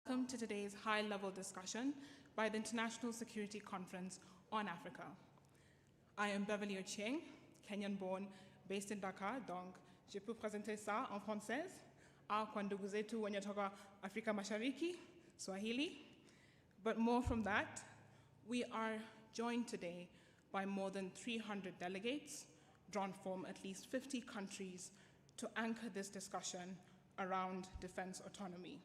Welcome to today's high-level discussion by the International Security Conference on Africa. I am Beverly Ochieng, Kenyan-born, based in Dakar, donc je peux présenter ça en français. Kwa ndugu zetu wenye toka Afrika Mashariki, Swahili. But more from that, we are joined today by more than 300 delegates drawn from at least 50 countries to anchor this discussion around defense autonomy.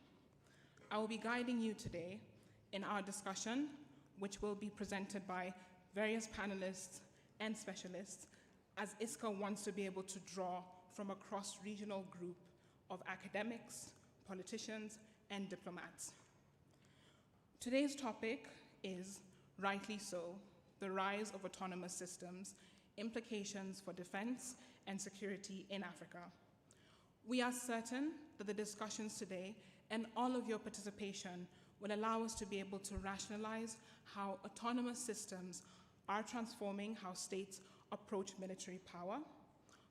I will be guiding you today in our discussion, which will be presented by various panelists and specialists, as ISCA wants to be able to draw from a cross-regional group of academics, politicians, and diplomats. Today's topic is, rightly so, the rise of autonomous systems, implications for defense and security in Africa. We are certain that the discussions today and all of your participation will allow us to be able to rationalize how autonomous systems are transforming how states approach military power,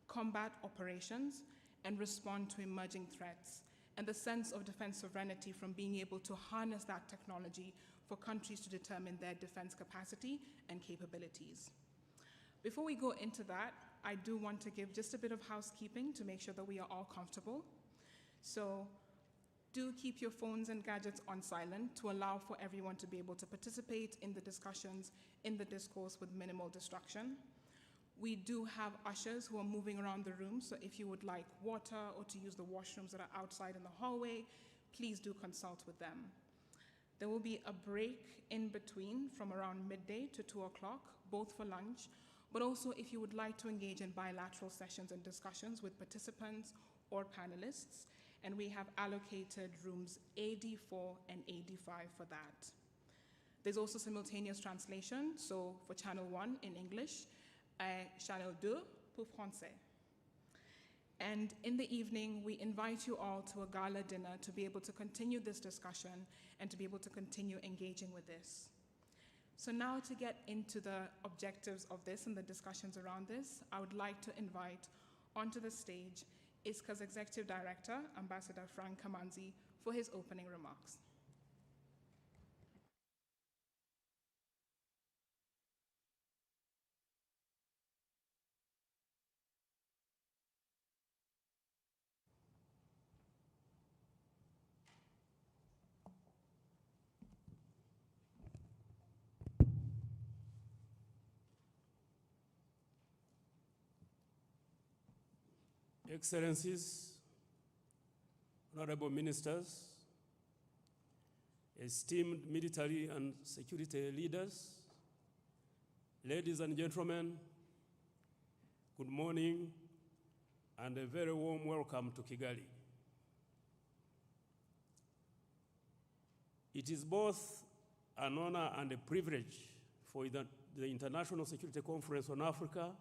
combat operations, and respond to emerging threats, and the sense of defense sovereignty from being able to harness that technology for countries to determine their defense capacity and capabilities. Before we go into that, I do want to give just a bit of housekeeping to make sure that we are all comfortable. So do keep your phones and gadgets on silent to allow for everyone to be able to participate in the discussions, in the discourse with minimal distraction. We do have ushers who are moving around the room, so if you would like water or to use the washrooms that are outside in the hallway, please do consult with them. There will be a break in between from around midday to 2 o'clock, both for lunch, but also if you would like to engage in bilateral sessions and discussions with participants or panelists, and we have allocated rooms AD4 and AD5 for that. There's also simultaneous translation, so for channel 1 in English, channel 2 pour français. And in the evening, we invite you all to a gala dinner to be able to continue this discussion and to be able to continue engaging with this. So now to get into the objectives of this and the discussions around this, I would like to invite onto the stage ISCA's Executive Director, Ambassador Frank Kamanzi, for his opening remarks. Excellencies, honorable ministers, esteemed military and security leaders, ladies and gentlemen, good morning and a very warm welcome to Kigali. It is both an honor and a privilege for the International Security Conference on Africa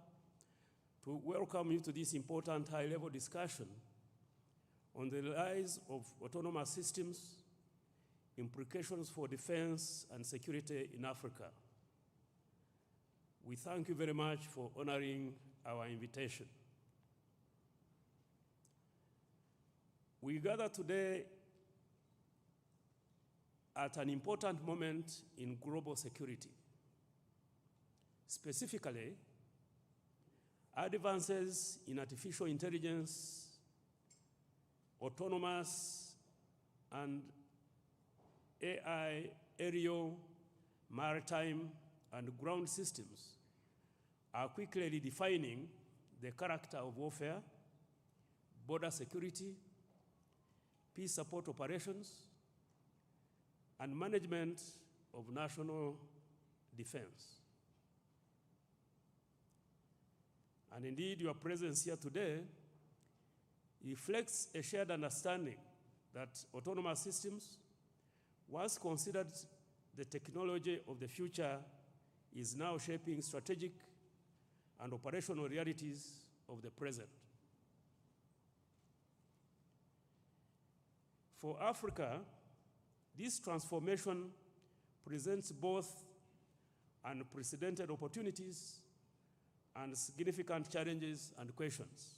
to welcome you to this important high-level discussion on the rise of autonomous systems, implications for defense and security in Africa. We thank you very much for honoring our invitation. We gather today at an important moment in global security. Specifically, advances in artificial intelligence, autonomous and AI, aerial, maritime, and ground systems are quickly redefining the character of warfare, border security, peace support operations, and management of national defense. And indeed, your presence here today reflects a shared understanding that autonomous systems, once considered the technology of the future, is now shaping strategic and operational realities of the present. For Africa, this transformation presents both unprecedented opportunities and significant challenges and questions.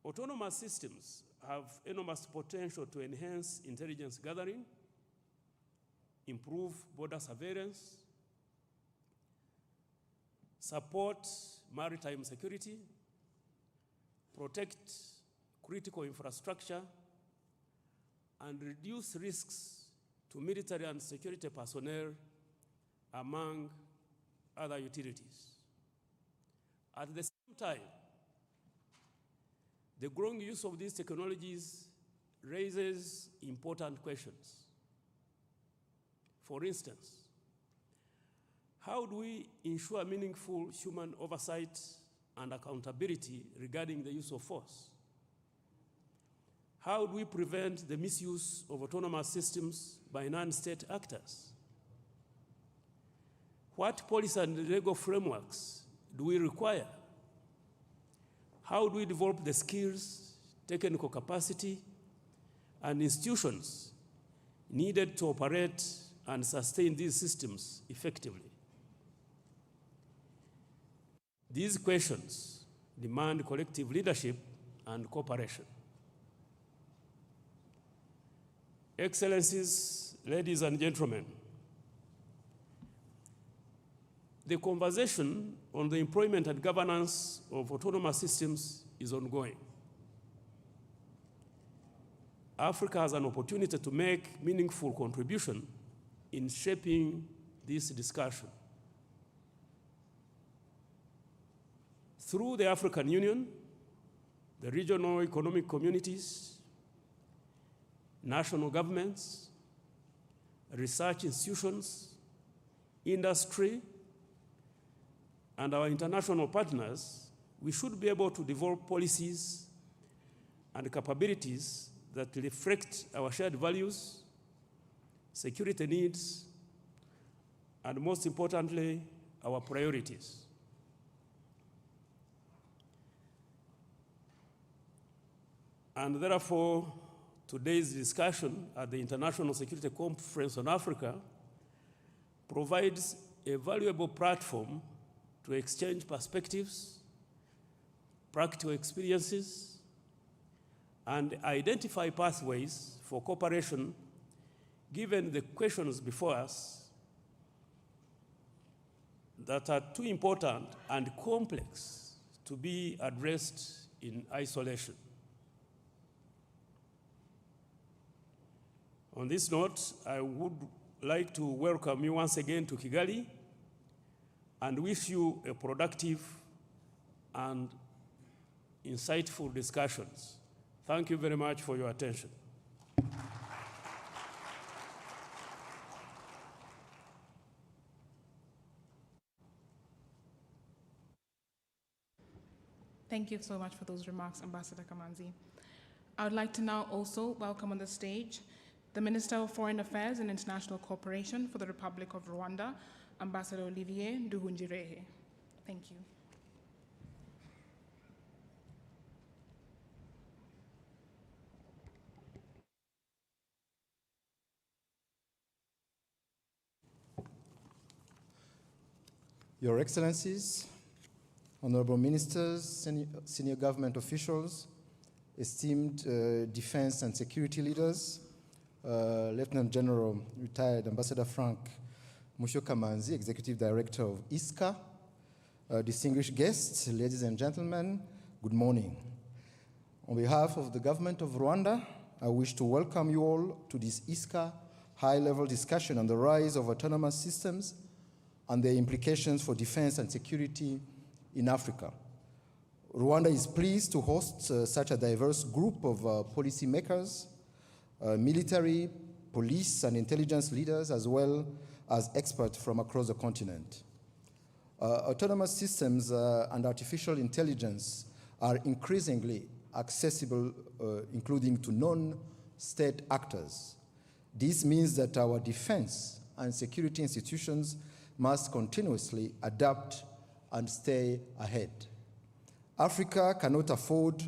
Autonomous systems have enormous potential to enhance intelligence gathering, improve border surveillance, support maritime security, protect critical infrastructure, and reduce risks to military and security personnel, among other utilities. At the same time, the growing use of these technologies raises important questions. For instance, how do we ensure meaningful human oversight and accountability regarding the use of force? How do we prevent the misuse of autonomous systems by non-state actors? What policy and legal frameworks do we require? How do we develop the skills, technical capacity, and institutions needed to operate and sustain these systems effectively? These questions demand collective leadership and cooperation. Excellencies, ladies and gentlemen, the conversation on the employment and governance of autonomous systems is ongoing. Africa has an opportunity to make meaningful contribution in shaping this discussion. Through the African Union, the regional economic communities, national governments, research institutions, industry, and our international partners, we should be able to develop policies and capabilities that reflect our shared values, security needs, and most importantly, our priorities. And therefore, today's discussion at the International Security Conference on Africa provides a valuable platform to exchange perspectives, practical experiences, and identify pathways for cooperation given the questions before us that are too important and complex to be addressed in isolation. On this note, I would like to welcome you once again to Kigali and wish you a productive and insightful discussions. Thank you very much for your attention. Thank you so much for those remarks, Ambassador Kamanzi. I would like to now also welcome on the stage the Minister of Foreign Affairs and International Cooperation for the Republic of Rwanda, Ambassador Olivier Nduhungirehe. Thank you. Your Excellencies, Honorable Ministers, senior government officials, esteemed defense and security leaders, Lieutenant General retired Ambassador Frank Musho Kamanzi, Executive Director of ISCA, distinguished guests, ladies and gentlemen, good morning. On behalf of the government of Rwanda, I wish to welcome you all to this ISCA high-level discussion on the rise of autonomous systems and their implications for defense and security in Africa. Rwanda is pleased to host such a diverse group of policymakers, military, police, and intelligence leaders, as well as experts from across the continent. Autonomous systems and artificial intelligence are increasingly accessible, including to non-state actors. This means that our defense and security institutions must continuously adapt and stay ahead. Africa cannot afford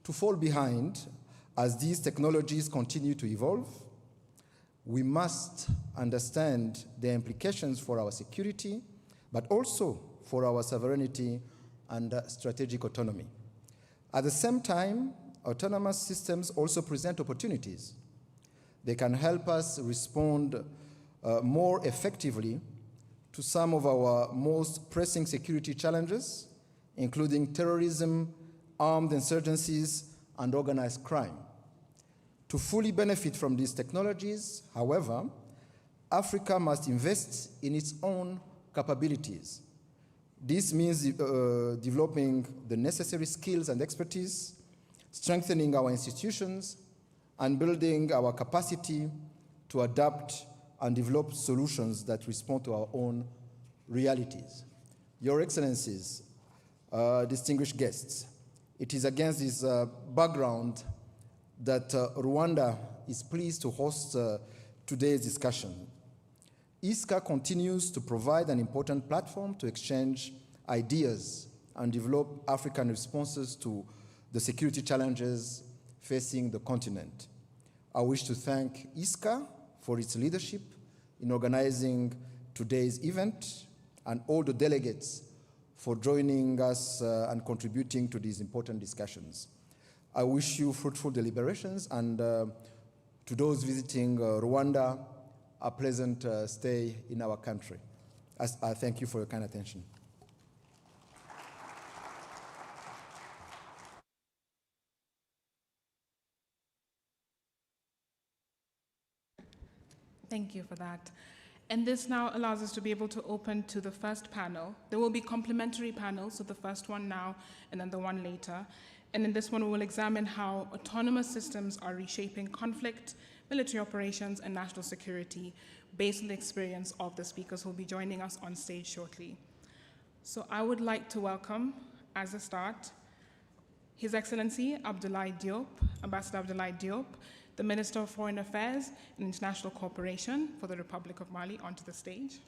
to fall behind as these technologies continue to evolve. We must understand the implications for our security, but also for our sovereignty and strategic autonomy. At the same time, autonomous systems also present opportunities. They can help us respond more effectively to some of our most pressing security challenges, including terrorism, armed insurgencies, and organized crime. To fully benefit from these technologies, however, Africa must invest in its own capabilities. This means developing the necessary skills and expertise, strengthening our institutions, and building our capacity to adapt and develop solutions that respond to our own realities. Your Excellencies, distinguished guests, it is against this background that Rwanda is pleased to host today's discussion. ISCA continues to provide an important platform to exchange ideas and develop African responses to the security challenges facing the continent. I wish to thank ISCA for its leadership in organizing today's event and all the delegates for joining us and contributing to these important discussions. I wish you fruitful deliberations, and to those visiting Rwanda, a pleasant stay in our country. I thank you for your kind attention. Thank you for that. And this now allows us to be able to open to the first panel. There will be complementary panels, so the first one now and then the one later. And in this one, we will examine how autonomous systems are reshaping conflict, military operations, and national security based on the experience of the speakers who will be joining us on stage shortly. So I would like to welcome, as a start, His Excellency Abdoulaye Diop, Ambassador Abdoulaye Diop, the Minister of Foreign Affairs and International Cooperation for the Republic of Mali, onto the stage.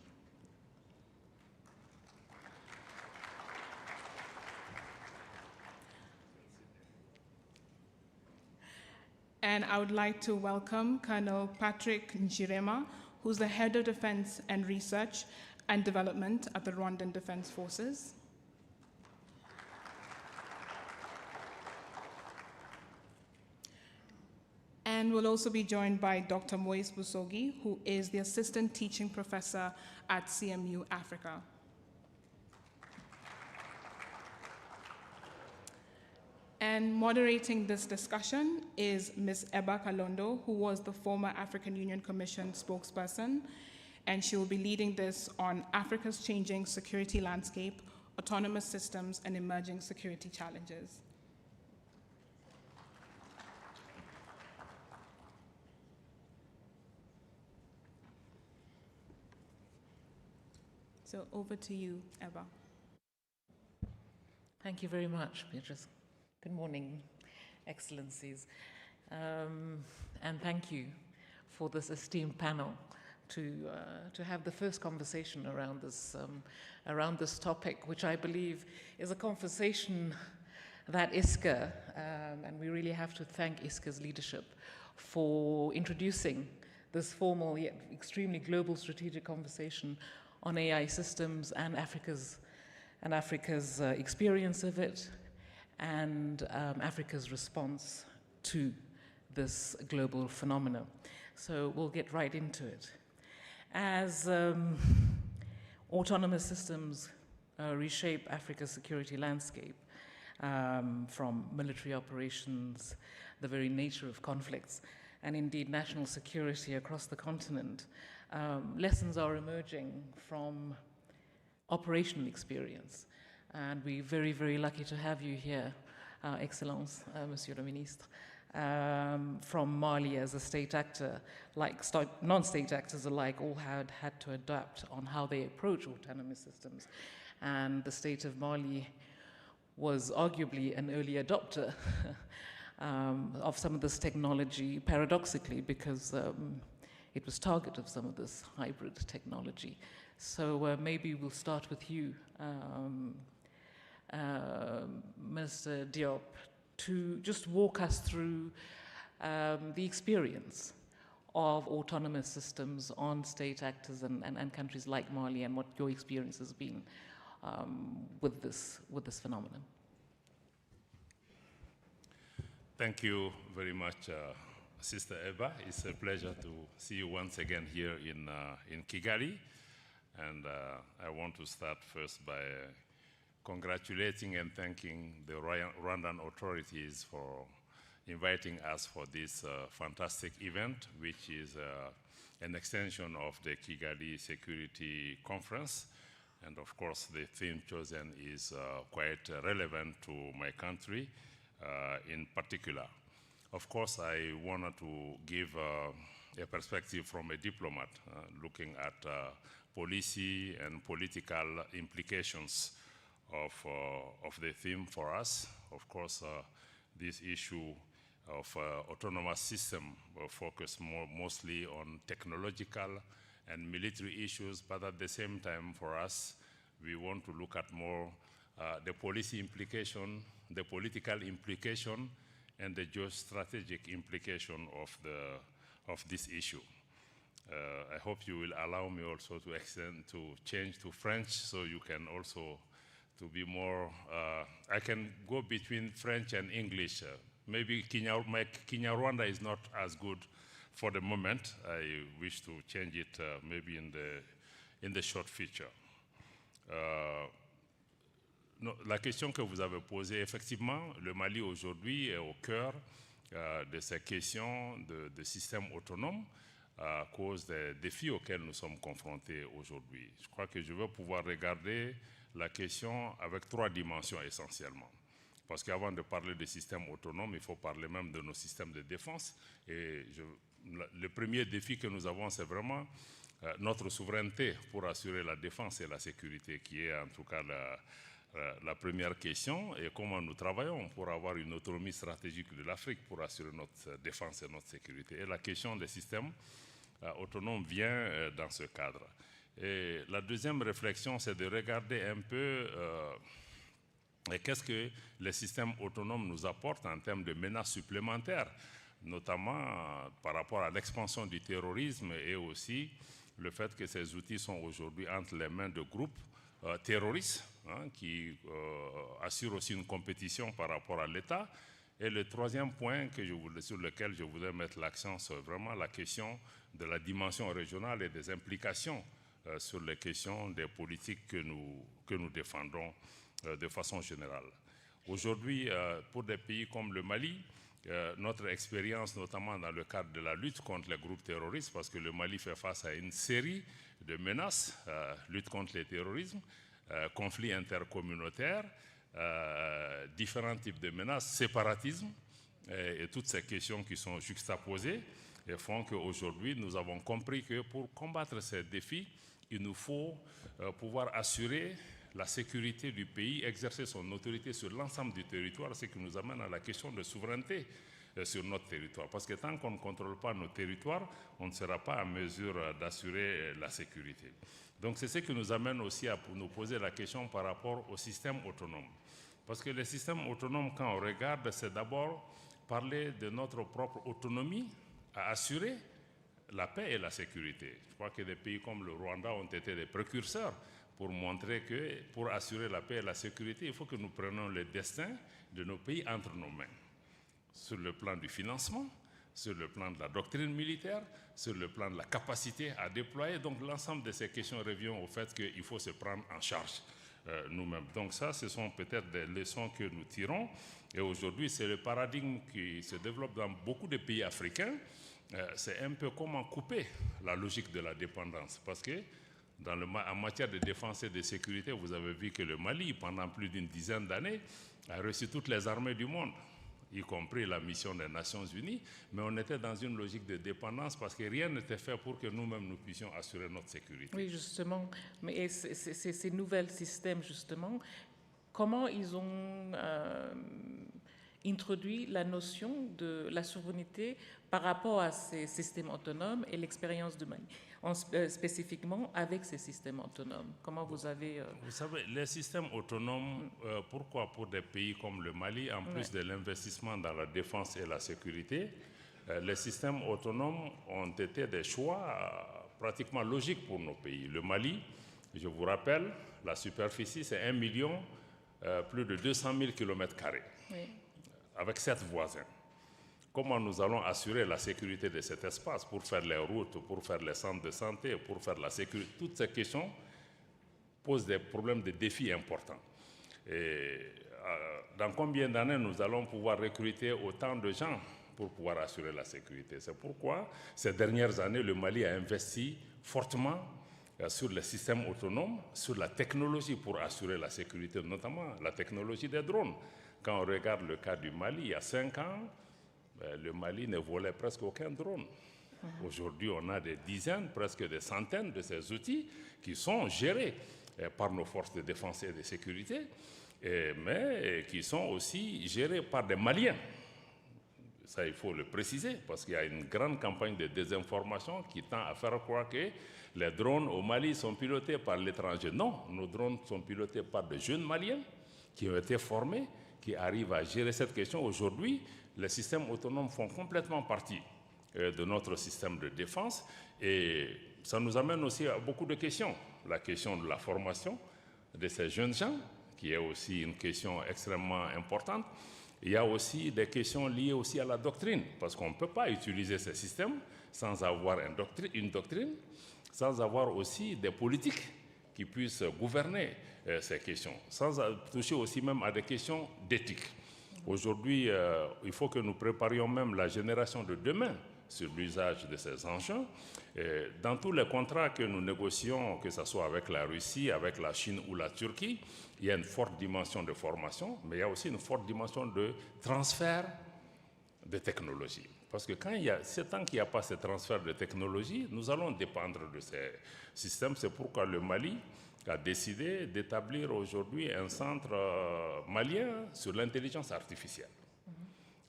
And I would like to welcome Colonel Patrick Njirema, who's the Head of Defense and Research and Development at the Rwandan Defense Forces. And we'll also be joined by Dr. Moise Busogi, who is the Assistant Teaching Professor at CMU Africa. And moderating this discussion is Ms. Eba Kalondo, who was the former African Union Commission spokesperson, and she will be leading this on Africa's changing security landscape, autonomous systems, and emerging security challenges. So over to you, Eba. Thank you very much, Beatrice. Good morning, Excellencies. And thank you for this esteemed panel to have the first conversation around this topic, which I believe is a conversation that ISCA, and we really have to thank ISCA's leadership for introducing this formal yet extremely global strategic conversation on AI systems and Africa's experience of it, and Africa's response to this global phenomenon. So we'll get right into it. As autonomous systems reshape Africa's security landscape, from military operations, the very nature of conflicts, and indeed national security across the continent, lessons are emerging from operational experience. And we're very, very lucky to have you here, Excellence, Monsieur le Ministre, from Mali as a state actor, like non-state actors alike, all had to adapt on how they approach autonomous systems. And the state of Mali was arguably an early adopter of some of this technology, paradoxically, because it was target of some of this hybrid technology. So maybe we'll start with you, Mr. Diop, to just walk us through the experience of autonomous systems on state actors and countries like Mali, and what your experience has been with this phenomenon. Thank you very much, Sister Eva. It's a pleasure to see you once again here in Kigali. And I want to start first by congratulating and thanking the Rwandan authorities for inviting us for this fantastic event, which is an extension of the Kigali Security Conference. And of course, the theme chosen is quite relevant to my country in particular. Of course, I wanted to give a perspective from a diplomat, looking at policy and political implications of the theme for us. Of course, this issue of autonomous system will focus mostly on technological and military issues, but at the same time for us, we want to look at more the policy implication, the political implication, and the geostrategic implication of this issue. I hope you will allow me also to change to French, so you can also to be more, I can go between French and English. Maybe my Kinyarwanda is not as good for the moment. I wish to change it maybe in the short feature. La question que vous avez posée, effectivement, le Mali aujourd'hui est au cœur de ces questions de système autonome à cause des défis auxquels nous sommes confrontés aujourd'hui. Je crois que je vais pouvoir regarder la question avec trois dimensions essentiellement. Parce qu'avant de parler de système autonome, il faut parler même de nos systèmes de défense. Et le premier défi que nous avons, c'est vraiment notre souveraineté pour assurer la défense et la sécurité, qui est en tout cas la première question, et comment nous travaillons pour avoir une autonomie stratégique de l'Afrique pour assurer notre défense et notre sécurité. Et la question des systèmes autonomes vient dans ce cadre. Et la deuxième réflexion, c'est de regarder un peu qu'est-ce que les systèmes autonomes nous apportent en termes de menaces supplémentaires, notamment par rapport à l'expansion du terrorisme et aussi le fait que ces outils sont aujourd'hui entre les mains de groupes terroristes qui assurent aussi une compétition par rapport à l'État. Et le troisième point sur lequel je voudrais mettre l'accent, c'est vraiment la question de la dimension régionale et des implications sur les questions des politiques que nous défendons de façon générale. Aujourd'hui, pour des pays comme le Mali, notre expérience, notamment dans le cadre de la lutte contre les groupes terroristes, parce que le Mali fait face à une série de menaces, lutte contre le terrorisme, conflits intercommunautaires, différents types de menaces, séparatisme, et toutes ces questions qui sont juxtaposées et font qu'aujourd'hui, nous avons compris que pour combattre ces défis, il nous faut pouvoir assurer la sécurité du pays, exercer son autorité sur l'ensemble du territoire, ce qui nous amène à la question de souveraineté sur notre territoire. Parce que tant qu'on ne contrôle pas nos territoires, on ne sera pas en mesure d'assurer la sécurité. Donc c'est ce qui nous amène aussi à nous poser la question par rapport au système autonome. Parce que le système autonome, quand on regarde, c'est d'abord parler de notre propre autonomie à assurer la paix et la sécurité. Je crois que des pays comme le Rwanda ont été des précurseurs pour montrer que pour assurer la paix et la sécurité, il faut que nous prenions le destin de nos pays entre nos mains. Sur le plan du financement, sur le plan de la doctrine militaire, sur le plan de la capacité à déployer. Donc l'ensemble de ces questions revient au fait qu'il faut se prendre en charge nous-mêmes. Donc ça, ce sont peut-être des leçons que nous tirons. Et aujourd'hui, c'est le paradigme qui se développe dans beaucoup de pays africains. C'est un peu comment couper la logique de la dépendance. Parce que en matière de défense et de sécurité, vous avez vu que le Mali, pendant plus d'une dizaine d'années, a reçu toutes les armées du monde, y compris la mission des Nations Unies, mais on était dans une logique de dépendance parce que rien n'était fait pour que nous-mêmes nous puissions assurer notre sécurité. Oui, justement, mais ces nouveaux systèmes, justement, comment ils ont introduit la notion de la souveraineté par rapport à ces systèmes autonomes et l'expérience du Mali, spécifiquement avec ces systèmes autonomes. Comment vous avez... Vous savez, les systèmes autonomes, pourquoi pour des pays comme le Mali, en plus de l'investissement dans la défense et la sécurité, les systèmes autonomes ont été des choix pratiquement logiques pour nos pays. Le Mali, je vous rappelle, la superficie, c'est 1 million, plus de 200 000 km². Oui. Avec 7 voisins. comment nous allons assurer la sécurité de cet espace pour faire les routes, pour faire les centres de santé, pour faire la sécurité. Toutes ces questions posent des problèmes, des défis importants. Et dans combien d'années nous allons pouvoir recruter autant de gens pour pouvoir assurer la sécurité? C'est pourquoi, ces dernières années, le Mali a investi fortement sur les systèmes autonomes, sur la technologie pour assurer la sécurité, notamment la technologie des drones. Quand on regarde le cas du Mali, il y a 5 ans, le Mali ne volait presque aucun drone. Aujourd'hui, on a des dizaines, presque des centaines de ces outils qui sont gérés par nos forces de défense et de sécurité, mais qui sont aussi gérés par des Maliens. Ça, il faut le préciser, parce qu'il y a une grande campagne de désinformation qui tend à faire croire que les drones au Mali sont pilotés par l'étranger. Non, nos drones sont pilotés par de jeunes Maliens qui ont été formés, qui arrivent à gérer cette question. Aujourd'hui, les systèmes autonomes font complètement partie de notre système de défense, et ça nous amène aussi à beaucoup de questions. La question de la formation de ces jeunes gens, qui est aussi une question extrêmement importante. Il y a aussi des questions liées aussi à la doctrine, parce qu'on ne peut pas utiliser ces systèmes sans avoir une doctrine, sans avoir aussi des politiques qui puissent gouverner ces questions, sans toucher aussi même à des questions d'éthique. Aujourd'hui, il faut que nous préparions même la génération de demain sur l'usage de ces engins. Dans tous les contrats que nous négocions, que ce soit avec la Russie, avec la Chine ou la Turquie, il y a une forte dimension de formation, mais il y a aussi une forte dimension de transfert de technologie. Parce que tant qu'il n'y a pas ce transfert de technologie, nous allons dépendre de ces systèmes. C'est pourquoi le Mali a décidé d'établir aujourd'hui un centre malien sur l'intelligence artificielle.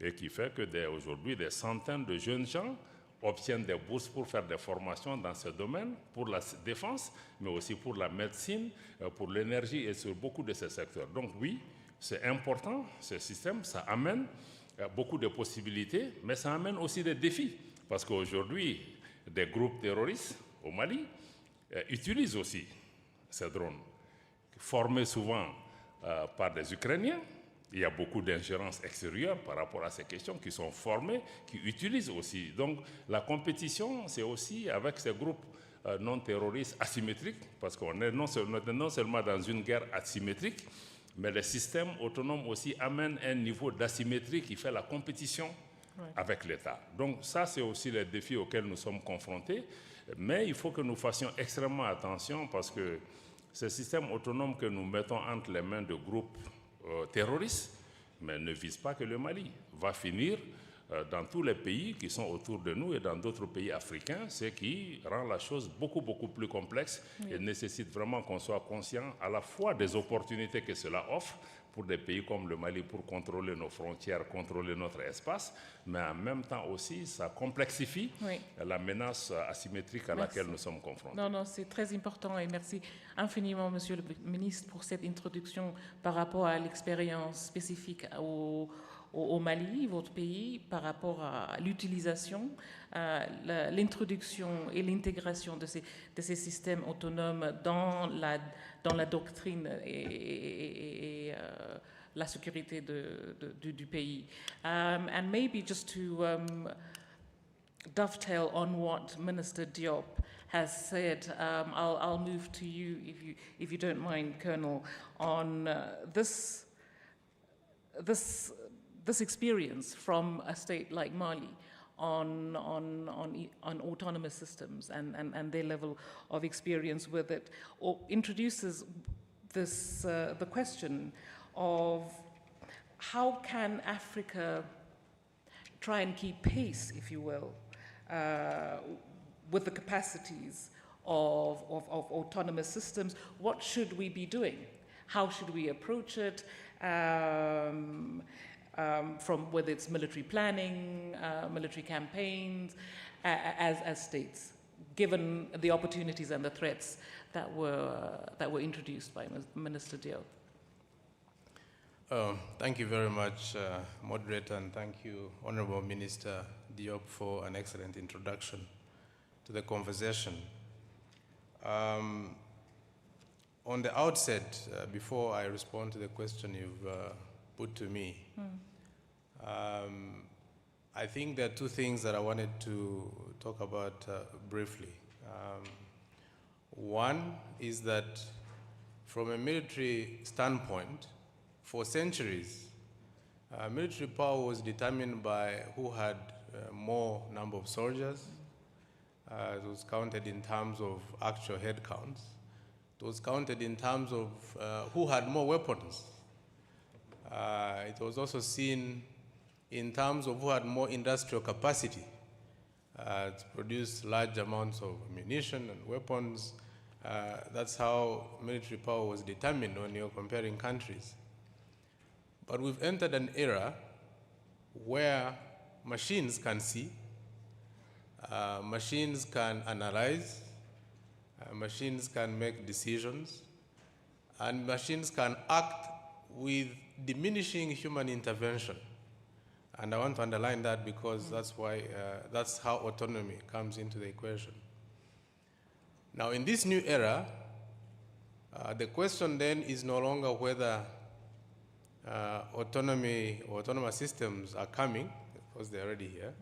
Et qui fait que aujourd'hui, des centaines de jeunes gens obtiennent des bourses pour faire des formations dans ce domaine, pour la défense, mais aussi pour la médecine, pour l'énergie et sur beaucoup de ces secteurs. Donc oui, c'est important, ce système, ça amène beaucoup de possibilités, mais ça amène aussi des défis. Parce qu'aujourd'hui, des groupes terroristes au Mali utilisent aussi ces drones, formés souvent par des Ukrainiens. Il y a beaucoup d'ingérences extérieures par rapport à ces questions qui sont formées, qui utilisent aussi. Donc la compétition, c'est aussi avec ces groupes non terroristes asymétriques, parce qu'on est non seulement dans une guerre asymétrique, mais les systèmes autonomes aussi amènent un niveau d'asymétrie qui fait la compétition avec l'État. Donc ça, c'est aussi les défis auxquels nous sommes confrontés. Mais il faut que nous fassions extrêmement attention, parce que ces systèmes autonomes que nous mettons entre les mains de groupes terroristes, mais ne visent pas que le Mali, va finir dans tous les pays qui sont autour de nous et dans d'autres pays africains, ce qui rend la chose beaucoup, beaucoup plus complexe et nécessite vraiment qu'on soit conscient à la fois des opportunités que cela offre pour des pays comme le Mali pour contrôler nos frontières, contrôler notre espace, mais en même temps aussi, ça complexifie la menace asymétrique à laquelle nous sommes confrontés. Non, c'est très important et merci infiniment, Monsieur le Ministre, pour cette introduction par rapport à l'expérience spécifique au Mali, votre pays, par rapport à l'utilisation, l'introduction et l'intégration de ces systèmes autonomes dans la doctrine et la sécurité du pays. And maybe just to dovetail on what Minister Diop has said, I'll move to you, if you don't mind, Colonel, on this experience from a state like Mali on autonomous systems and their level of experience with it, or introduces the question of how can Africa try and keep pace, if you will, with the capacities of autonomous systems. What should we be doing? How should we approach it? From whether it's military planning, military campaigns, as states, given the opportunities and the threats that were introduced by Minister Diop. Thank you very much, Moderator, and thank you, Honorable Minister Diop, for an excellent introduction to the conversation. On the outset, before I respond to the question you've put to me, I think there are two things that I wanted to talk about briefly. One is that from a military standpoint, for centuries, military power was determined by who had more number of soldiers. It was counted in terms of actual head counts. It was counted in terms of who had more weapons. It was also seen in terms of who had more industrial capacity to produce large amounts of ammunition and weapons. That's how military power was determined when you're comparing countries. But we've entered an era where machines can see, machines can analyze, machines can make decisions, and machines can act with diminishing human intervention. And I want to underline that because that's how autonomy comes into the equation. Now, in this new era, the question then is no longer whether autonomy or autonomous systems are coming, because they're already here.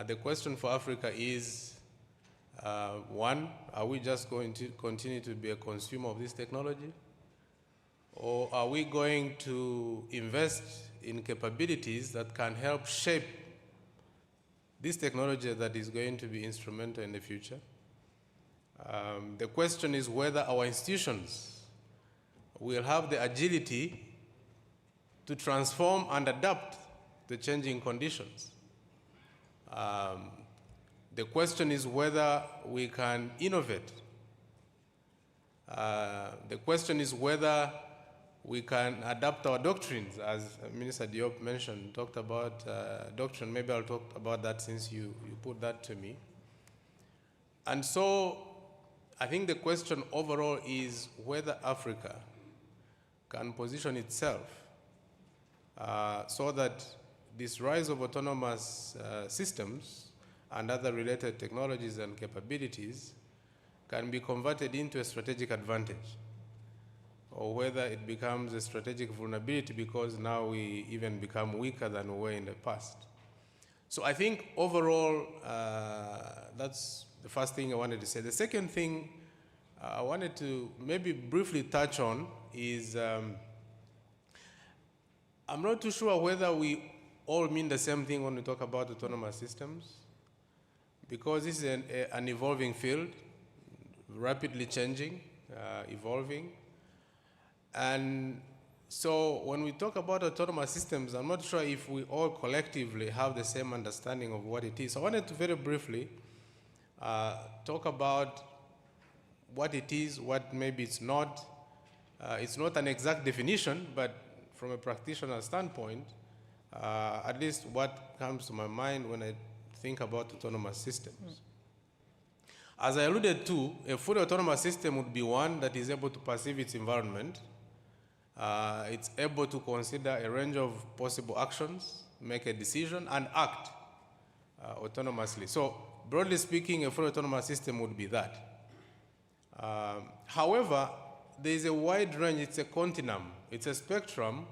The question for Africa is, one, are we just going to continue to be a consumer of this technology? Or are we going to invest in capabilities that can help shape this technology that is going to be instrumental in the future? The question is whether our institutions will have the agility to transform and adapt to changing conditions. The question is whether we can innovate. The question is whether we can adapt our doctrines, as Minister Diop mentioned, talked about doctrine. Maybe I'll talk about that since you put that to me. And so I think the question overall is whether Africa can position itself so that this rise of autonomous systems and other related technologies and capabilities can be converted into a strategic advantage, or whether it becomes a strategic vulnerability because now we even become weaker than we were in the past. So I think overall, that's the first thing I wanted to say. The second thing I wanted to maybe briefly touch on is I'm not too sure whether we all mean the same thing when we talk about autonomous systems, because this is an evolving field, rapidly changing, evolving. And so when we talk about autonomous systems, I'm not sure if we all collectively have the same understanding of what it is. So I wanted to very briefly talk about what it is, what maybe it's not. It's not an exact definition, but from a practitioner standpoint, at least what comes to my mind when I think about autonomous systems. As I alluded to, a fully autonomous system would be one that is able to perceive its environment. It's able to consider a range of possible actions, make a decision, and act autonomously. So, broadly speaking, a fully autonomous system would be that. However, there is a wide range, it's a continuum, it's a spectrum,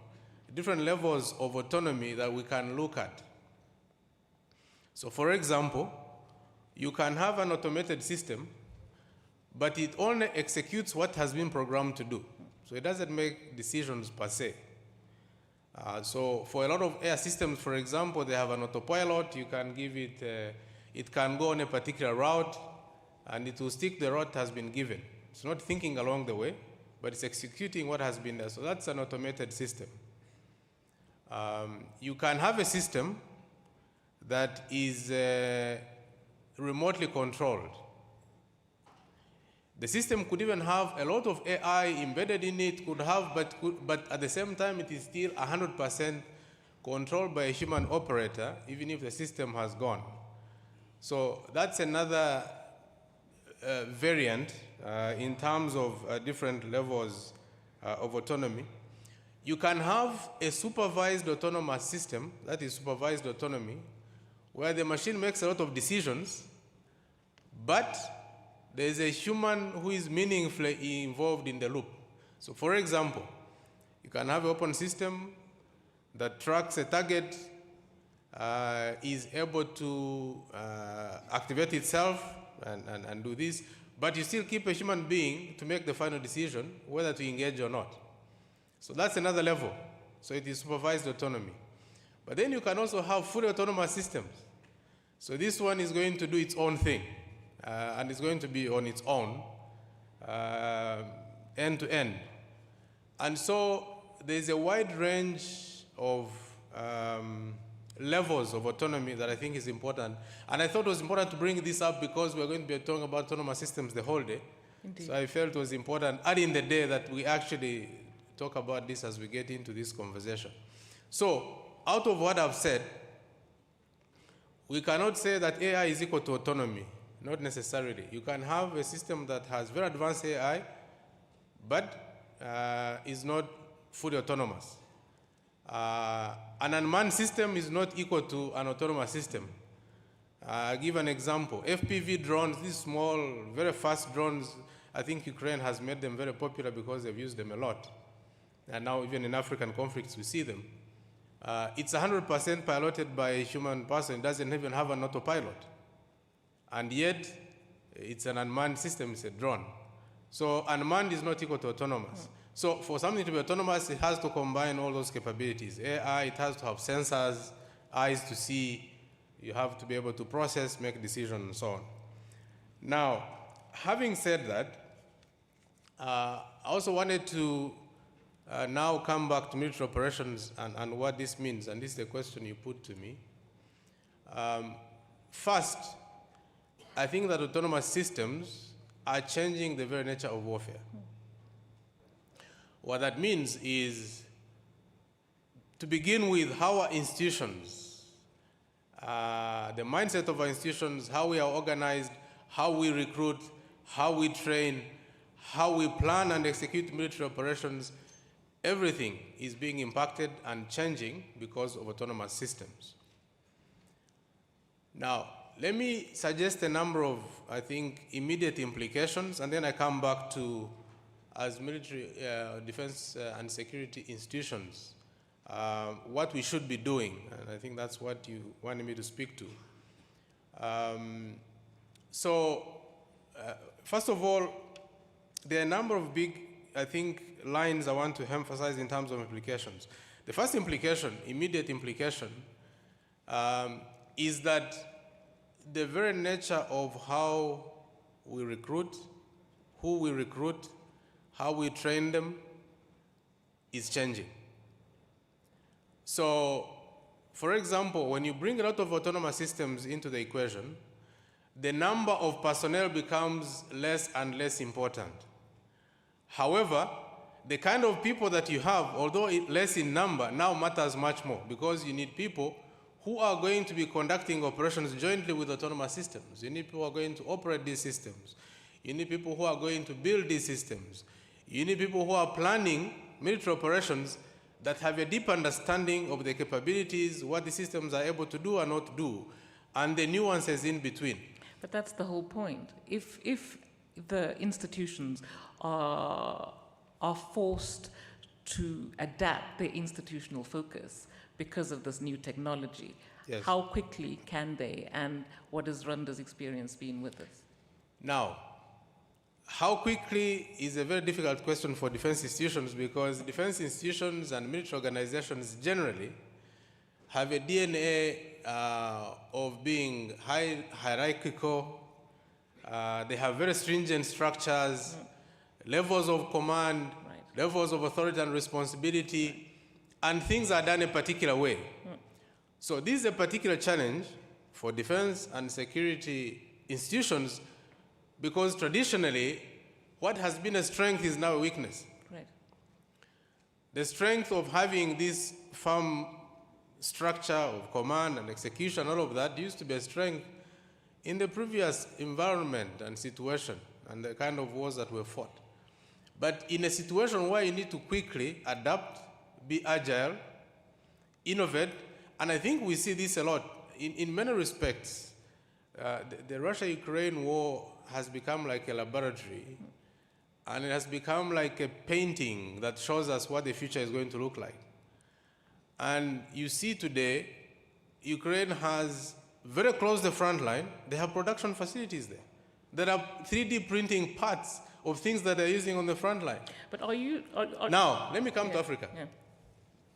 different levels of autonomy that we can look at. So, for example, you can have an automated system, but it only executes what has been programmed to do. So it doesn't make decisions per se. So for a lot of air systems, for example, they have an autopilot. You can give it, it can go on a particular route, and it will stick the route that has been given. It's not thinking along the way, but it's executing what has been there. So that's an automated system. You can have a system that is remotely controlled. The system could even have a lot of AI embedded in it, but at the same time, it is still 100% controlled by a human operator, even if the system has gone. So that's another variant in terms of different levels of autonomy. You can have a supervised autonomous system, that is supervised autonomy, where the machine makes a lot of decisions, but there is a human who is meaningfully involved in the loop. So for example, you can have an open system that tracks a target, is able to activate itself and do this, but you still keep a human being to make the final decision whether to engage or not. So that's another level. So it is supervised autonomy. But then you can also have fully autonomous systems. So this one is going to do its own thing, and it's going to be on its own, end to end. And so there's a wide range of levels of autonomy that I think is important. And I thought it was important to bring this up because we're going to be talking about autonomous systems the whole day. Indeed. So I felt it was important, early in the day, that we actually talk about this as we get into this conversation. So out of what I've said, we cannot say that AI is equal to autonomy, not necessarily. You can have a system that has very advanced AI, but is not fully autonomous. An unmanned system is not equal to an autonomous system. I'll give an example. FPV drones, these small, very fast drones, I think Ukraine has made them very popular because they've used them a lot. And now even in African conflicts, we see them. It's 100% piloted by a human person. It doesn't even have an autopilot. And yet, it's an unmanned system, it's a drone. So unmanned is not equal to autonomous. So for something to be autonomous, it has to combine all those capabilities. AI, it has to have sensors, eyes to see, you have to be able to process, make decisions, and so on. Now, having said that, I also wanted to now come back to military operations and what this means, and this is the question you put to me. First, I think that autonomous systems are changing the very nature of warfare. What that means is, to begin with, how our institutions, the mindset of our institutions, how we are organized, how we recruit, how we train, how we plan and execute military operations, everything is being impacted and changing because of autonomous systems. Now, let me suggest a number of, I think, immediate implications, and then I come back to, as military defense and security institutions, what we should be doing, and I think that's what you wanted me to speak to. First of all, there are a number of big, I think, lines I want to emphasize in terms of implications. The first implication, immediate implication, is that the very nature of how we recruit, who we recruit, how we train them is changing. So, for example, when you bring a lot of autonomous systems into the equation, the number of personnel becomes less and less important. However, the kind of people that you have, although less in number, now matters much more because you need people who are going to be conducting operations jointly with autonomous systems. You need people who are going to operate these systems. You need people who are going to build these systems. You need people who are planning military operations that have a deep understanding of the capabilities, what the systems are able to do and not do, and the nuances in between. But that's the whole point. If the institutions are forced to adapt their institutional focus because of this new technology, yes, how quickly can they, and what has Randa's experience been with this? Now, how quickly is a very difficult question for defense institutions because defense institutions and military organizations generally have a DNA of being hierarchical. They have very stringent structures, levels of command, levels of authority and responsibility, and things are done a particular way. So this is a particular challenge for defense and security institutions because traditionally, what has been a strength is now a weakness. Right. The strength of having this firm structure of command and execution, all of that used to be a strength in the previous environment and situation and the kind of wars that were fought. But in a situation where you need to quickly adapt, be agile, innovate, and I think we see this a lot. In many respects, the Russia-Ukraine war has become like a laboratory, and it has become like a painting that shows us what the future is going to look like. And you see today, Ukraine has very close to the front line. They have production facilities there. There are 3D printing parts of things that they're using on the front line. But are you... Now, let me come to Africa. Yeah.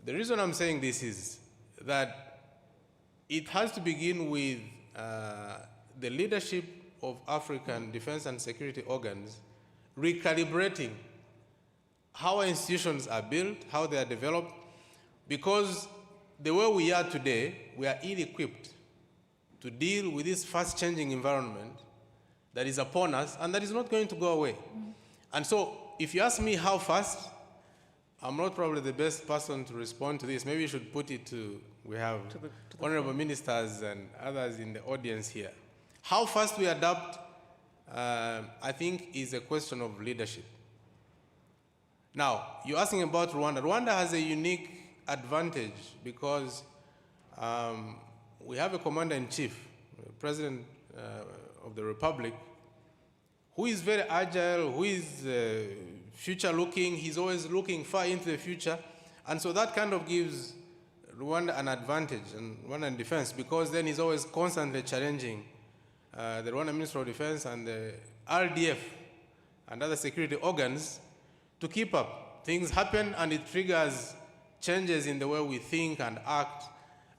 The reason I'm saying this is that it has to begin with the leadership of African defense and security organs recalibrating how our institutions are built, how they are developed, because the way we are today, we are ill-equipped to deal with this fast-changing environment that is upon us and that is not going to go away. And so, if you ask me how fast, I'm not probably the best person to respond to this. Maybe you should put it to, we have honorable ministers and others in the audience here. How fast we adapt, I think, is a question of leadership. Now, you're asking about Rwanda. Rwanda has a unique advantage because we have a commander-in-chief, president of the republic, who is very agile, who is future-looking. He's always looking far into the future. And so that kind of gives Rwanda an advantage, and Rwanda in defense, because then he's always constantly challenging the Rwanda Ministry of Defense and the RDF and other security organs to keep up. Things happen and it triggers changes in the way we think and act,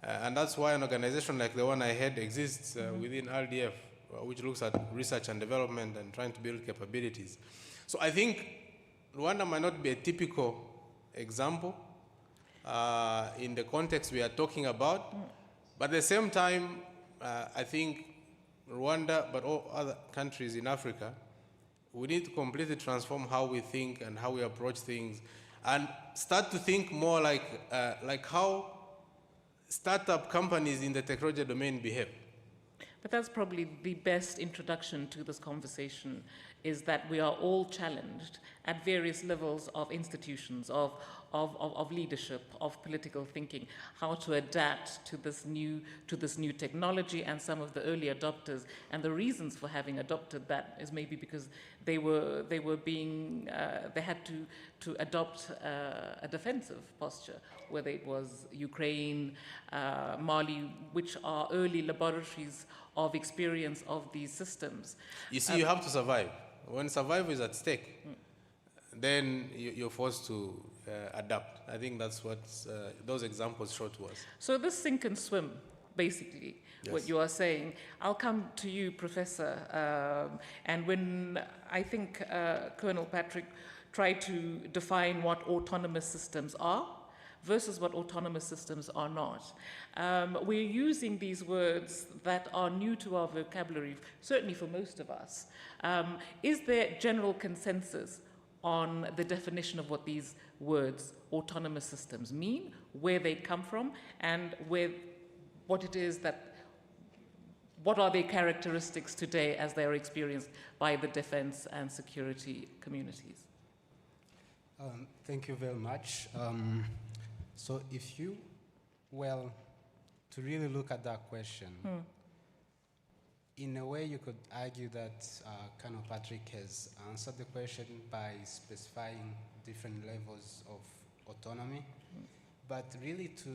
and that's why an organization like the one I head exists within RDF, which looks at research and development and trying to build capabilities. So I think Rwanda might not be a typical example in the context we are talking about, but at the same time, I think Rwanda, but all other countries in Africa, we need to completely transform how we think and how we approach things, and start to think more like how startup companies in the technology domain behave. But that's probably the best introduction to this conversation, is that we are all challenged at various levels of institutions, of leadership, of political thinking, how to adapt to this new technology, and some of the early adopters. And the reasons for having adopted that is maybe because they had to adopt a defensive posture, whether it was Ukraine, Mali, which are early laboratories of experience of these systems. You see, you have to survive. When survival is at stake, then you're forced to adapt. I think that's what those examples show to us. So this sink and swim, basically, yes, what you are saying. I'll come to you, Professor. And when I think Colonel Patrick tried to define what autonomous systems are versus what autonomous systems are not. We're using these words that are new to our vocabulary, certainly for most of us. Is there general consensus on the definition of what these words, autonomous systems, mean, where they come from, and what it is that, what are their characteristics today as they are experienced by the defense and security communities? Thank you very much. So if you, to really look at that question, in a way you could argue that Colonel Patrick has answered the question by specifying different levels of autonomy. But really to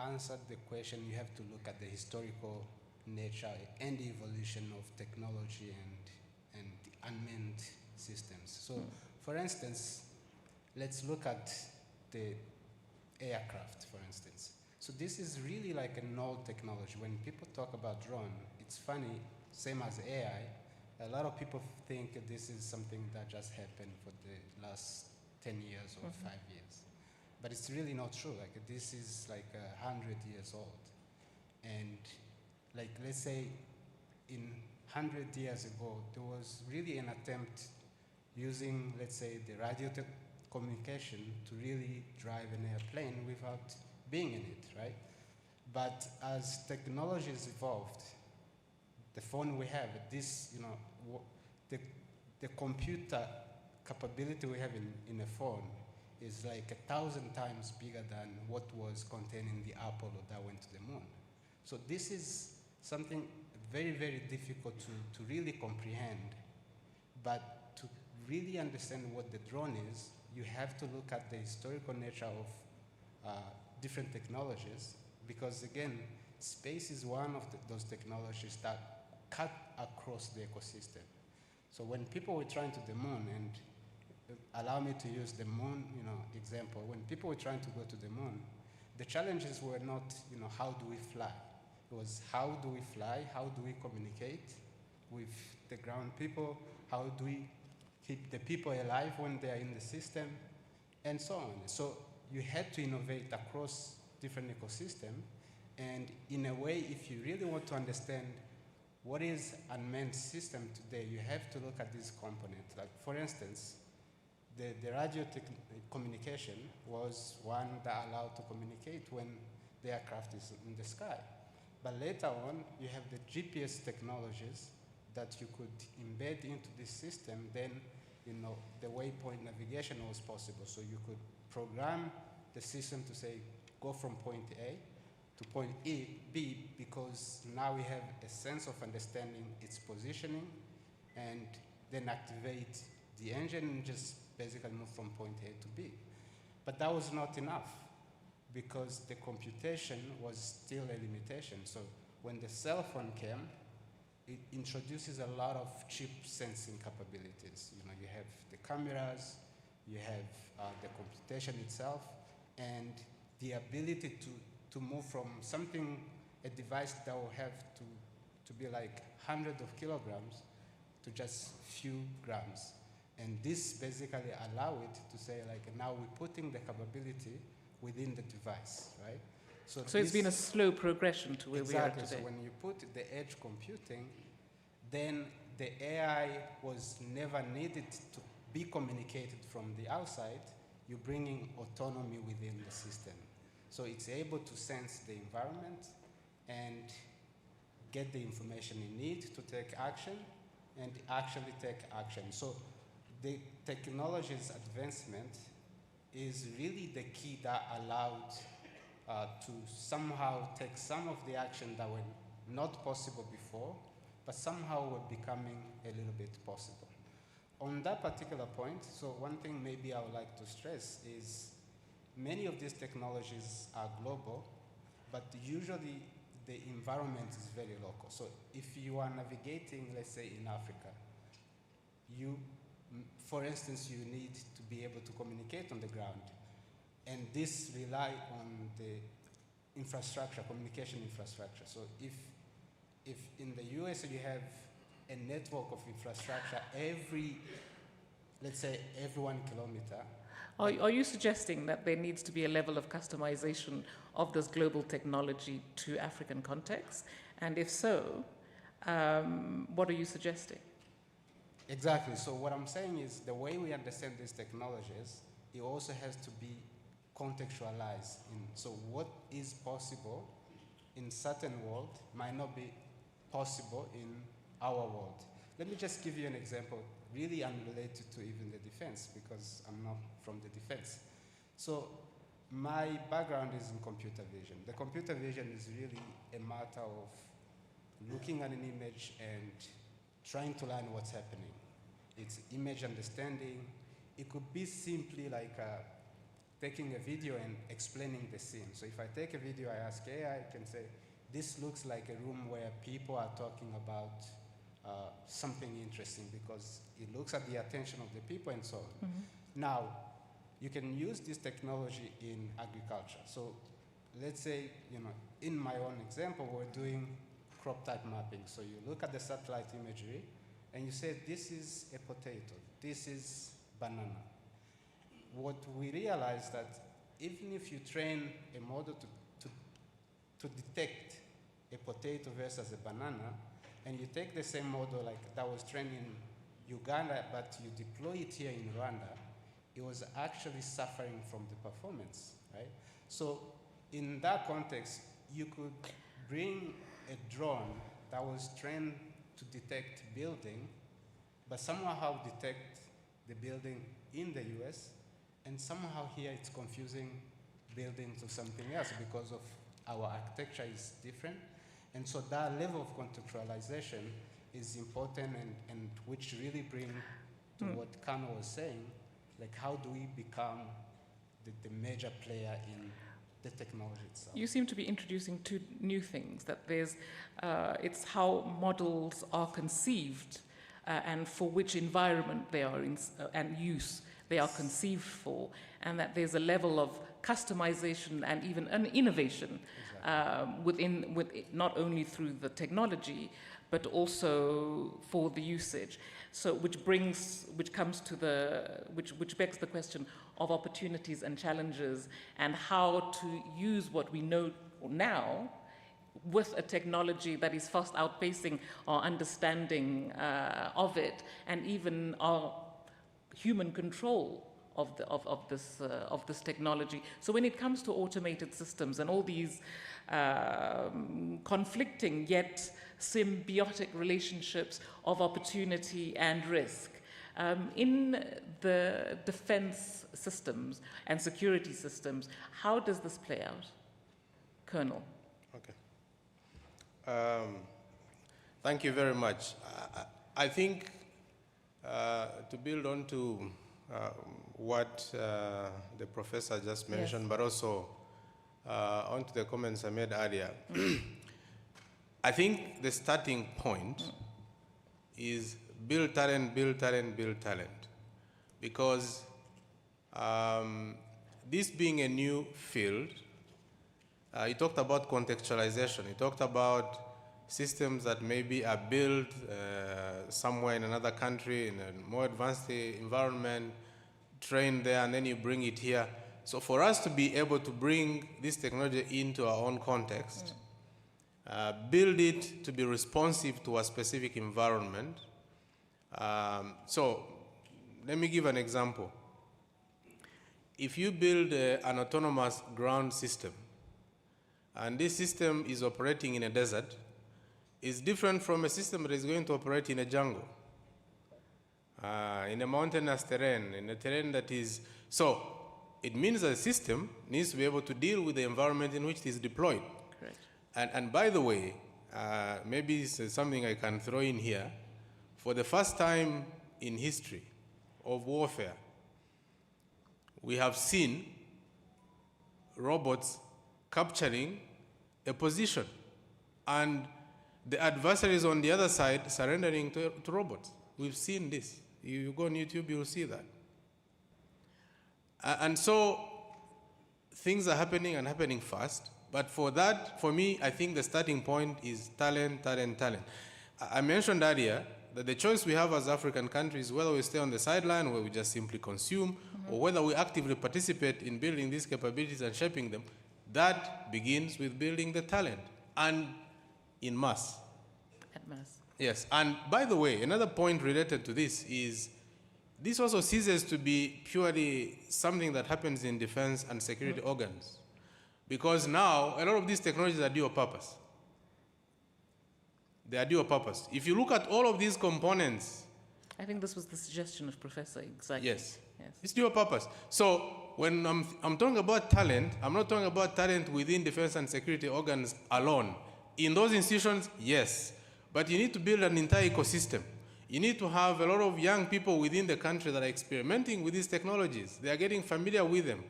answer the question, you have to look at the historical nature and evolution of technology and the unmanned systems. So for instance, let's look at the aircraft, for instance. So this is really like an old technology. When people talk about drone, it's funny, same as AI, a lot of people think this is something that just happened for the last 10 years or 5 years. But it's really not true. Like, this is like 100 years old. And like, let's say in 100 years ago, there was really an attempt using, let's say, the radio communication to really drive an airplane without being in it, right? But as technology has evolved, the phone we have, this, you know, the computer capability we have in a phone is like 1,000 times bigger than what was contained in the Apollo that went to the moon. So this is something very, very difficult to really comprehend. But to really understand what the drone is, you have to look at the historical nature of different technologies, because again, space is one of those technologies that cut across the ecosystem. So when people were trying to the moon, and allow me to use the moon, example, when people were trying to go to the moon, the challenges were not, how do we fly? It was how do we fly? How do we communicate with the ground people? How do we keep the people alive when they are in the system? And so on. So you had to innovate across different ecosystems. And in a way, if you really want to understand what is unmanned system today, you have to look at these components. Like, for instance, the radio communication was one that allowed to communicate when the aircraft is in the sky. But later on, you have the GPS technologies that you could embed into this system. Then, the waypoint navigation was possible. So you could program the system to say, go from point A to point B, because now we have a sense of understanding its positioning, and then activate the engine and just basically move from point A to B. But that was not enough, because the computation was still a limitation. So when the cell phone came, it introduces a lot of chip sensing capabilities. You have the cameras, you have the computation itself, and the ability to move from something, a device that will have to be like hundreds of kilograms to just few grams. And this basically allow it to say, like, now we're putting the capability within the device, right? So it's been a slow progression to where we are today. So when you put the edge computing, then the AI was never needed to be communicated from the outside. You're bringing autonomy within the system. So it's able to sense the environment and get the information it needs to take action, and actually take action. So the technology's advancement is really the key that allowed to somehow take some of the action that were not possible before, but somehow were becoming a little bit possible. On that particular point, so one thing maybe I would like to stress is many of these technologies are global, but usually the environment is very local. So if you are navigating, let's say in Africa, for instance, you need to be able to communicate on the ground. And this rely on the infrastructure, communication infrastructure. So if in the US you have a network of infrastructure let's say every 1 kilometer. Are you suggesting that there needs to be a level of customization of this global technology to African context? And if so, what are you suggesting? Exactly. So what I'm saying is the way we understand these technologies, it also has to be contextualized. So what is possible in certain world might not be possible in our world. Let me just give you an example, really unrelated to even the defense, because I'm not from the defense. So my background is in computer vision. The computer vision is really a matter of looking at an image and trying to learn what's happening. It's image understanding. It could be simply like taking a video and explaining the scene. So if I take a video, I ask AI, I can say, this looks like a room where people are talking about something interesting, because it looks at the attention of the people and so on. Mm-hmm. Now, you can use this technology in agriculture. So let's say, in my own example, we're doing crop type mapping. So you look at the satellite imagery and you say, this is a potato, this is banana. What we realize that even if you train a model to detect a potato versus a banana, and you take the same model like that was trained in Uganda, but you deploy it here in Rwanda, it was actually suffering from the performance, right? So in that context, you could bring a drone that was trained to detect building, but somehow detect the building in the US, and somehow here it's confusing building to something else because of our architecture is different. And so that level of contextualization is important, and which really bring to what Kano was saying, like how do we become the major player in the technology itself. You seem to be introducing two new things, that there's, it's how models are conceived and for which environment they are in, and use they are conceived for, and that there's a level of customization and even an innovation within not only through the technology, but also for the usage. So which begs the question of opportunities and challenges and how to use what we know now with a technology that is fast outpacing our understanding of it, and even our human control of this technology. So when it comes to automated systems and all these conflicting yet symbiotic relationships of opportunity and risk, in the defense systems and security systems, how does this play out? Colonel. Okay. Thank you very much. I think to build on to what the professor just mentioned, yes, but also onto the comments I made earlier, I think the starting point is build talent, build talent, build talent. Because this being a new field, he talked about contextualization. He talked about systems that maybe are built somewhere in another country, in a more advanced environment, trained there, and then you bring it here. So for us to be able to bring this technology into our own context, build it to be responsive to a specific environment. So let me give an example. If you build an autonomous ground system, and this system is operating in a desert, it's different from a system that is going to operate in a jungle, in a mountainous terrain, in a terrain that is... So it means that the system needs to be able to deal with the environment in which it is deployed. Correct. And by the way, maybe it's something I can throw in here. For the first time in history of warfare, we have seen robots capturing a position and the adversaries on the other side surrendering to robots. We've seen this. You go on YouTube, you'll see that. And so things are happening and happening fast. But for that, for me, I think the starting point is talent, talent, talent. I mentioned earlier that the choice we have as African countries, whether we stay on the sideline where we just simply consume, or whether we actively participate in building these capabilities and shaping them, that begins with building the talent, and in mass. At mass. Yes, and by the way, another point related to this is, this also ceases to be purely something that happens in defense and security organs. Because now, a lot of these technologies are dual purpose. They are dual purpose. If you look at all of these components... I think this was the suggestion of Professor, exactly. Yes. Yes. It's dual purpose. So when I'm talking about talent, I'm not talking about talent within defense and security organs alone. In those institutions, yes. But you need to build an entire ecosystem. You need to have a lot of young people within the country that are experimenting with these technologies. They are getting familiar with them.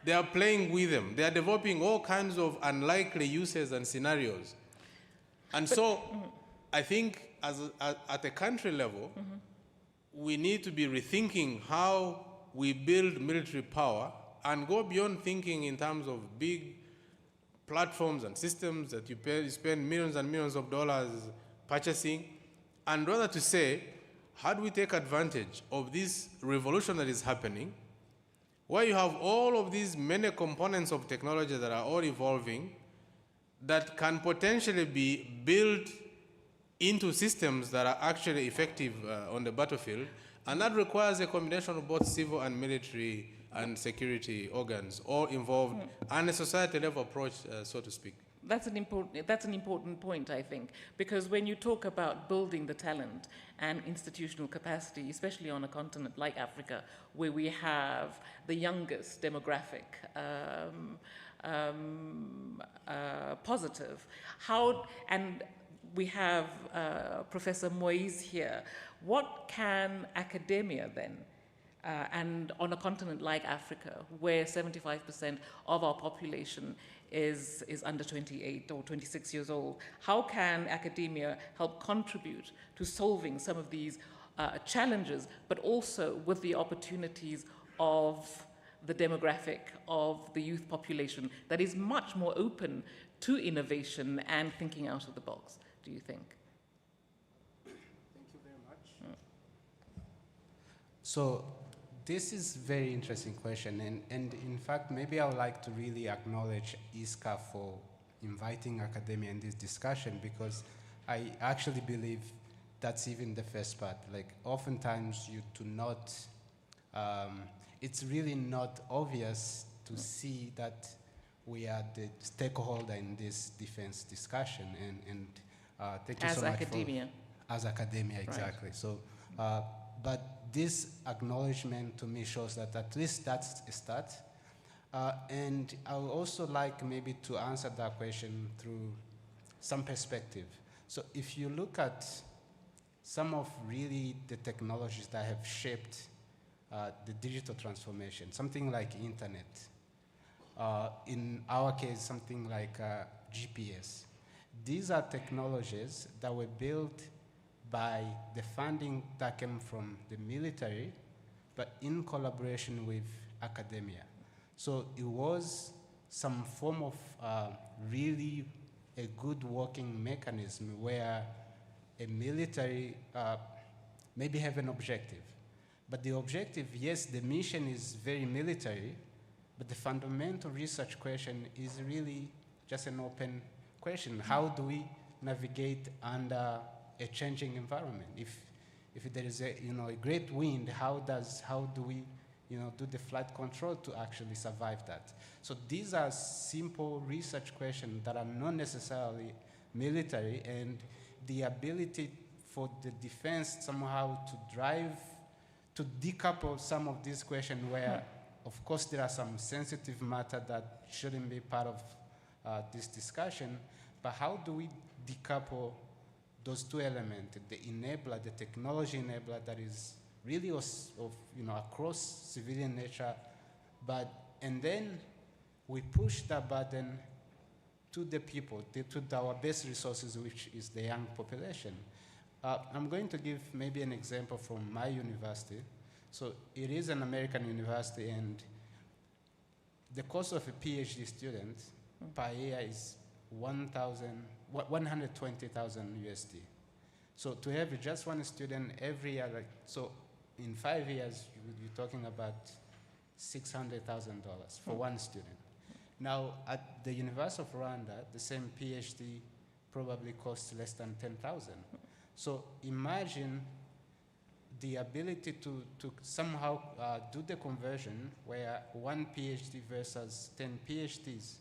They are playing with them. They are developing all kinds of unlikely uses and scenarios. And so I think at a country level, we need to be rethinking how we build military power and go beyond thinking in terms of big platforms and systems that you spend millions and millions of dollars purchasing, and rather to say, how do we take advantage of this revolution that is happening, where you have all of these many components of technology that are all evolving, that can potentially be built into systems that are actually effective on the battlefield, and that requires a combination of both civil and military and security organs, all involved, and a society-level approach, so to speak. That's an important point, I think, because when you talk about building the talent and institutional capacity, especially on a continent like Africa, where we have the youngest demographic positive, and we have Professor Moise here, what can academia then and on a continent like Africa, where 75% of our population is under 28 or 26 years old, how can academia help contribute to solving some of these challenges, but also with the opportunities of the demographic of the youth population that is much more open to innovation and thinking out of the box, do you think? Thank you very much. So this is a very interesting question, and in fact, maybe I would like to really acknowledge ISCA for inviting academia in this discussion, because I actually believe that's even the first part. Like, oftentimes you do not, it's really not obvious to see that we are the stakeholder in this defense discussion, and thank you as so much academia. As academia, exactly. Right. So, but this acknowledgement to me shows that at least that's a start. And I would also like maybe to answer that question through some perspective. So if you look at some of really the technologies that have shaped the digital transformation, something like internet, in our case, something like GPS. These are technologies that were built by the funding that came from the military, but in collaboration with academia. So it was some form of really a good working mechanism where a military maybe have an objective. But the objective, yes, the mission is very military, but the fundamental research question is really just an open question. How do we navigate under a changing environment? If there is a great wind, how do we do the flight control to actually survive that? So these are simple research questions that are not necessarily military, and the ability for the defense somehow to decouple some of these questions where, of course, there are some sensitive matter that shouldn't be part of this discussion, but how do we decouple those two elements, the enabler, the technology enabler that is really across civilian nature, and then we push that button to the people, to our best resources, which is the young population. I'm going to give maybe an example from my university. So it is an American university, and the cost of a PhD student per year is $120,000 USD. So to have just one student every year, so in 5 years, you're talking about $600,000 for one student. Now, at the University of Rwanda, the same PhD probably costs less than $10,000. So imagine the ability to somehow do the conversion where one PhD versus 10 PhDs,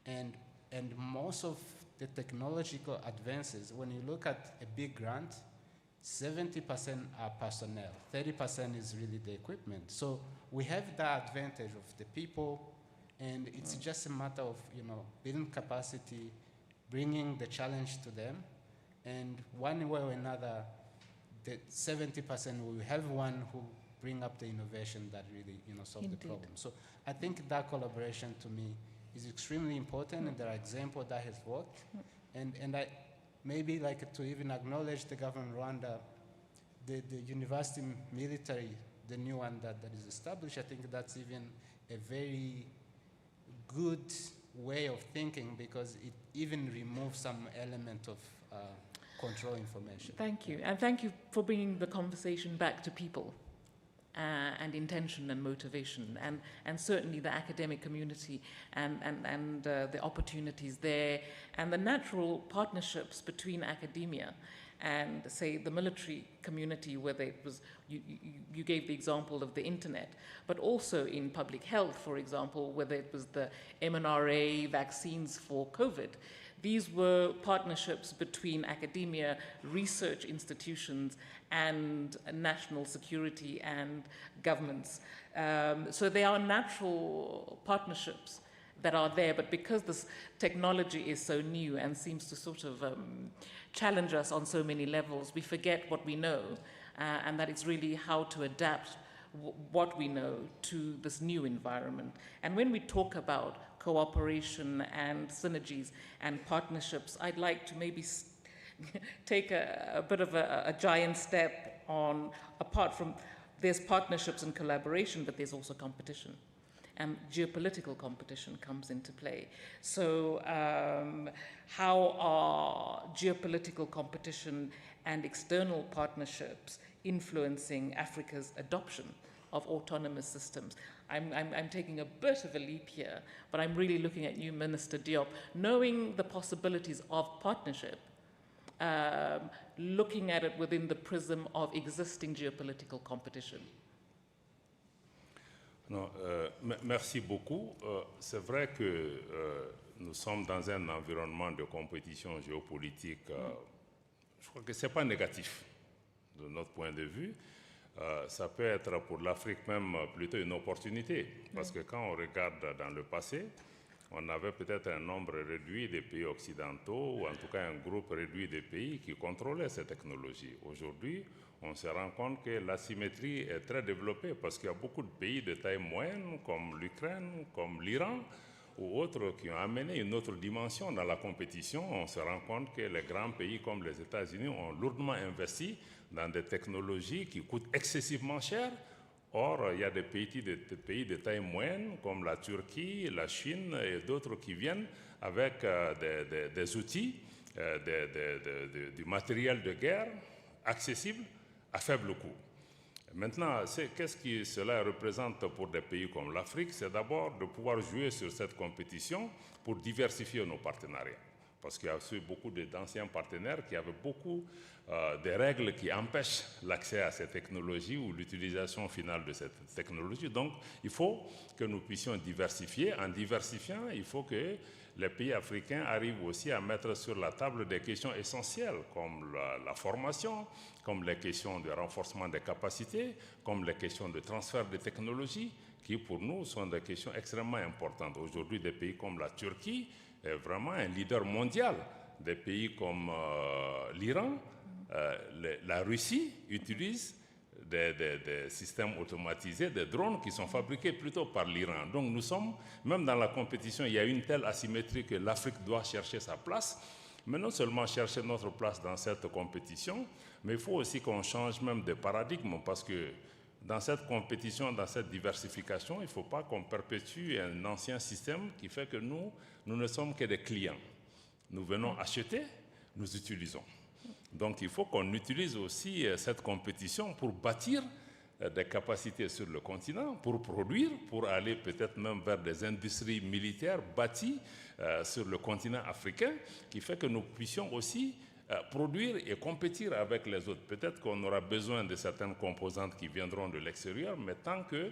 and most of the technological advances, when you look at a big grant, 70% are personnel, 30% is really the equipment. So we have the advantage of the people, and it's just a matter of building capacity, bringing the challenge to them, and one way or another, the 70% will have one who bring up the innovation that really solve the problem. So I think that collaboration to me is extremely important, and there are examples that has worked, and I maybe like to even acknowledge the government of Rwanda, the university military, the new one that is established. I think that's even a very good way of thinking, because it even removes some element of control information. Thank you, and thank you for bringing the conversation back to people. And intention and motivation, and certainly the academic community and the opportunities there, and the natural partnerships between academia and, say, the military community, whether it was, you gave the example of the internet, but also in public health, for example, whether it was the mRNA vaccines for COVID. These were partnerships between academia, research institutions, and national security and governments. So they are natural partnerships that are there, but because this technology is so new and seems to sort of challenge us on so many levels, we forget what we know, and that it's really how to adapt what we know to this new environment. And when we talk about cooperation and synergies and partnerships, I'd like to maybe take a bit of a giant step on, apart from, there's partnerships and collaboration, but there's also competition. And geopolitical competition comes into play. So how are geopolitical competition and external partnerships influencing Africa's adoption of autonomous systems? I'm taking a bit of a leap here, but I'm really looking at you, Minister Diop, knowing the possibilities of partnership, looking at it within the prism of existing geopolitical competition. Non, merci beaucoup. C'est vrai que nous sommes dans un environnement de compétition géopolitique. Je crois que ce n'est pas négatif de notre point de vue. Ça peut être pour l'Afrique même plutôt une opportunité. Parce que quand on regarde dans le passé, on avait peut-être un nombre réduit de pays occidentaux, ou en tout cas un groupe réduit de pays qui contrôlaient ces technologies. Aujourd'hui, on se rend compte que l'asymétrie est très développée parce qu'il y a beaucoup de pays de taille moyenne, comme l'Ukraine, comme l'Iran, ou autres qui ont amené une autre dimension dans la compétition. On se rend compte que les grands pays comme les États-Unis ont lourdement investi dans des technologies qui coûtent excessivement cher. Or, il y a des pays de taille moyenne, comme la Turquie, la Chine et d'autres qui viennent avec des outils, du matériel de guerre accessible à faible coût. Maintenant, qu'est-ce que cela représente pour des pays comme l'Afrique? C'est d'abord de pouvoir jouer sur cette compétition pour diversifier nos partenariats. Parce qu'il y a aussi beaucoup d'anciens partenaires qui avaient beaucoup de règles qui empêchent l'accès à ces technologies ou l'utilisation finale de cette technologie. Donc, il faut que nous puissions diversifier. En diversifiant, il faut que les pays africains arrivent aussi à mettre sur la table des questions essentielles comme la formation, comme les questions de renforcement des capacités, comme les questions de transfert de technologies, qui pour nous sont des questions extrêmement importantes. Aujourd'hui, des pays comme la Turquie est vraiment un leader mondial. Des pays comme l'Iran, la Russie utilise des systèmes automatisés, des drones qui sont fabriqués plutôt par l'Iran. Donc nous sommes, même dans la compétition, il y a une telle asymétrie que l'Afrique doit chercher sa place, mais non seulement chercher notre place dans cette compétition, mais il faut aussi qu'on change même de paradigme, parce que dans cette compétition, dans cette diversification, il ne faut pas qu'on perpétue un ancien système qui fait que nous ne sommes que des clients. Nous venons acheter, nous utilisons. Donc il faut qu'on utilise aussi cette compétition pour bâtir des capacités sur le continent, pour produire, pour aller peut-être même vers des industries militaires bâties sur le continent africain, qui fait que nous puissions aussi produire et compétir avec les autres. Peut-être qu'on aura besoin de certaines composantes qui viendront de l'extérieur, mais tant que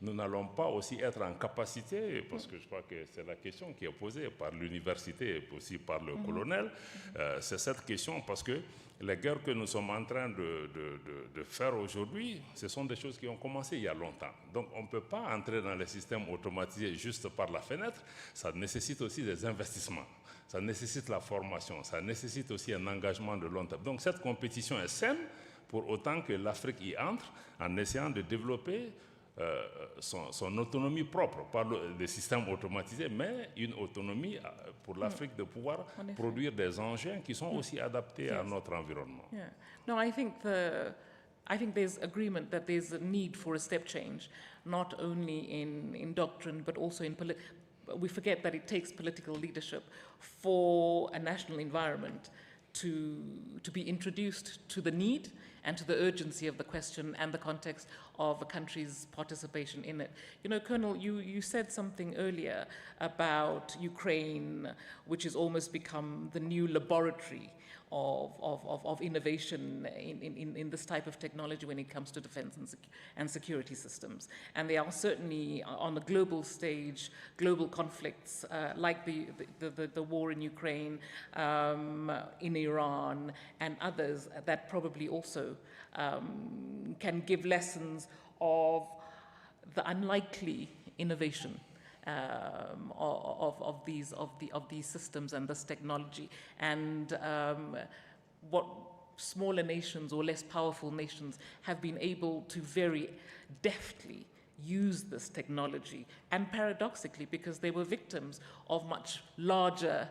nous n'allons pas aussi être en capacité, parce que je crois que c'est la question qui est posée par l'université et aussi par le colonel, c'est cette question, parce que les guerres que nous sommes en train de faire aujourd'hui, ce sont des choses qui ont commencé il y a longtemps. Donc on ne peut pas entrer dans les systèmes automatisés juste par la fenêtre, ça nécessite aussi des investissements. Ça nécessite la formation, ça nécessite aussi un engagement de long terme. Donc cette compétition est saine pour autant que l'Afrique y entre en essayant de développer son autonomie propre, pas des systèmes automatisés, mais une autonomie pour l'Afrique de pouvoir produire des engins qui sont aussi adaptés à notre environnement. Yeah. No, I think there's agreement that there's a need for a step change, not only in doctrine, but also in we forget that it takes political leadership for a national environment to be introduced to the need and to the urgency of the question and the context of a country's participation in it. You know, Colonel, you said something earlier about Ukraine, which has almost become the new laboratory of innovation in this type of technology when it comes to defense and security systems. And there are certainly, on the global stage, global conflicts like the war in Ukraine, in Iran, and others that probably also can give lessons of the unlikely innovation of these systems and this technology, and what smaller nations or less powerful nations have been able to very deftly use this technology, and paradoxically, because they were victims of much larger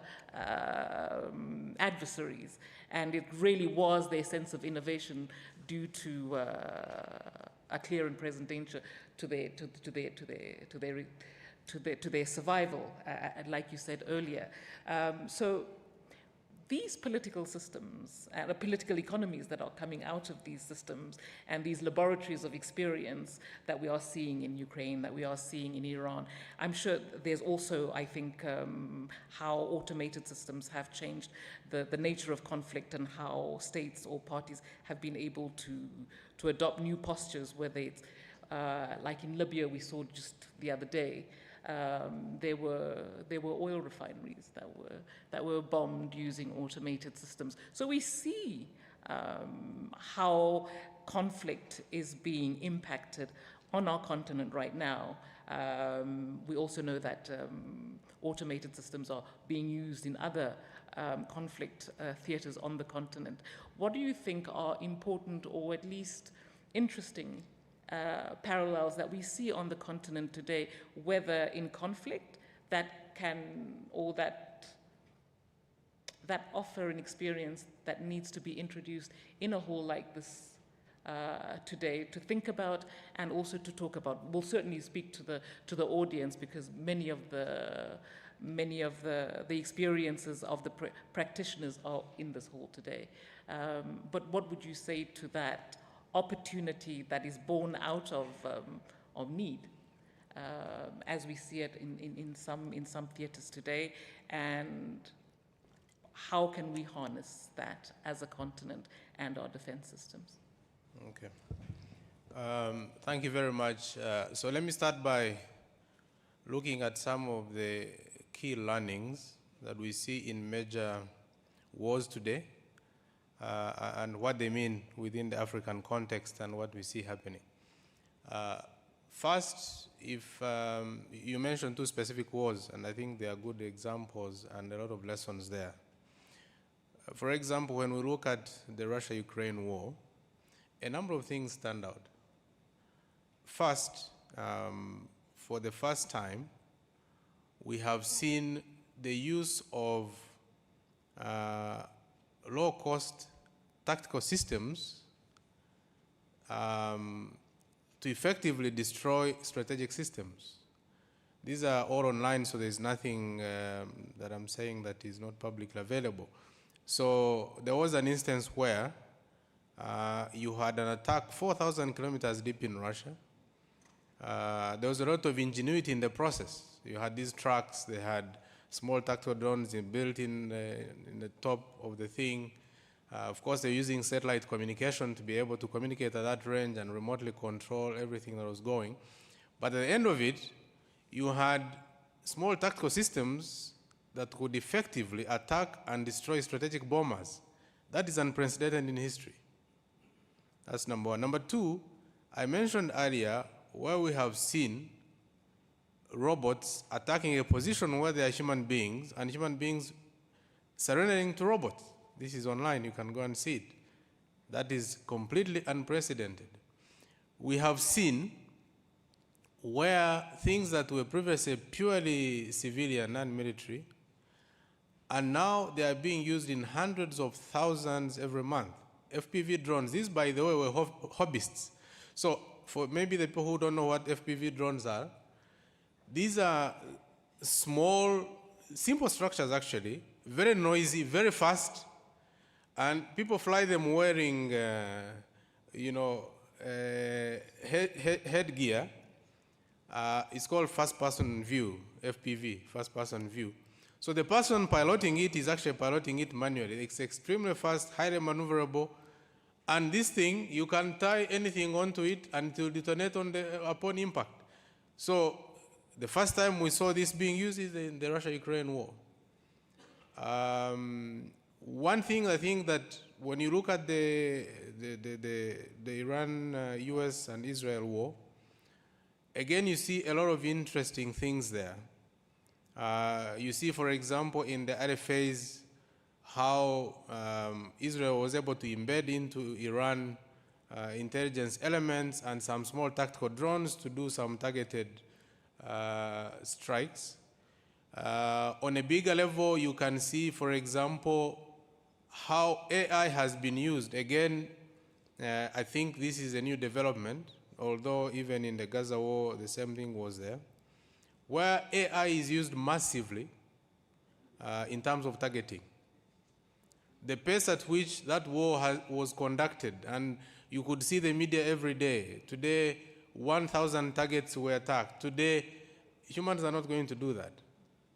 adversaries, and it really was their sense of innovation due to a clear and present danger to their survival, like you said earlier. So these political systems and political economies that are coming out of these systems and these laboratories of experience that we are seeing in Ukraine, that we are seeing in Iran, I'm sure there's also, I think, how automated systems have changed the nature of conflict and how states or parties have been able to adopt new postures, whether it's like in Libya we saw just the other day. There were oil refineries that were bombed using automated systems. So we see how conflict is being impacted on our continent right now. We also know that automated systems are being used in other conflict theaters on the continent. What do you think are important or at least interesting parallels that we see on the continent today, whether in conflict that can, or that offer an experience that needs to be introduced in a hall like this today to think about and also to talk about? We'll certainly speak to the audience, because many of the experiences of the practitioners are in this hall today. But what would you say to that opportunity that is born out of need, as we see it in some theaters today, and how can we harness that as a continent and our defense systems? Okay. Thank you very much. So let me start by looking at some of the key learnings that we see in major wars today, and what they mean within the African context and what we see happening. First, if you mentioned two specific wars, and I think they are good examples and a lot of lessons there. For example, when we look at the Russia-Ukraine war, a number of things stand out. First, for the first time, we have seen the use of low-cost tactical systems to effectively destroy strategic systems. These are all online, so there's nothing that I'm saying that is not publicly available. So there was an instance where you had an attack 4,000 kilometers deep in Russia. There was a lot of ingenuity in the process. You had these trucks, they had small tactical drones built in the top of the thing. Of course, they're using satellite communication to be able to communicate at that range and remotely control everything that was going. But at the end of it, you had small tactical systems that could effectively attack and destroy strategic bombers. That is unprecedented in history. That's number one. Number two, I mentioned earlier where we have seen robots attacking a position where there are human beings, and human beings surrendering to robots. This is online, you can go and see it. That is completely unprecedented. We have seen where things that were previously purely civilian, non-military, and now they are being used in hundreds of thousands every month. FPV drones, these, by the way, were hobbyists. So for maybe the people who don't know what FPV drones are, these are small, simple structures actually, very noisy, very fast, and people fly them wearing, headgear. It's called first-person view, FPV, first-person view. So the person piloting it is actually piloting it manually. It's extremely fast, highly maneuverable, and this thing, you can tie anything onto it and it will detonate upon impact. So the first time we saw this being used is in the Russia-Ukraine war. One thing I think that when you look at the Iran, US, and Israel war, again you see a lot of interesting things there. You see, for example, in the early phase, how Israel was able to embed into Iran intelligence elements and some small tactical drones to do some targeted strikes. On a bigger level, you can see, for example, how AI has been used. Again, I think this is a new development, although even in the Gaza war, the same thing was there, where AI is used massively in terms of targeting. The pace at which that war was conducted, and you could see the media every day. Today, 1,000 targets were attacked. Today, humans are not going to do that.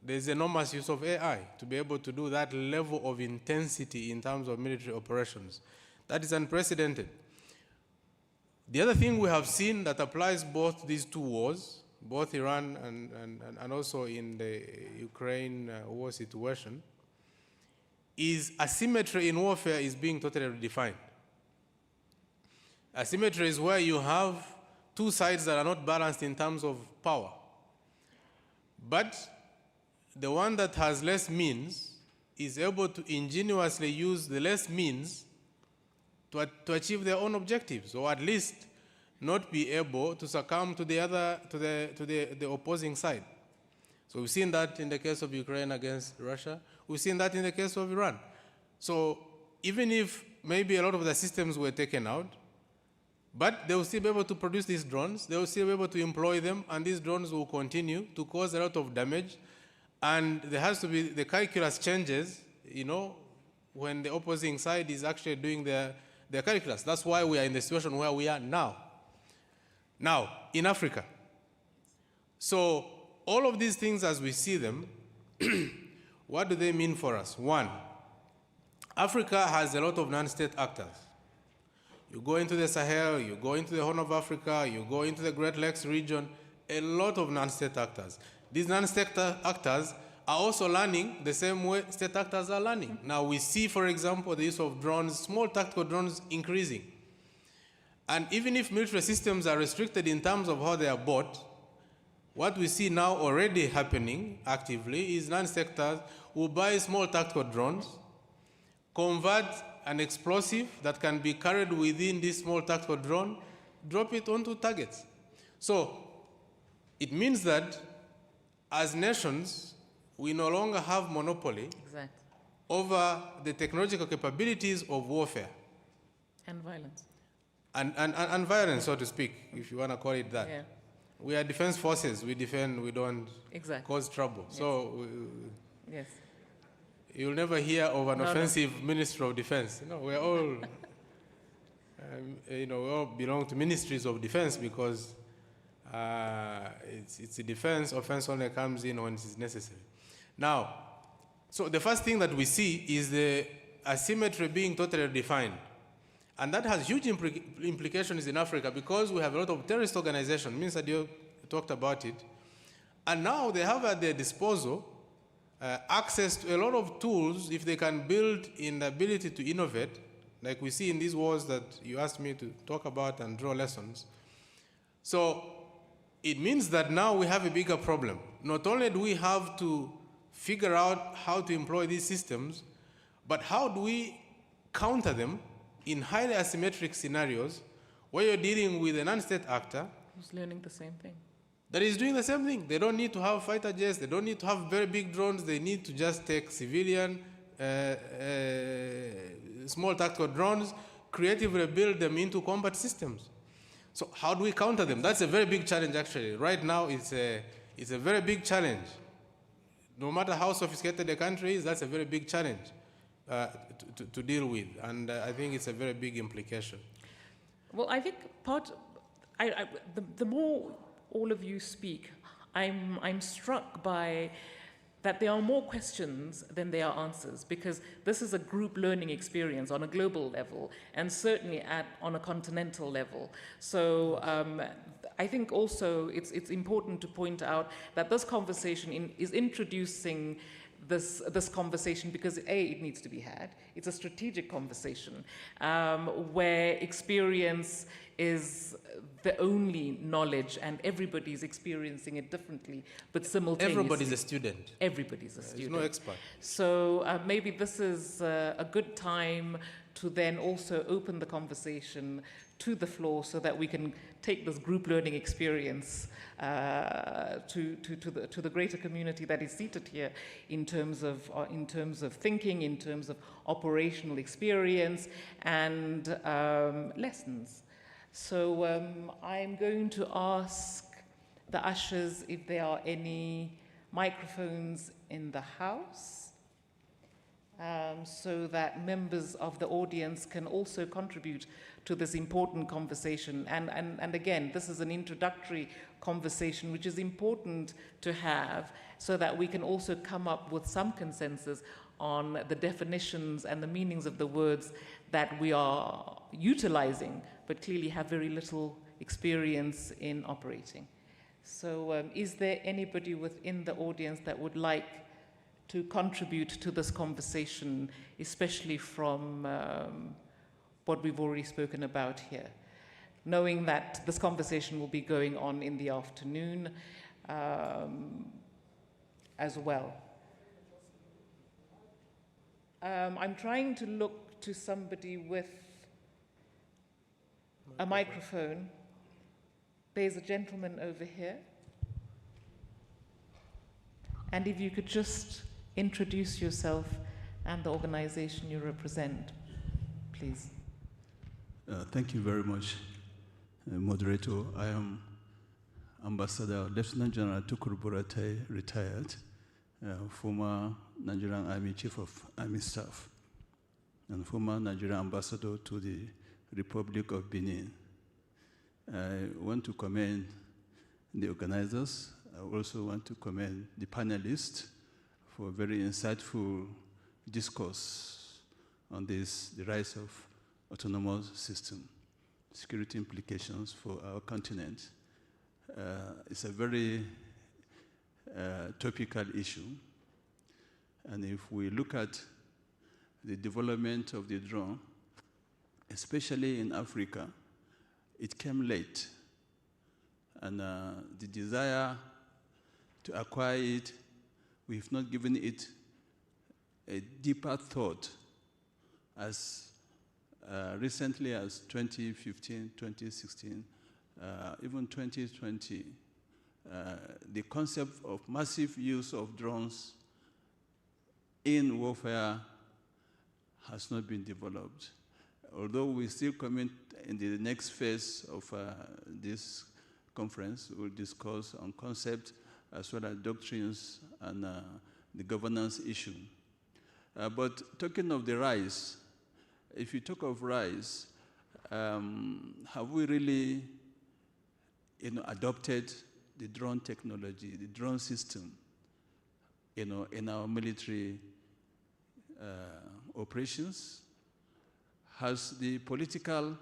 There's enormous use of AI to be able to do that level of intensity in terms of military operations. That is unprecedented. The other thing we have seen that applies both these two wars, both Iran and also in the Ukraine war situation, is asymmetry in warfare is being totally redefined. Asymmetry is where you have two sides that are not balanced in terms of power. But the one that has less means is able to ingeniously use the less means to achieve their own objectives, or at least not be able to succumb to the opposing side. So we've seen that in the case of Ukraine against Russia. We've seen that in the case of Iran. So even if maybe a lot of the systems were taken out, but they will still be able to produce these drones, they will still be able to employ them, and these drones will continue to cause a lot of damage. And there has to be, the calculus changes, when the opposing side is actually doing their calculus. That's why we are in the situation where we are now. Now, in Africa. So all of these things as we see them, what do they mean for us? One, Africa has a lot of non-state actors. You go into the Sahel, you go into the Horn of Africa, you go into the Great Lakes region, a lot of non-state actors. These non-state actors are also learning the same way state actors are learning. Now we see, for example, the use of drones, small tactical drones increasing. And even if military systems are restricted in terms of how they are bought, what we see now already happening actively is non-state actors will buy small tactical drones, convert an explosive that can be carried within this small tactical drone, drop it onto targets. So it means that as nations, we no longer have monopoly over the technological capabilities of warfare. And violence. And violence, so to speak, if you want to call it that. Yeah. We are defense forces. We defend, we don't cause trouble. Yes. So yes. You'll never hear of an offensive Minister of Defense. We're all, we all belong to ministries of defense because it's a defense. Offense only comes in when it is necessary. Now, so the first thing that we see is the asymmetry being totally defined. And that has huge implications in Africa because we have a lot of terrorist organizations. Minister Dio talked about it. And now they have at their disposal access to a lot of tools if they can build in the ability to innovate, like we see in these wars that you asked me to talk about and draw lessons. So it means that now we have a bigger problem. Not only do we have to figure out how to employ these systems, but how do we counter them in highly asymmetric scenarios where you're dealing with a non-state actor who's learning the same thing. That is doing the same thing. They don't need to have fighter jets. They don't need to have very big drones. They need to just take civilian, small tactical drones, creatively build them into combat systems. So how do we counter them? That's a very big challenge, actually. Right now, it's a very big challenge. No matter how sophisticated the country is, that's a very big challenge to deal with. And I think it's a very big implication. Well, I think the more all of you speak, I'm struck by that there are more questions than there are answers, because this is a group learning experience on a global level and certainly on a continental level. So I think also it's important to point out that this conversation is introducing this conversation, because it needs to be had. It's a strategic conversation where experience is the only knowledge, and everybody's experiencing it differently, but simultaneously. Everybody's a student. Everybody's a student. There's no expert. So maybe this is a good time to then also open the conversation to the floor so that we can take this group learning experience to the greater community that is seated here in terms of thinking, in terms of operational experience and lessons. So I'm going to ask the ushers if there are any microphones in the house, so that members of the audience can also contribute to this important conversation. And again, this is an introductory conversation which is important to have so that we can also come up with some consensus on the definitions and the meanings of the words that we are utilizing, but clearly have very little experience in operating. So is there anybody within the audience that would like to contribute to this conversation, especially from what we've already spoken about here, knowing that this conversation will be going on in the afternoon as well? I'm trying to look to somebody with a microphone. There's a gentleman over here. And if you could just introduce yourself and the organization you represent, please. Thank you very much, moderator. I am Ambassador Lieutenant General Tukur Buratai, retired, former Nigerian Army Chief of Army Staff, and former Nigerian Ambassador to the Republic of Benin. I want to commend the organizers. I also want to commend the panelists for a very insightful discourse on this, the rise of autonomous system, security implications for our continent. It's a very topical issue. And if we look at the development of the drone, especially in Africa, it came late. And the desire to acquire it, we've not given it a deeper thought as recently as 2015, 2016, even 2020. The concept of massive use of drones in warfare has not been developed. Although we still come in the next phase of this conference, we'll discuss on concept as well as doctrines and the governance issue. But talking of the rise, if you talk of rise, have we really adopted the drone technology, the drone system, in our military operations? Has the political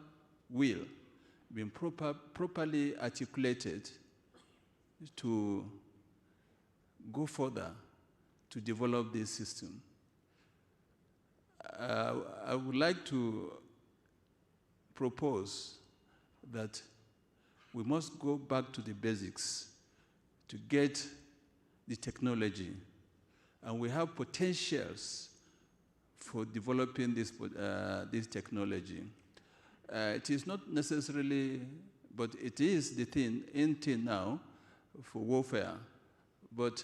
will been properly articulated to go further to develop this system? I would like to propose that we must go back to the basics to get the technology, and we have potentials for developing this technology. It is not necessarily, but it is the thing now for warfare, but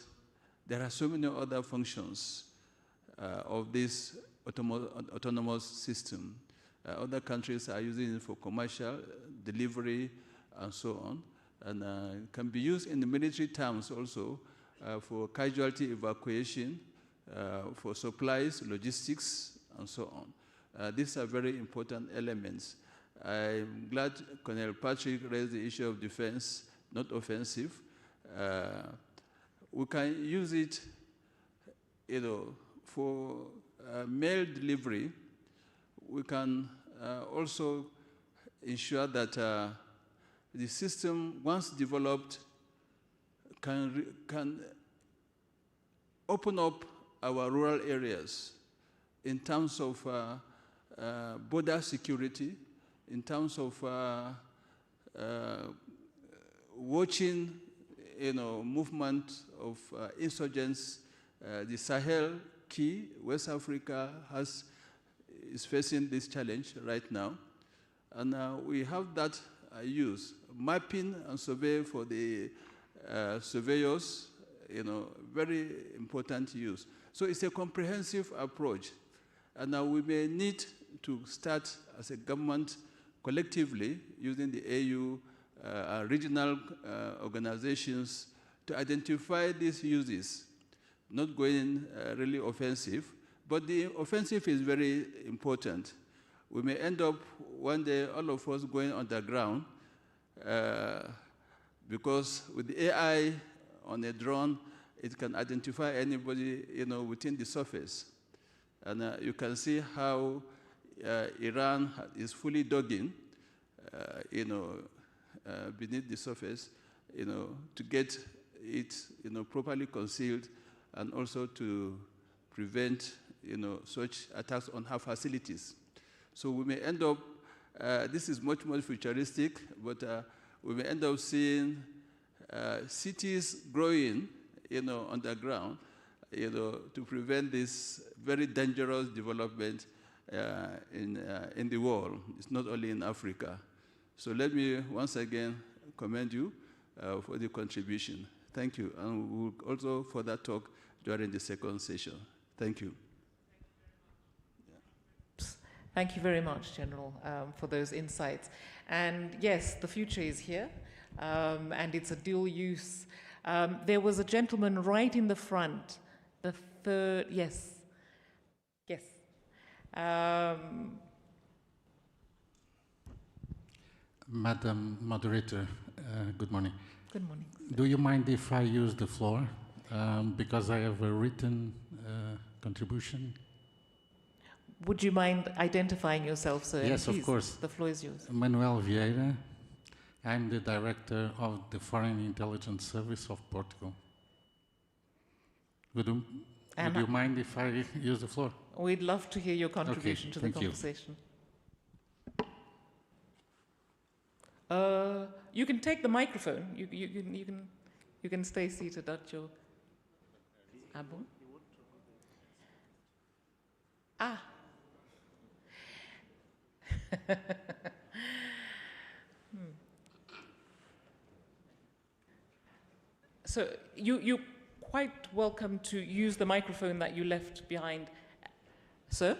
there are so many other functions of this autonomous system. Other countries are using it for commercial delivery and so on, and can be used in the military terms also for casualty evacuation, for supplies, logistics, and so on. These are very important elements. I'm glad Colonel Patrick raised the issue of defense, not offensive. We can use it, for mail delivery. We can also ensure that the system, once developed, can open up our rural areas in terms of border security, in terms of watching, movement of insurgents. The Sahel key, West Africa is facing this challenge right now. And we have that use. Mapping and survey for the surveyors, very important use. So it's a comprehensive approach. And now we may need to start as a government collectively using the AU, regional organizations to identify these uses, not going really offensive, but the offensive is very important. We may end up one day, all of us going underground, because with the AI on a drone, it can identify anybody, within the surface. And you can see how Iran is fully dogging, beneath the surface, to get it, properly concealed, and also to prevent, such attacks on her facilities. So we may end up, this is much more futuristic, but we may end up seeing cities growing, underground, to prevent this very dangerous development in the world. It's not only in Africa. So let me once again commend you for the contribution. Thank you. And we will also further talk during the second session. Thank you. Thank you very much, General, for those insights. And yes, the future is here, and it's a dual use. There was a gentleman right in the front, the third, yes. Madam Moderator, good morning. Good morning. Do you mind if I use the floor? Because I have a written contribution. Would you mind identifying yourself, sir? Yes, please, of course. The floor is yours. Manuel Vieira. I'm the director of the Foreign Intelligence Service of Portugal. Would you mind if I use the floor? We'd love to hear your contribution to the thank you. conversation. You can take the microphone. You can stay seated at your. Bon? Ah. So you're quite welcome to use the microphone that you left behind. Sir?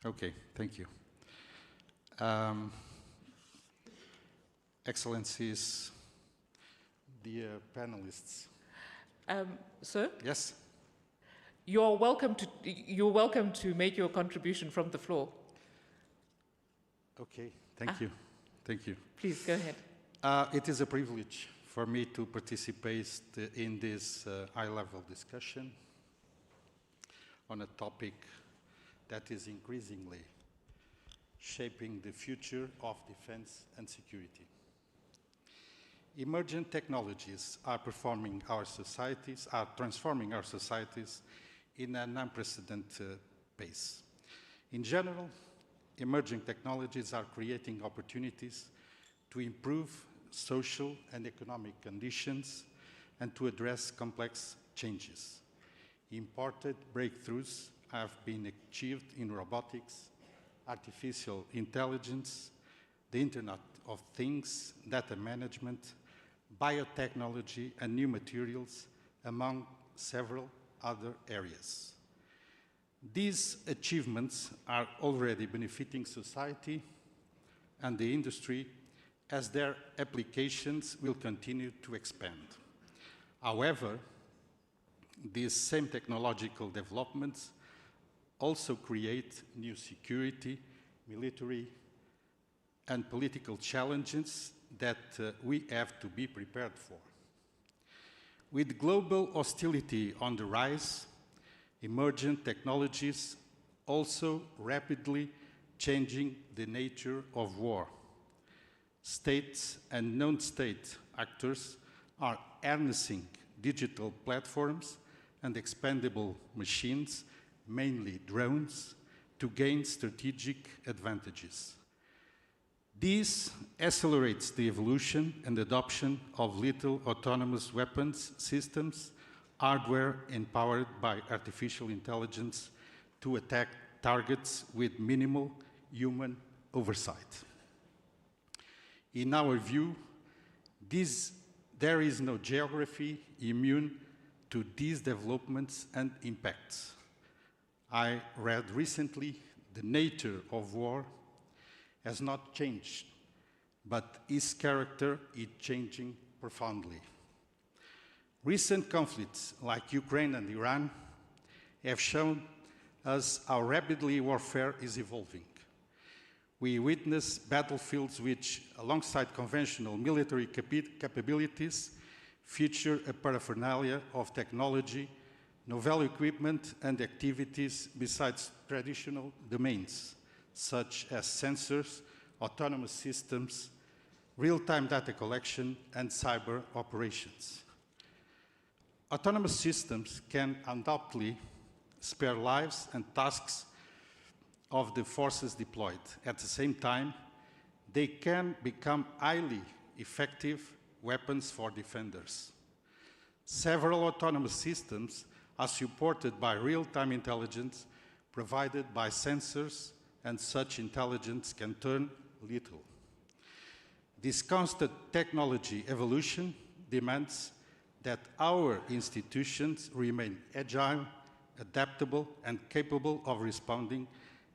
Okay, thank you. Excellencies, dear panelists. Sir? Yes? You're welcome to make your contribution from the floor. Okay, thank you. Thank you. Please, go ahead. It is a privilege for me to participate in this high-level discussion on a topic that is increasingly shaping the future of defense and security. Emergent technologies are transforming our societies in an unprecedented pace. In general, emerging technologies are creating opportunities to improve social and economic conditions and to address complex changes. Important breakthroughs have been achieved in robotics, artificial intelligence, the Internet of Things, data management, biotechnology, and new materials, among several other areas. These achievements are already benefiting society and the industry as their applications will continue to expand. However, these same technological developments also create new security, military, and political challenges that we have to be prepared for. With global hostility on the rise, emergent technologies also rapidly changing the nature of war. States and non-state actors are harnessing digital platforms and expandable machines, mainly drones, to gain strategic advantages. This accelerates the evolution and adoption of lethal autonomous weapons systems, hardware empowered by artificial intelligence to attack targets with minimal human oversight. In our view, there is no geography immune to these developments and impacts. I read recently, the nature of war has not changed, but its character is changing profoundly. Recent conflicts like Ukraine and Iran have shown us how rapidly warfare is evolving. We witness battlefields which, alongside conventional military capabilities, feature a paraphernalia of technology, novel equipment, and activities besides traditional domains, such as sensors, autonomous systems, real-time data collection, and cyber operations. Autonomous systems can undoubtedly spare lives and tasks of the forces deployed. At the same time, they can become highly effective weapons for defenders. Several autonomous systems are supported by real-time intelligence provided by sensors, and such intelligence can turn lethal. This constant technology evolution demands that our institutions remain agile, adaptable, and capable of responding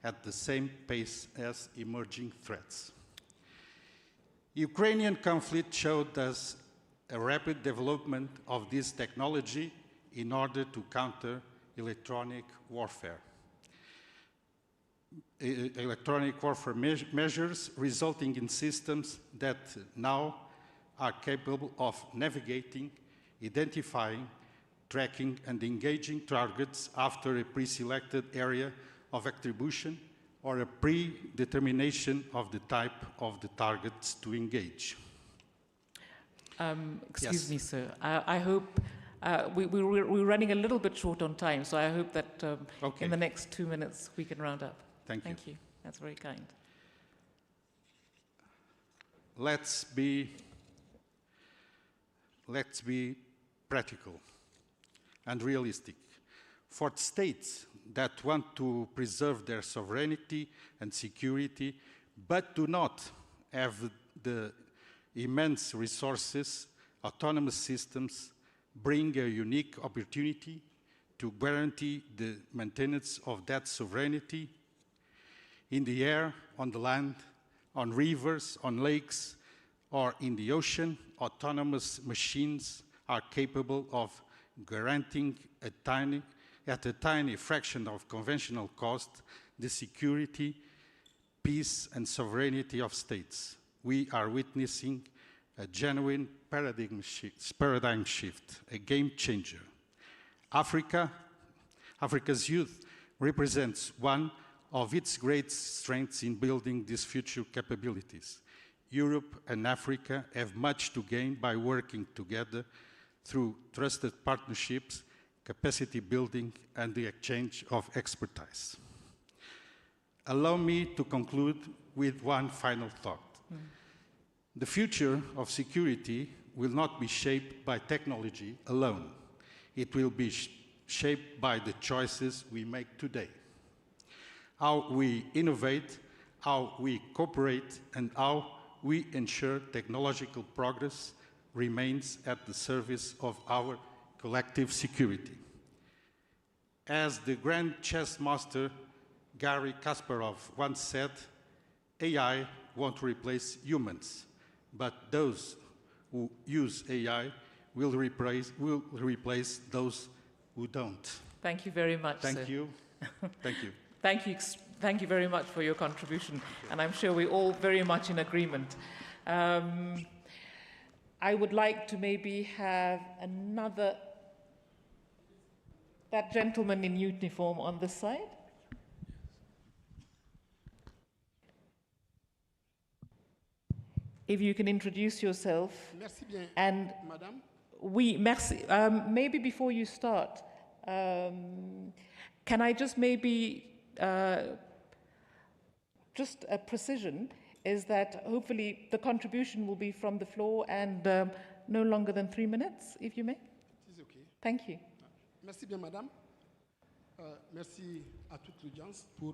at the same pace as emerging threats. Ukrainian conflict showed us a rapid development of this technology in order to counter electronic warfare. Electronic warfare measures resulting in systems that now are capable of navigating, identifying, tracking, and engaging targets after a pre-selected area of attribution or a predetermination of the type of the targets to engage. Excuse Yes. me, sir. I hope we're running a little bit short on time, so I hope that Okay. in the next 2 minutes we can round up. Thank you. Thank you. That's very kind. Let's be practical and realistic. For states that want to preserve their sovereignty and security, but do not have the immense resources, autonomous systems bring a unique opportunity to guarantee the maintenance of that sovereignty in the air, on the land, on rivers, on lakes, or in the ocean. Autonomous machines are capable of guaranteeing at a tiny fraction of conventional cost the security, peace, and sovereignty of states. We are witnessing a genuine paradigm shift, a game changer. Africa's youth represents one of its great strengths in building these future capabilities. Europe and Africa have much to gain by working together through trusted partnerships, capacity building, and the exchange of expertise. Allow me to conclude with one final thought. The future of security will not be shaped by technology alone. It will be shaped by the choices we make today. How we innovate, how we cooperate, and how we ensure technological progress remains at the service of our collective security. As the Grand Chess Master Garry Kasparov once said, AI won't replace humans, but those who use AI will replace those who don't. Thank you very much, sir. Thank you. Thank you. Thank you very much for your contribution, and I'm sure we're all very much in agreement. I would like to maybe have that gentleman in uniform on this side. If you can introduce yourself Merci bien, and Madame. Oui, merci. Maybe before you start, can I just maybe, just a precision, is that hopefully the contribution will be from the floor and no longer than 3 minutes, if you may? It is okay. Thank you. Merci bien, madame. Merci à toute l'audience pour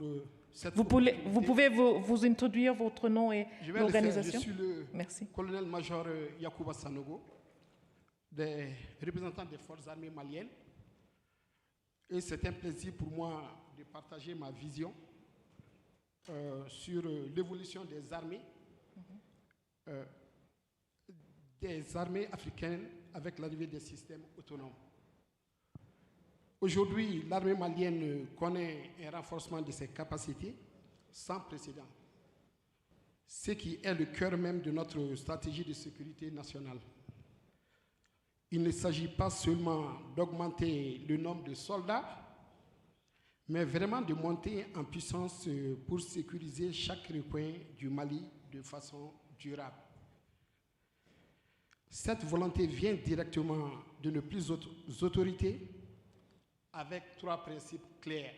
cette Vous opportunité. pouvez vous introduire votre nom et Je vais l'organisation? le faire. Je suis le Merci. colonel-major Yacouba Sanogo, des représentants des forces armées maliennes. Et c'est un plaisir pour moi de partager ma vision sur l'évolution des armées africaines avec l'arrivée des systèmes autonomes. Aujourd'hui, l'armée malienne connaît un renforcement de ses capacités sans précédent, ce qui est le cœur même de notre stratégie de sécurité nationale. Il ne s'agit pas seulement d'augmenter le nombre de soldats, mais vraiment de monter en puissance pour sécuriser chaque recoin du Mali de façon durable. Cette volonté vient directement de nos plus hautes autorités avec 3 principes clairs: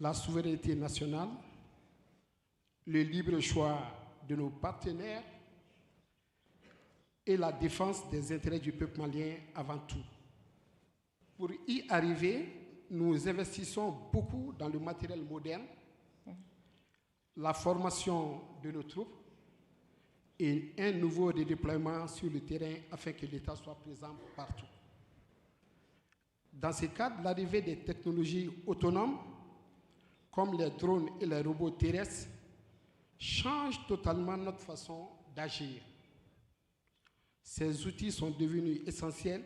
la souveraineté nationale, le libre choix de nos partenaires et la défense des intérêts du peuple malien avant tout. Pour y arriver, nous investissons beaucoup dans le matériel moderne, la formation de nos troupes et un nouveau redéploiement sur le terrain afin que l'État soit présent partout. Dans ce cadre, l'arrivée des technologies autonomes, comme les drones et les robots terrestres, change totalement notre façon d'agir. Ces outils sont devenus essentiels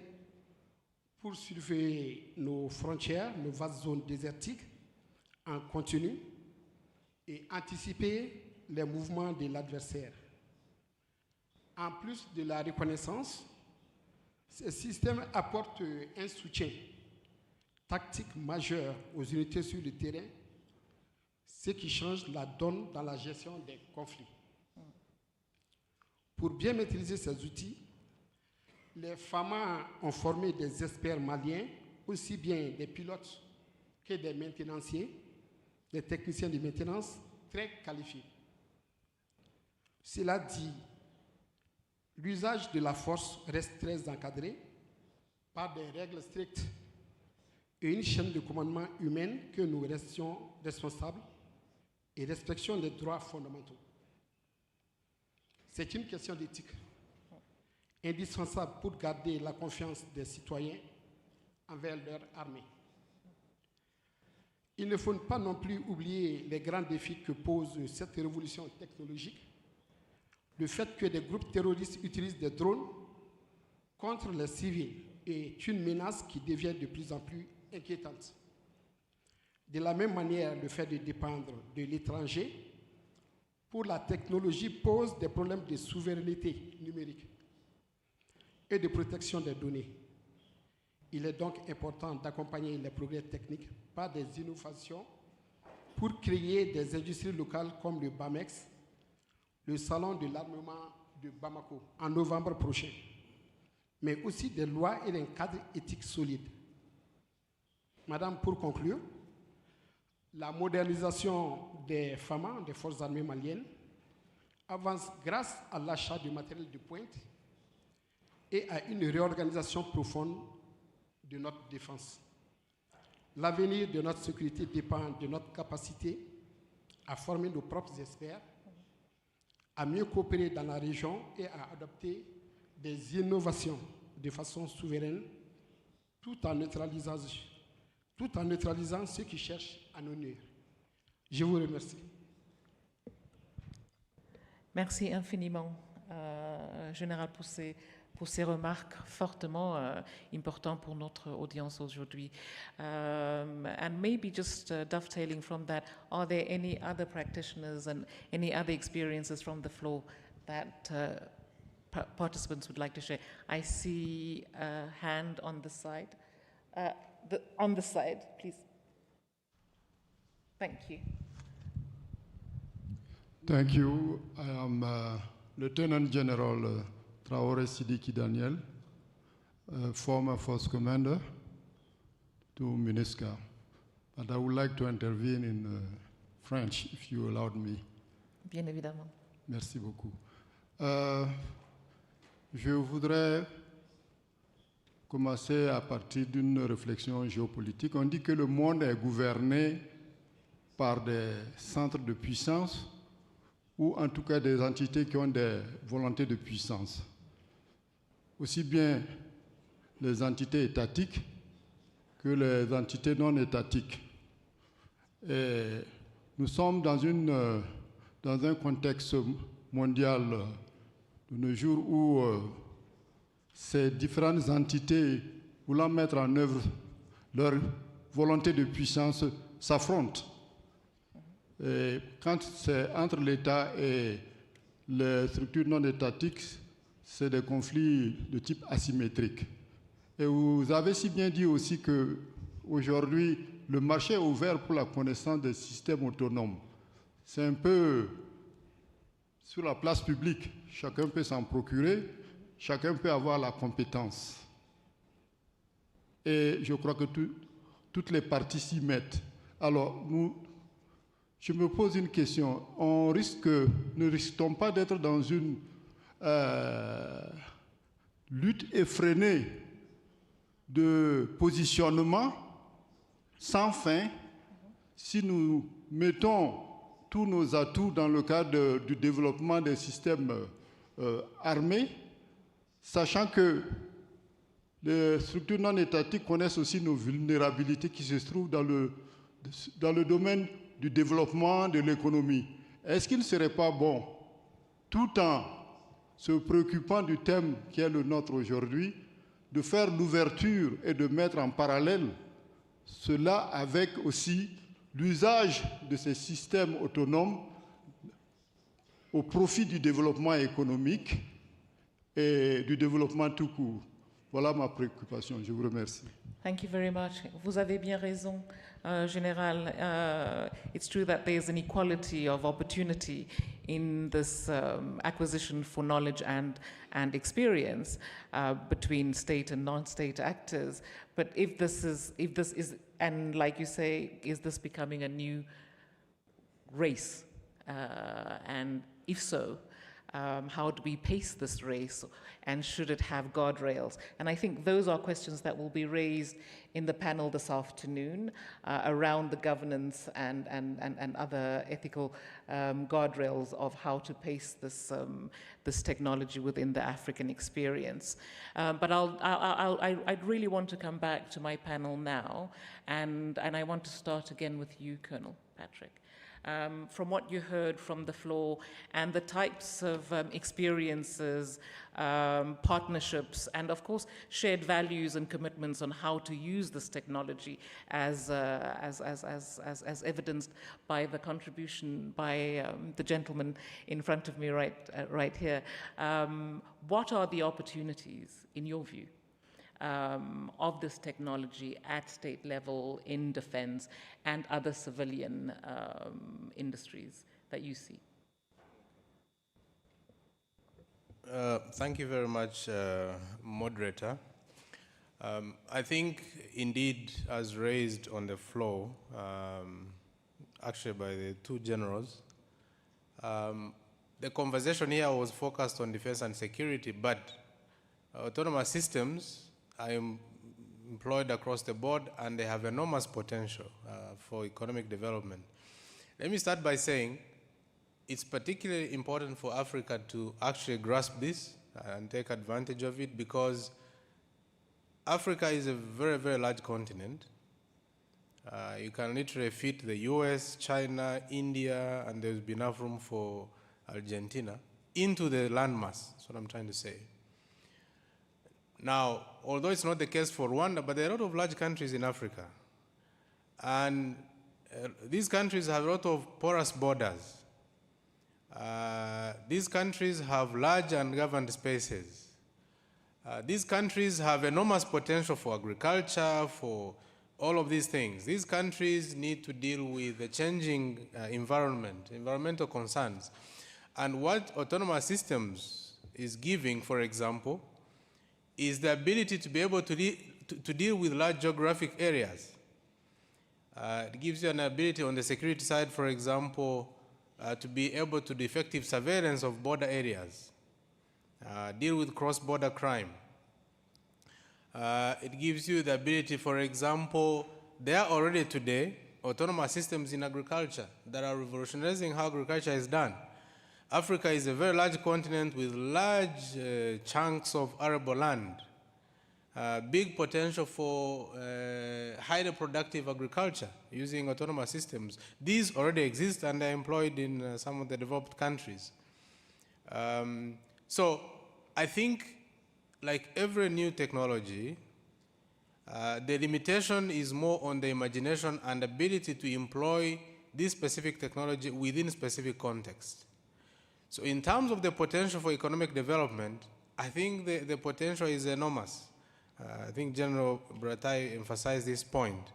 pour surveiller nos frontières, nos vastes zones désertiques en continu et anticiper les mouvements de l'adversaire. En plus de la reconnaissance, ces systèmes apportent un soutien tactique majeur aux unités sur le terrain, ce qui change la donne dans la gestion des conflits. Pour bien maîtriser ces outils, les FAMA ont formé des experts maliens, aussi bien des pilotes que des maintenanciers, des techniciens de maintenance très qualifiés. Cela dit, l'usage de la force reste très encadré par des règles strictes et une chaîne de commandement humaine que nous restions responsables et respections les droits fondamentaux. C'est une question d'éthique, indispensable pour garder la confiance des citoyens envers leur armée. Il ne faut pas non plus oublier les grands défis que pose cette révolution technologique. Le fait que des groupes terroristes utilisent des drones contre les civils est une menace qui devient de plus en plus inquiétante. De la même manière, le fait de dépendre de l'étranger pour la technologie pose des problèmes de souveraineté numérique et de protection des données. Il est donc important d'accompagner les progrès techniques par des innovations pour créer des industries locales comme le BAMEX, le salon de l'armement de Bamako, en novembre prochain, mais aussi des lois et un cadre éthique solide. Madame, pour conclure, la modernisation des FAMA, des forces armées maliennes, avance grâce à l'achat de matériel de pointe et à une réorganisation profonde de notre défense. L'avenir de notre sécurité dépend de notre capacité à former nos propres experts, à mieux coopérer dans la région et à adopter des innovations de façon souveraine, tout en neutralisant ceux qui cherchent à nous nuire. Je vous remercie. Merci infiniment, Général, pour ces remarques fortement importantes pour notre audience aujourd'hui. And maybe just dovetailing from that, are there any other practitioners and any other experiences from the floor that participants would like to share? I see a hand on the side. On the side, please. Thank you. Thank you. I am Lieutenant General Traore Sidiki Daniel, former force commander to MINUSCA. But I would like to intervene in French, if you allowed me. Bien évidemment. Merci beaucoup. Je voudrais commencer à partir d'une réflexion géopolitique. On dit que le monde est gouverné par des centres de puissance ou en tout cas des entités qui ont des volontés de puissance. Aussi bien les entités étatiques que les entités non étatiques. Et nous sommes dans un contexte mondial de nos jours où ces différentes entités voulant mettre en œuvre leur volonté de puissance s'affrontent. Et quand c'est entre l'État et les structures non étatiques, c'est des conflits de type asymétrique. Et vous avez si bien dit aussi qu'aujourd'hui, le marché est ouvert pour la connaissance des systèmes autonomes. C'est un peu sur la place publique. Chacun peut s'en procurer, chacun peut avoir la compétence. Et je crois que toutes les parties s'y mettent. Alors, je me pose une question. Ne risque-t-on pas d'être dans une lutte effrénée de positionnement sans fin si nous mettons tous nos atouts dans le cadre du développement des systèmes armés, sachant que les structures non étatiques connaissent aussi nos vulnérabilités qui se trouvent dans le domaine du développement de l'économie. Est-ce qu'il ne serait pas bon, tout en se préoccupant du thème qui est le nôtre aujourd'hui, de faire l'ouverture et de mettre en parallèle cela avec aussi l'usage de ces systèmes autonomes au profit du développement économique et du développement tout court? Voilà ma préoccupation. Je vous remercie. Thank you very much. Vous avez bien raison, Général. It's true that there's an equality of opportunity in this acquisition for knowledge and experience between state and non-state actors. But if this is, and like you say, is this becoming a new race? And if so, how do we pace this race, and should it have guardrails? And I think those are questions that will be raised in the panel this afternoon around the governance and other ethical guardrails of how to pace this technology within the African experience. But I'd really want to come back to my panel now, and I want to start again with you, Colonel Patrick. From what you heard from the floor and the types of experiences, partnerships, and of course shared values and commitments on how to use this technology as evidenced by the contribution by the gentleman in front of me right here. What are the opportunities, in your view, of this technology at state level in defense and other civilian industries that you see? Thank you very much, moderator. I think indeed, as raised on the floor, actually by the two generals, the conversation here was focused on defense and security, but autonomous systems are employed across the board, and they have enormous potential for economic development. Let me start by saying it's particularly important for Africa to actually grasp this and take advantage of it, because Africa is a very, very large continent. You can literally fit the US, China, India, and there's enough room for Argentina into the landmass. That's what I'm trying to say. Now, although it's not the case for Rwanda, but there are a lot of large countries in Africa. And these countries have a lot of porous borders. These countries have large ungoverned spaces. These countries have enormous potential for agriculture, for all of these things. These countries need to deal with the changing environment, environmental concerns. And what autonomous systems is giving, for example, is the ability to be able to deal with large geographic areas. It gives you an ability on the security side, for example, to be able to do effective surveillance of border areas, deal with cross-border crime. It gives you the ability, for example, there are already today autonomous systems in agriculture that are revolutionizing how agriculture is done. Africa is a very large continent with large chunks of arable land, big potential for highly productive agriculture using autonomous systems. These already exist and are employed in some of the developed countries. So I think, like every new technology, the limitation is more on the imagination and ability to employ this specific technology within specific context. So in terms of the potential for economic development, I think the potential is enormous. I think General Bratai emphasized this point,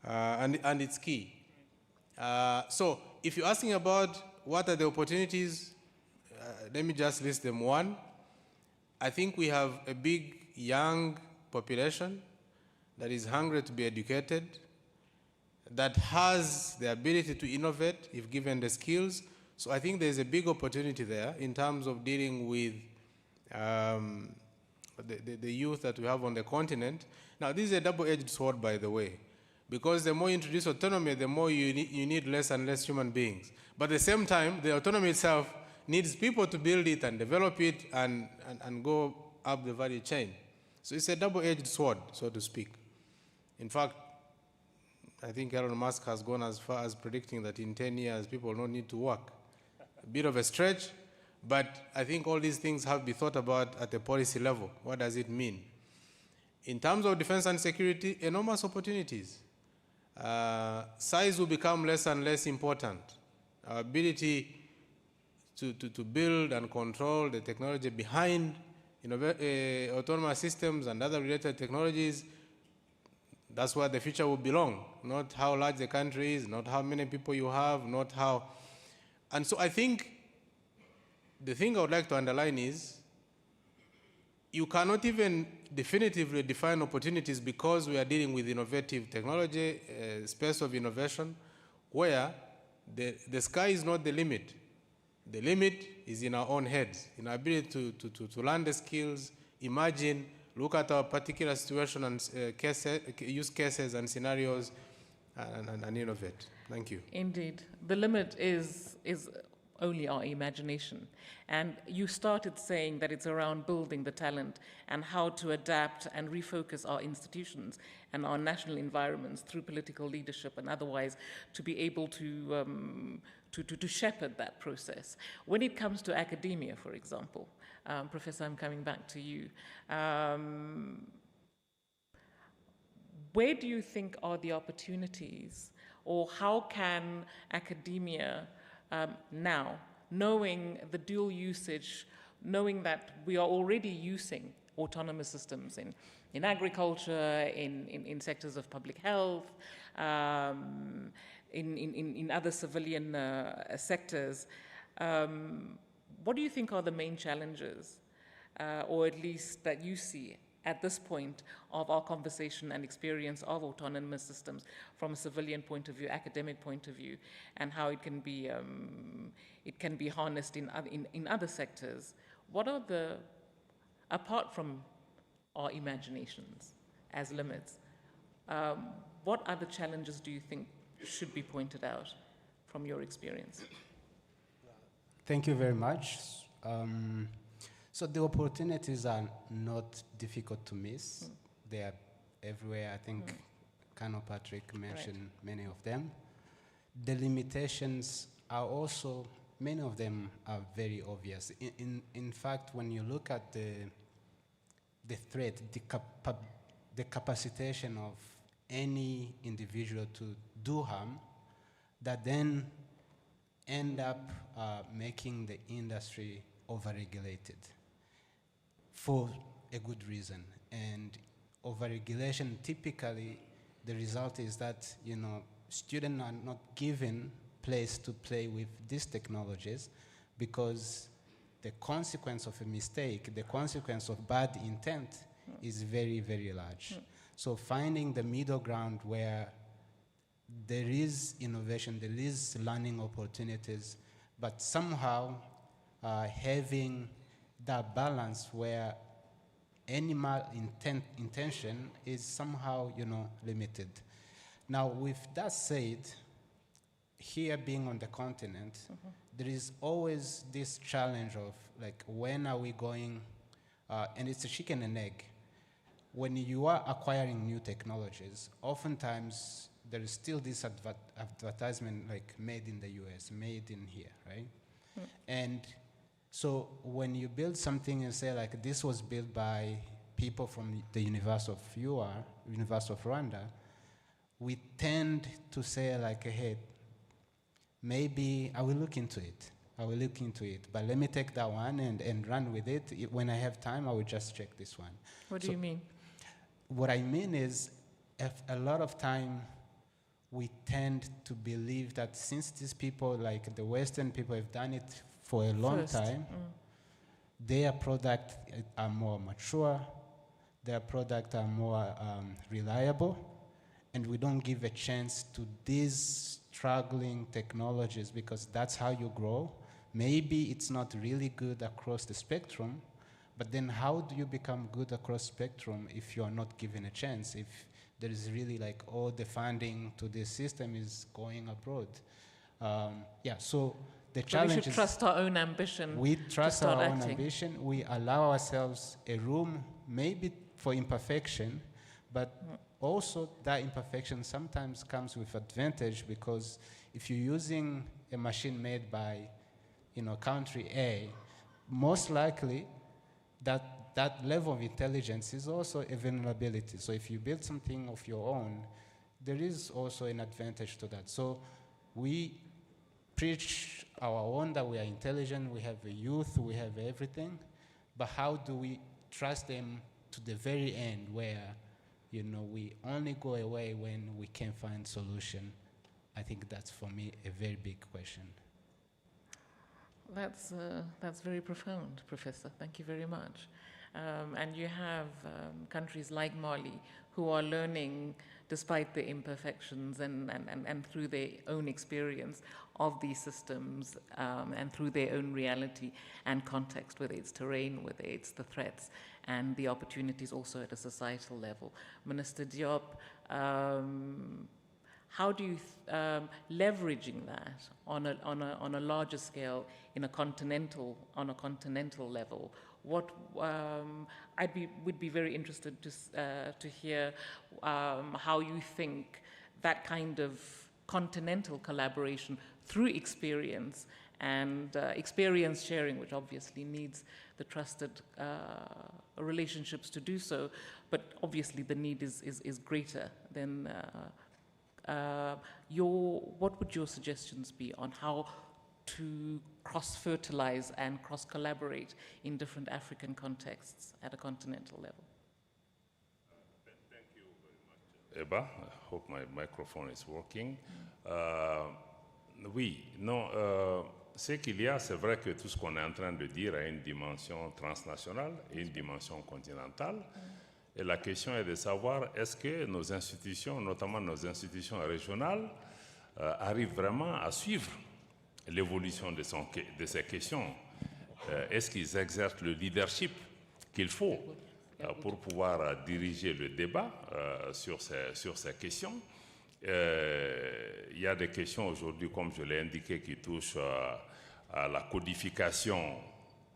and it's key. So if you're asking about what are the opportunities, let me just list them. One, I think we have a big young population that is hungry to be educated, that has the ability to innovate if given the skills. So I think there's a big opportunity there in terms of dealing with the youth that we have on the continent. Now, this is a double-edged sword, by the way, because the more you introduce autonomy, the more you need less and less human beings. But at the same time, the autonomy itself needs people to build it and develop it and go up the value chain. So it's a double-edged sword, so to speak. In fact, I think Elon Musk has gone as far as predicting that in 10 years, people don't need to work. A bit of a stretch, but I think all these things have to be thought about at the policy level. What does it mean? In terms of defense and security, enormous opportunities. Size will become less and less important. Our ability to build and control the technology behind autonomous systems and other related technologies, that's where the future will belong. Not how large the country is, not how many people you have, not how. And so I think the thing I would like to underline is you cannot even definitively define opportunities because we are dealing with innovative technology, space of innovation, where the sky is not the limit. The limit is in our own heads, in our ability to learn the skills, imagine, look at our particular situation and use cases and scenarios and innovate. Thank you. Indeed. The limit is only our imagination. And you started saying that it's around building the talent and how to adapt and refocus our institutions and our national environments through political leadership and otherwise to be able to shepherd that process. When it comes to academia, for example, Professor, I'm coming back to you. Where do you think are the opportunities, or how can academia now, knowing the dual usage, knowing that we are already using autonomous systems in agriculture, in sectors of public health, in other civilian sectors, what do you think are the main challenges, or at least that you see at this point of our conversation and experience of autonomous systems from a civilian point of view, academic point of view, and how it can be harnessed in other sectors? What are the, apart from our imaginations as limits, what other challenges do you think should be pointed out from your experience? Thank you very much. So the opportunities are not difficult to miss. They are everywhere. I think Colonel Patrick mentioned many of them. The limitations are also, many of them are very obvious. In fact, when you look at the threat, the capacitation of any individual to do harm, that then end up making the industry overregulated for a good reason. And overregulation, typically, the result is that, students are not given place to play with these technologies because the consequence of a mistake, the consequence of bad intent is very, very large. So finding the middle ground where there is innovation, there is learning opportunities, but somehow having that balance where any intention is somehow, limited. Now, with that said, here being on the continent, there is always this challenge of like, when are we going, and it's a chicken and egg. When you are acquiring new technologies, oftentimes there is still this advertisement like made in the US, made in here, right? And so when you build something and say like, this was built by people from the University of University of Rwanda, we tend to say like, hey, maybe I will look into it. But let me take that one and run with it. When I have time, I will just check this one. What do you mean? What I mean is, a lot of time, we tend to believe that since these people, like the Western people, have done it for a long time, their products are more mature, their products are more reliable, and we don't give a chance to these struggling technologies because that's how you grow. Maybe it's not really good across the spectrum, but then how do you become good across spectrum if you are not given a chance, if there is really like all the funding to this system is going abroad? So the challenge is... we should trust our own ambition. We trust our own ambition. We allow ourselves a room maybe for imperfection, but also that imperfection sometimes comes with advantage, because if you're using a machine made by, country A, most likely that level of intelligence is also a vulnerability. So if you build something of your own, there is also an advantage to that. So we preach our own that we are intelligent, we have a youth, we have everything, but how do we trust them to the very end where, we only go away when we can find solution? I think that's, for me, a very big question. That's very profound, Professor. Thank you very much. And you have countries like Mali who are learning, despite the imperfections and through their own experience of these systems and through their own reality and context, whether it's terrain, whether it's the threats and the opportunities also at a societal level. Minister Diop, how do you, leveraging that on a larger scale on a continental level, what would be very interested to hear how you think that kind of continental collaboration through experience and experience sharing, which obviously needs the trusted relationships to do so, but obviously the need is greater than. What would your suggestions be on how to cross-fertilize and cross-collaborate in different African contexts at a continental level? Thank you very much, Eba. I hope my microphone is working. Ce qu'il y a, c'est vrai que tout ce qu'on est en train de dire a une dimension transnationale et une dimension continentale. Et la question est de savoir, est-ce que nos institutions, notamment nos institutions régionales, arrivent vraiment à suivre l'évolution de ces questions? Est-ce qu'ils exercent le leadership qu'il faut pour pouvoir diriger le débat sur ces questions? Il y a des questions aujourd'hui, comme je l'ai indiqué, qui touchent à la codification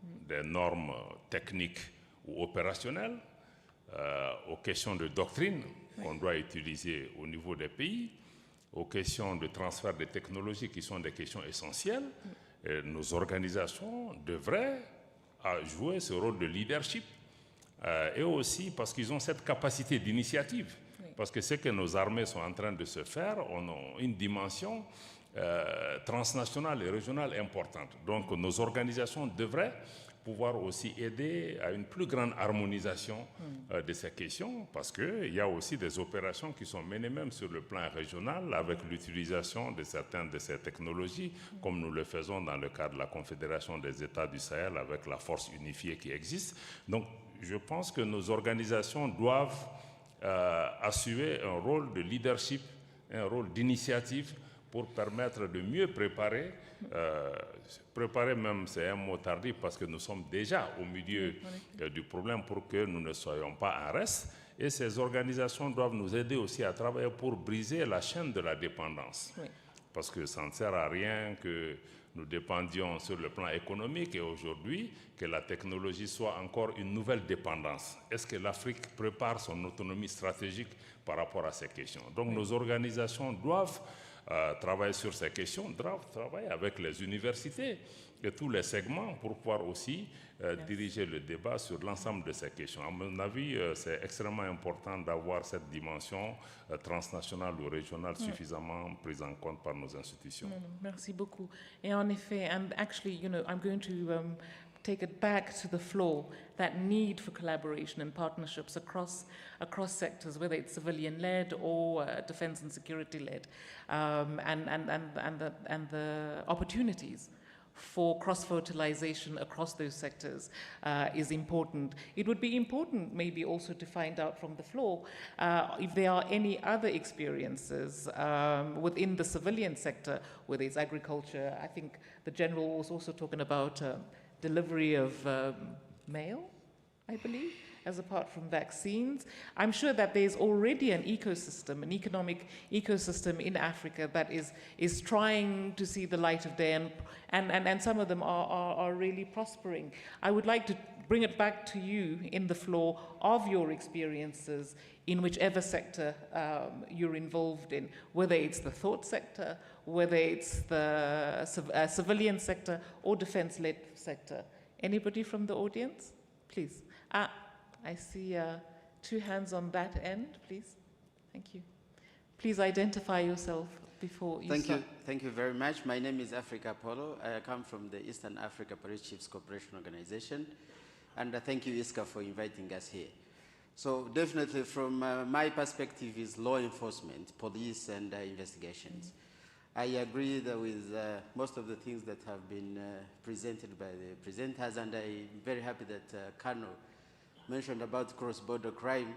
des normes techniques ou opérationnelles, aux questions de doctrine qu'on doit utiliser au niveau des pays, aux questions de transfert de technologies qui sont des questions essentielles. Et nos organisations devraient jouer ce rôle de leadership et aussi parce qu'ils ont cette capacité d'initiative. Parce que ce que nos armées sont en train de se faire, on a une dimension transnationale et régionale importante. Donc nos organisations devraient pouvoir aussi aider à une plus grande harmonisation de ces questions, parce qu'il y a aussi des opérations qui sont menées même sur le plan régional avec l'utilisation de certaines de ces technologies, comme nous le faisons dans le cadre de la Confédération des États du Sahel avec la force unifiée qui existe. Donc, je pense que nos organisations doivent assurer un rôle de leadership, un rôle d'initiative pour permettre de mieux préparer. Préparer même, c'est un mot tardif parce que nous sommes déjà au milieu du problème pour que nous ne soyons pas en reste. Et ces organisations doivent nous aider aussi à travailler pour briser la chaîne de la dépendance. Oui. Parce que ça ne sert à rien que nous dépendions sur le plan économique et aujourd'hui que la technologie soit encore une nouvelle dépendance. Est-ce que l'Afrique prépare son autonomie stratégique par rapport à ces questions? Donc nos organisations doivent travailler sur ces questions, doivent travailler avec les universités et tous les segments pour pouvoir aussi diriger le débat sur l'ensemble de ces questions. À mon avis, c'est extrêmement important d'avoir cette dimension transnationale ou régionale suffisamment prise en compte par nos institutions. Merci beaucoup. Et en effet, and actually, you know, I'm going to take it back to the floor, that need for collaboration and partnerships across sectors, whether it's civilian-led or defense and security-led, and the opportunities for cross-fertilization across those sectors is important. It would be important maybe also to find out from the floor if there are any other experiences within the civilian sector, whether it's agriculture. I think the general was also talking about delivery of mail, I believe, as apart from vaccines. I'm sure that there's already an ecosystem, an economic ecosystem in Africa that is trying to see the light of day, and some of them are really prospering. I would like to bring it back to you in the floor of your experiences in whichever sector you're involved in, whether it's the thought sector, whether it's the civilian sector or defense-led sector. Anybody from the audience? Please. I see 2 hands on that end, please. Thank you. Please identify yourself before you start. Thank you very much. My name is Africa Polo. I come from the Eastern Africa Police Chiefs Cooperation Organization. And thank you, ISCA, for inviting us here. So definitely from my perspective is law enforcement, police, and investigations. I agree with most of the things that have been presented by the presenters, and I'm very happy that Kano mentioned about cross-border crime.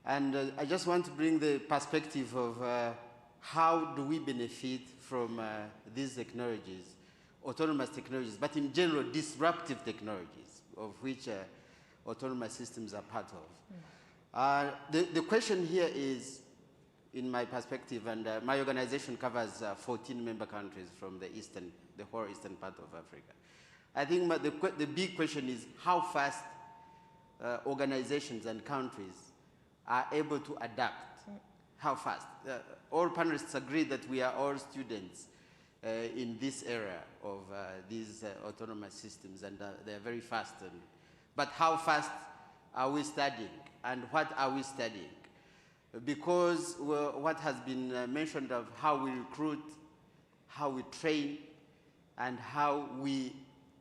And I just want to bring the perspective of how do we benefit from these technologies, autonomous technologies, but in general, disruptive technologies, of which autonomous systems are part of. The question here is, in my perspective, and my organization covers 14 member countries from the whole eastern part of Africa. I think the big question is how fast organizations and countries are able to adapt. How fast? All panelists agree that we are all students in this area of these autonomous systems, and they are very fast. But how fast are we studying, and what are we studying? Because what has been mentioned of how we recruit, how we train, and how we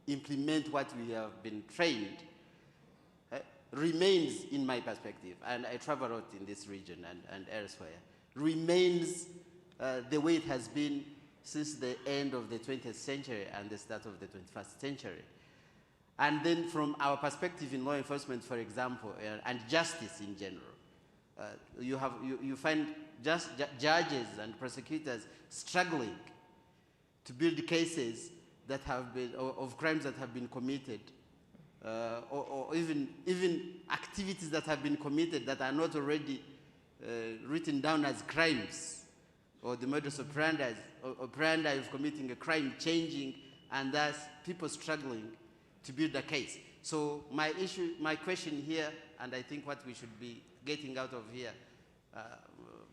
implement what we have been trained remains, in my perspective, and I travel a lot in this region and elsewhere, remains the way it has been since the end of the 20th century and the start of the 21st century. And then from our perspective in law enforcement, for example, and justice in general, you find judges and prosecutors struggling to build cases that have been, of crimes that have been committed, or even activities that have been committed that are not already written down as crimes, or the modus operandi of committing a crime changing, and thus people struggling to build a case. So my question here, and I think what we should be getting out of here,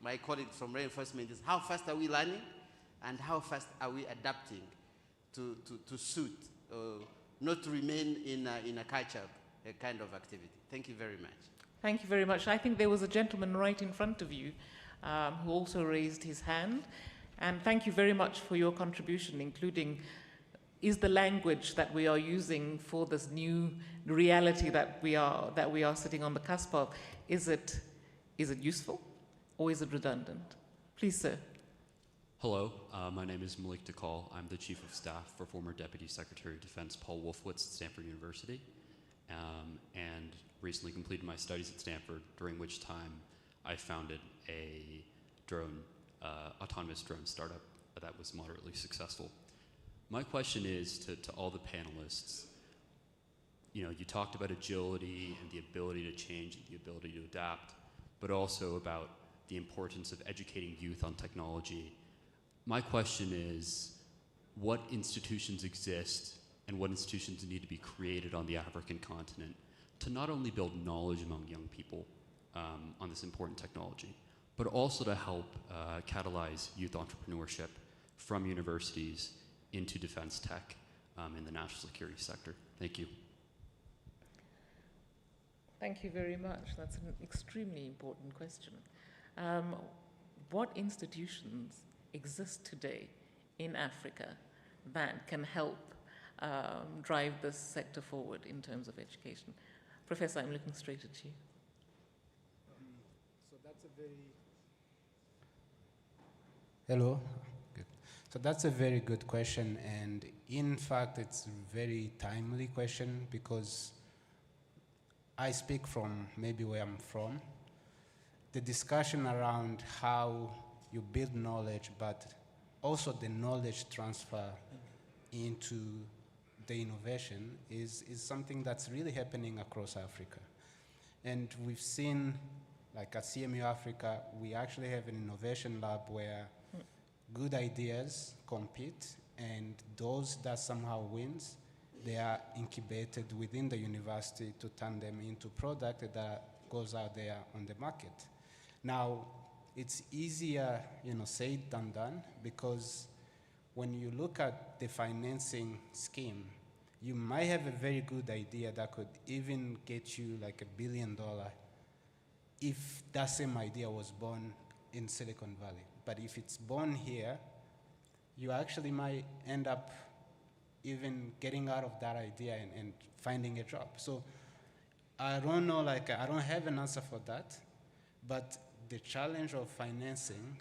my colleagues from law enforcement, is how fast are we learning, and how fast are we adapting to suit, not to remain in a catch-up kind of activity. Thank you very much. Thank you very much. I think there was a gentleman right in front of you who also raised his hand. And thank you very much for your contribution, including is the language that we are using for this new reality that we are sitting on the cusp of, is it useful or is it redundant? Please, sir. Hello, my name is Malik Dakal. I'm the Chief of Staff for former Deputy Secretary of Defense Paul Wolfowitz at Stanford University, and recently completed my studies at Stanford, during which time I founded a autonomous drone startup that was moderately successful. My question is to all the panelists. You talked about agility and the ability to change and the ability to adapt, but also about the importance of educating youth on technology. My question is, what institutions exist and what institutions need to be created on the African continent to not only build knowledge among young people on this important technology, but also to help catalyze youth entrepreneurship from universities into defense tech in the national security sector? Thank you. Thank you very much. That's an extremely important question. What institutions exist today in Africa that can help drive this sector forward in terms of education? Professor, I'm looking straight at you. So that's a very... Hello. Good. So that's a very good question, and in fact, it's a very timely question because I speak from maybe where I'm from. The discussion around how you build knowledge, but also the knowledge transfer into the innovation is something that's really happening across Africa. And we've seen, like at CMU Africa, we actually have an innovation lab where good ideas compete, and those that somehow wins, they are incubated within the university to turn them into product that goes out there on the market. Now, it's easier, said than done, because when you look at the financing scheme, you might have a very good idea that could even get you like $1 billion if that same idea was born in Silicon Valley. But if it's born here, you actually might end up even getting out of that idea and finding a job. So I don't know, I don't have an answer for that, but the challenge of financing,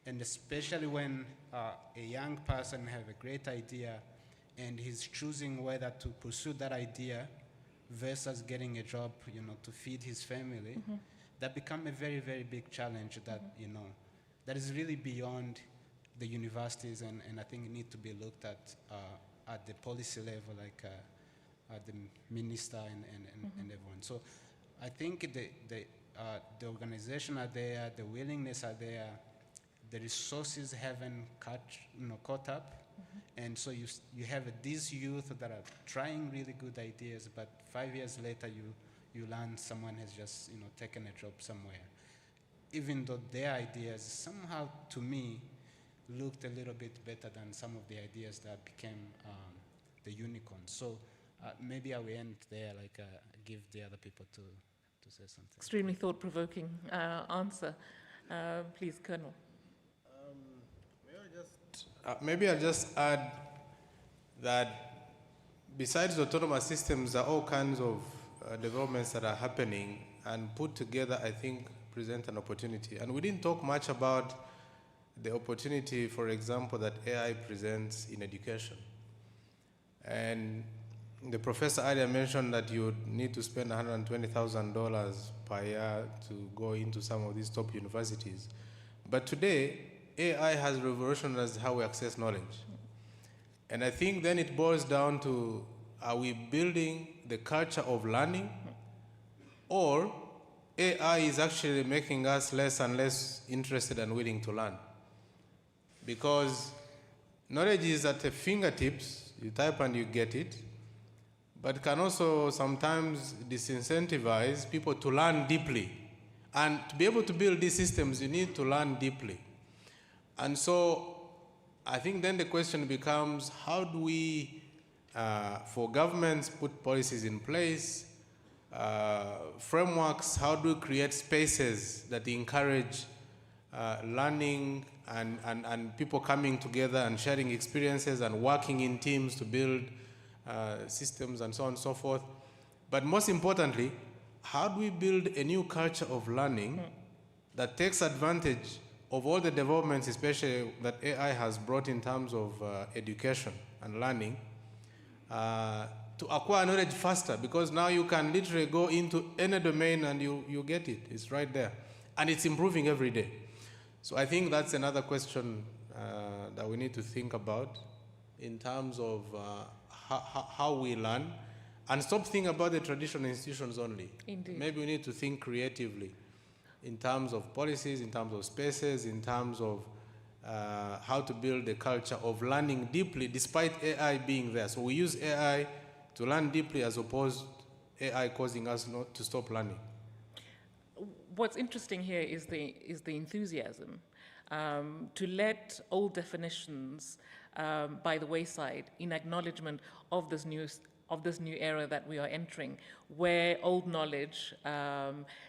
and especially when a young person has a great idea and he's choosing whether to pursue that idea versus getting a job, to feed his family, that becomes a very, very big challenge that, that is really beyond the universities, and I think it needs to be looked at the policy level, at the minister and everyone. So I think the organization are there, the willingness are there, the resources haven't caught up, and so you have these youth that are trying really good ideas, but 5 years later you learn someone has just taken a job somewhere, even though their ideas somehow, to me, looked a little bit better than some of the ideas that became the unicorns. So maybe I will end there, give the other people to say something. Extremely thought-provoking answer. Please, Colonel. Maybe I'll just add that besides autonomous systems, there are all kinds of developments that are happening, and put together, I think, present an opportunity. And we didn't talk much about the opportunity, for example, that AI presents in education. And the professor earlier mentioned that you would need to spend $120,000 per year to go into some of these top universities. But today, AI has revolutionized how we access knowledge. And I think then it boils down to, are we building the culture of learning, or AI is actually making us less and less interested and willing to learn? Because knowledge is at the fingertips, you type and you get it, but can also sometimes disincentivize people to learn deeply. And to be able to build these systems, you need to learn deeply. And so I think then the question becomes, how do we, for governments, put policies in place, frameworks, how do we create spaces that encourage learning and people coming together and sharing experiences and working in teams to build systems and so on and so forth. But most importantly, how do we build a new culture of learning that takes advantage of all the developments, especially that AI has brought in terms of education and learning, to acquire knowledge faster, because now you can literally go into any domain and you get it. It's right there. And it's improving every day. So I think that's another question that we need to think about in terms of how we learn, and stop thinking about the traditional institutions only. Indeed. Maybe we need to think creatively in terms of policies, in terms of spaces, in terms of how to build a culture of learning deeply despite AI being there. So we use AI to learn deeply as opposed to AI causing us not to stop learning. What's interesting here is the enthusiasm to let old definitions by the wayside in acknowledgement of this new era that we are entering, where old knowledge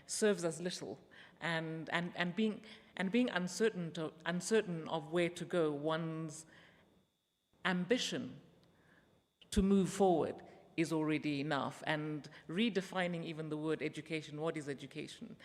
serves us little, and being uncertain of where to go, one's ambition to move forward is already enough, and redefining even the word education. What is education?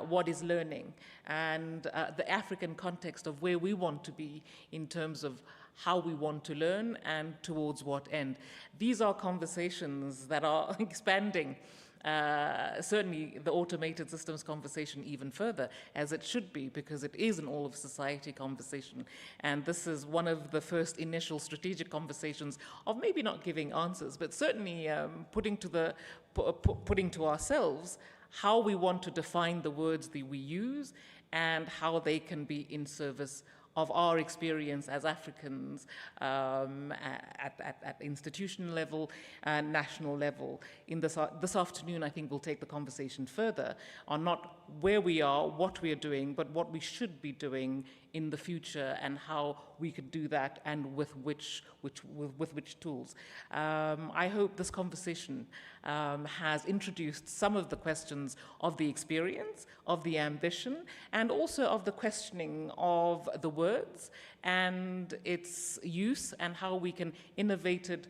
What is learning? And the African context of where we want to be in terms of how we want to learn and towards what end. These are conversations that are expanding. Certainly the automated systems conversation even further, as it should be, because it is an all-of-society conversation. And this is one of the first initial strategic conversations of maybe not giving answers, but certainly putting to ourselves how we want to define the words that we use and how they can be in service of our experience as Africans at institutional level and national level. In this afternoon, I think we'll take the conversation further on not where we are, what we are doing, but what we should be doing in the future and how we could do that and with which tools. I hope this conversation has introduced some of the questions of the experience, of the ambition, and also of the questioning of the words and its use and how we can innovate it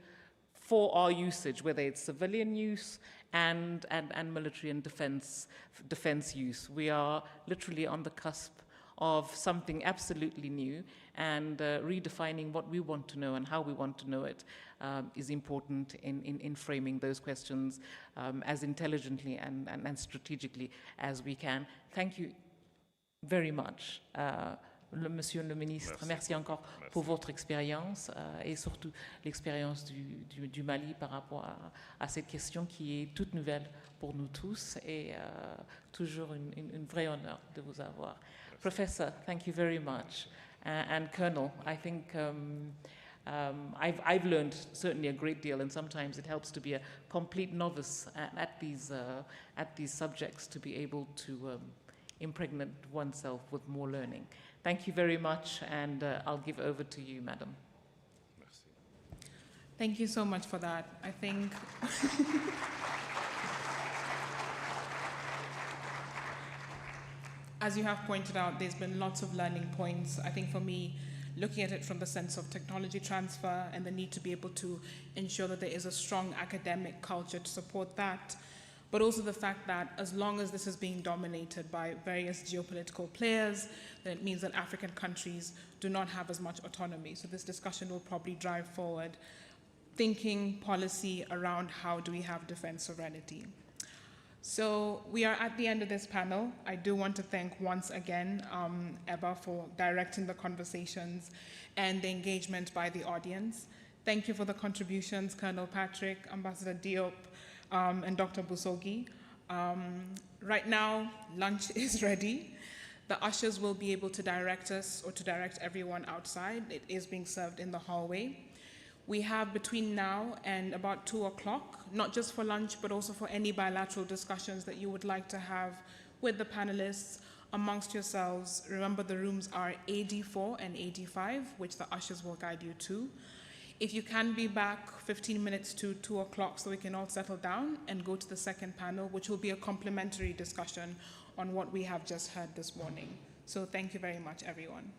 for our usage, whether it's civilian use and military and defense use. We are literally on the cusp of something absolutely new, and redefining what we want to know and how we want to know it is important in framing those questions as intelligently and strategically as we can. Thank you very much. Monsieur le Ministre, merci encore pour votre expérience et surtout l'expérience du Mali par rapport à cette question qui est toute nouvelle pour nous tous et toujours une vraie honneur de vous avoir. Professor, thank you very much. And Colonel, I think I've learned certainly a great deal, and sometimes it helps to be a complete novice at these subjects to be able to impregnate oneself with more learning. Thank you very much, and I'll give over to you, Madam. Merci. Thank you so much for that. I think as you have pointed out, there's been lots of learning points. I think for me, looking at it from the sense of technology transfer and the need to be able to ensure that there is a strong academic culture to support that, but also the fact that as long as this is being dominated by various geopolitical players, then it means that African countries do not have as much autonomy. So this discussion will probably drive forward thinking policy around how do we have defense sovereignty. So we are at the end of this panel. I do want to thank once again Eba for directing the conversations and the engagement by the audience. Thank you for the contributions, Colonel Patrick, Ambassador Diop, and Dr. Busogi. Right now, lunch is ready. The ushers will be able to direct us or to direct everyone outside. It is being served in the hallway. We have between now and about 2 o'clock, not just for lunch, but also for any bilateral discussions that you would like to have with the panelists amongst yourselves. Remember, the rooms are AD4 and AD5, which the ushers will guide you to. If you can be back 15 minutes to 2 o'clock so we can all settle down and go to the second panel, which will be a complementary discussion on what we have just heard this morning. So thank you very much, everyone.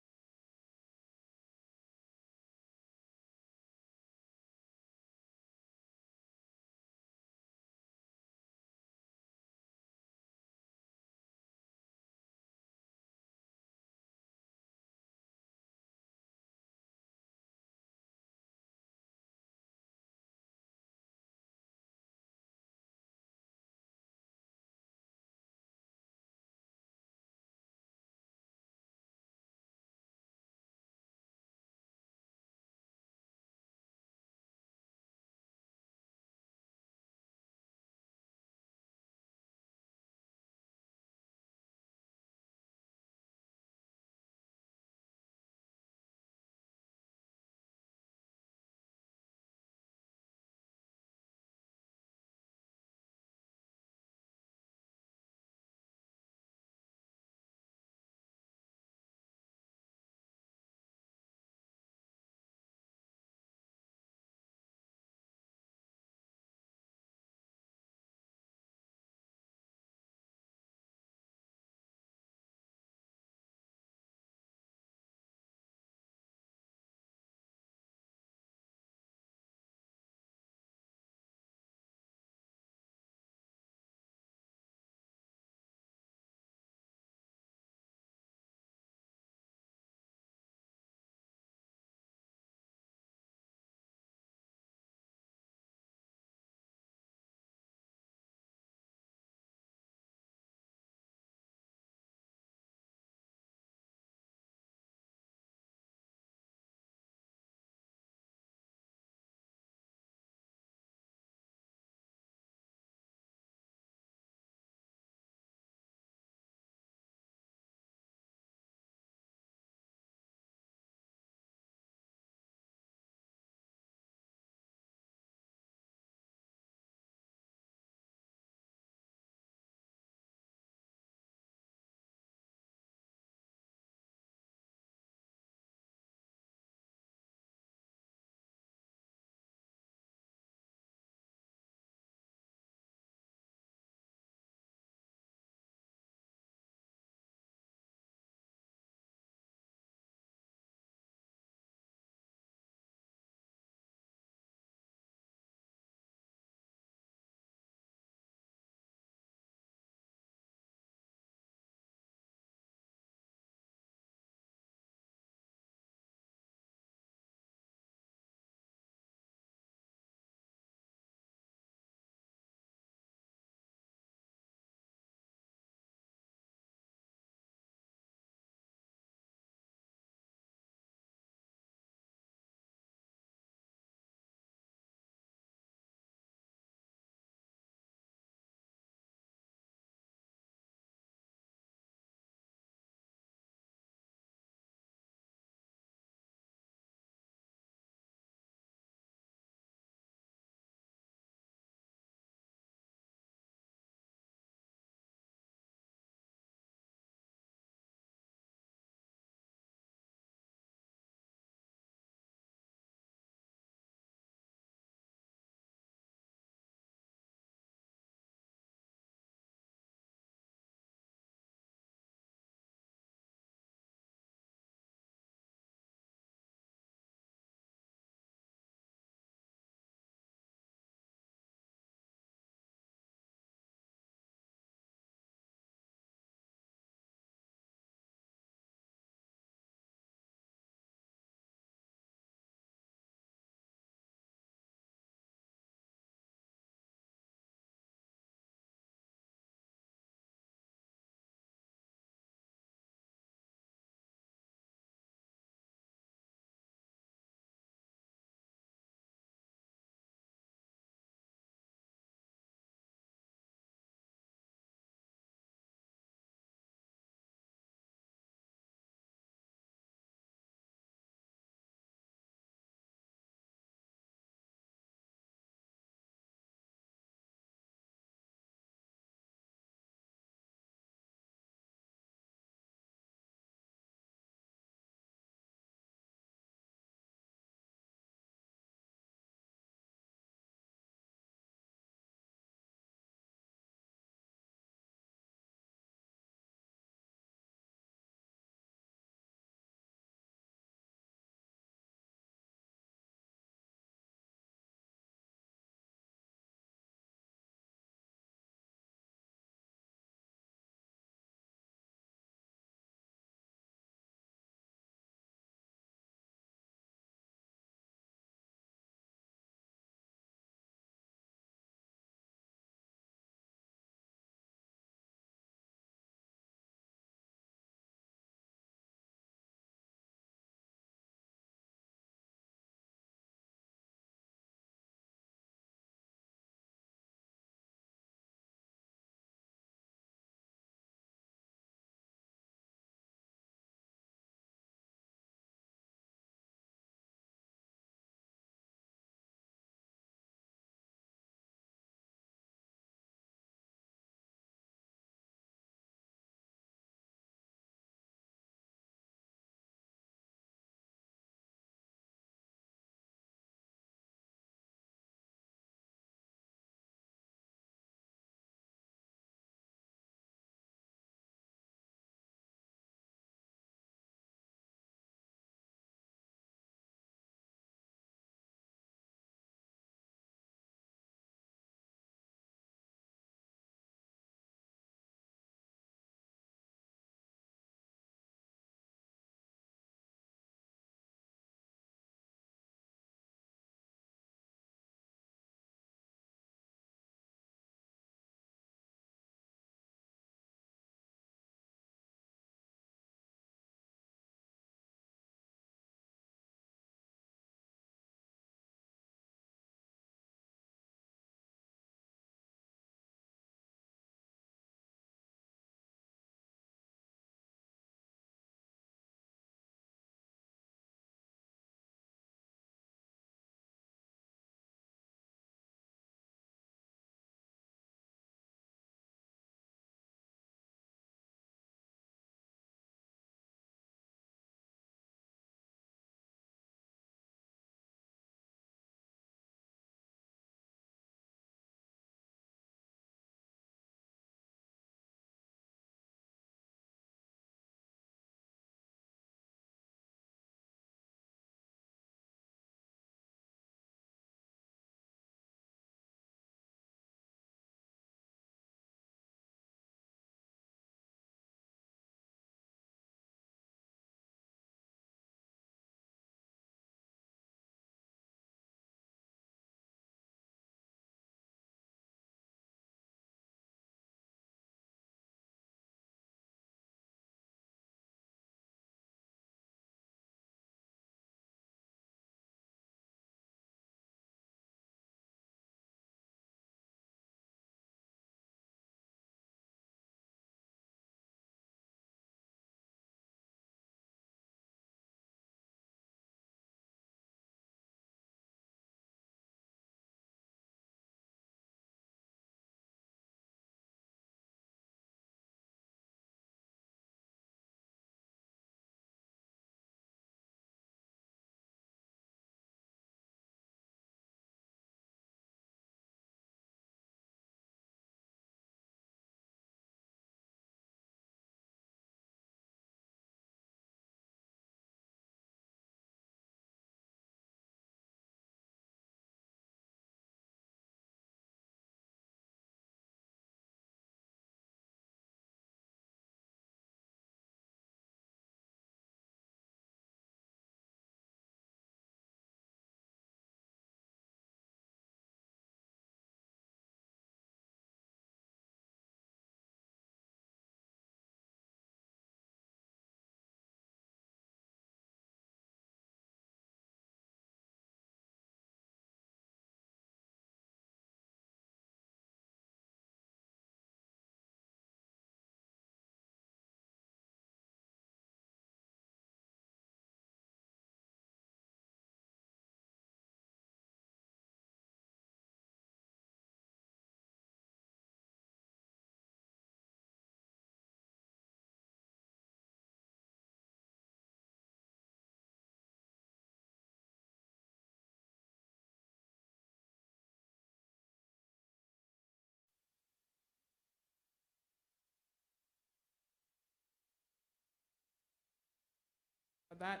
for that.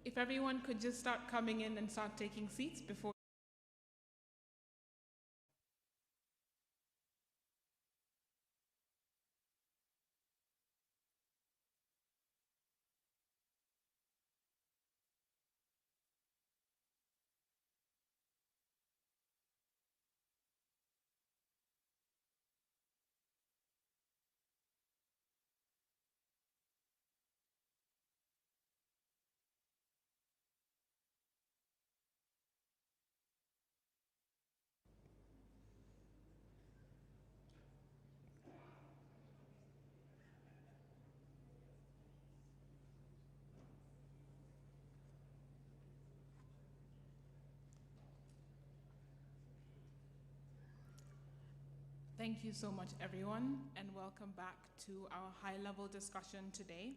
If everyone could just start coming in and start taking seats before. Thank you so much, everyone, and welcome back to our high-level discussion today.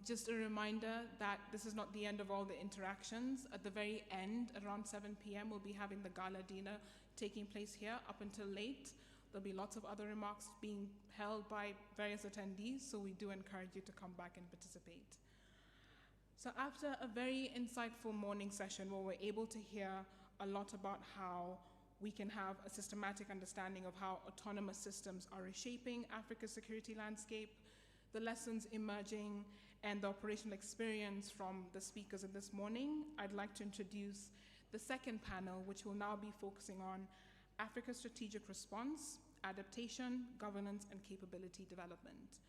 Just a reminder that this is not the end of all the interactions. At the very end, around 7 p.m., we'll be having the gala dinner taking place here up until late. There'll be lots of other remarks being held by various attendees, so we do encourage you to come back and participate. So after a very insightful morning session where we're able to hear a lot about how we can have a systematic understanding of how autonomous systems are reshaping Africa's security landscape, the lessons emerging, and the operational experience from the speakers in this morning, I'd like to introduce the second panel, which will now be focusing on Africa's strategic response, adaptation, governance, and capability development.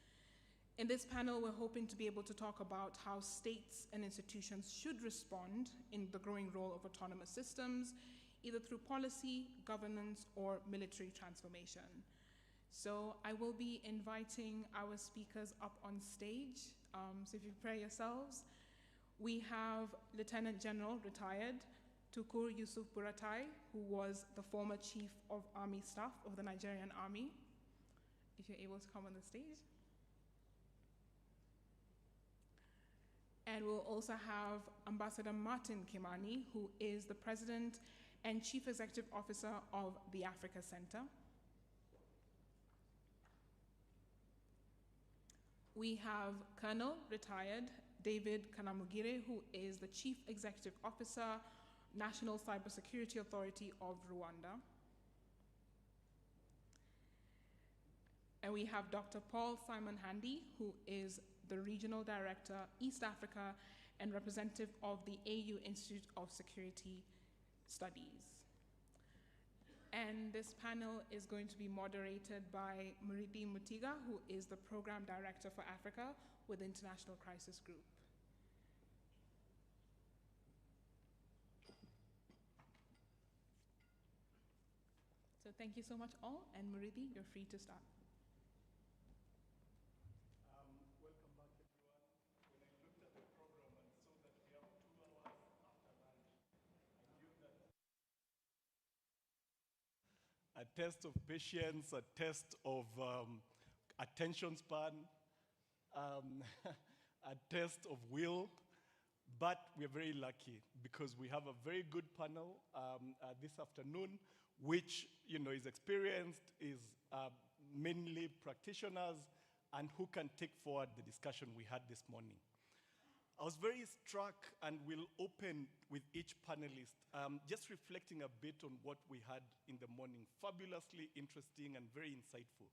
In this panel, we're hoping to be able to talk about how states and institutions should respond in the growing role of autonomous systems, either through policy, governance, or military transformation. So I will be inviting our speakers up on stage. So if you prepare yourselves, we have Lieutenant General retired Tukur Yusuf Buratai, who was the former Chief of Army Staff of the Nigerian Army. If you're able to come on the stage. And we'll also have Ambassador Martin Kimani, who is the President and Chief Executive Officer of the Africa Center. We have Colonel retired David Kanamugire, who is the Chief Executive Officer, National Cybersecurity Authority of Rwanda. And we have Dr. Paul Simon Handy, who is the Regional Director, East Africa, and representative of the AU Institute of Security Studies. And this panel is going to be moderated by Muridi Mutiga, who is the Program Director for Africa with the International Crisis Group. So thank you so much all, and Muridi, you're free to start. Welcome back, everyone. When I looked at the program and saw that we have 2 hours after lunch, I knew that a test of patience, a test of attention span, a test of will, but we're very lucky because we have a very good panel this afternoon, which is experienced, is mainly practitioners, and who can take forward the discussion we had this morning. I was very struck, and will open with each panelist, just reflecting a bit on what we had in the morning. Fabulously interesting and very insightful.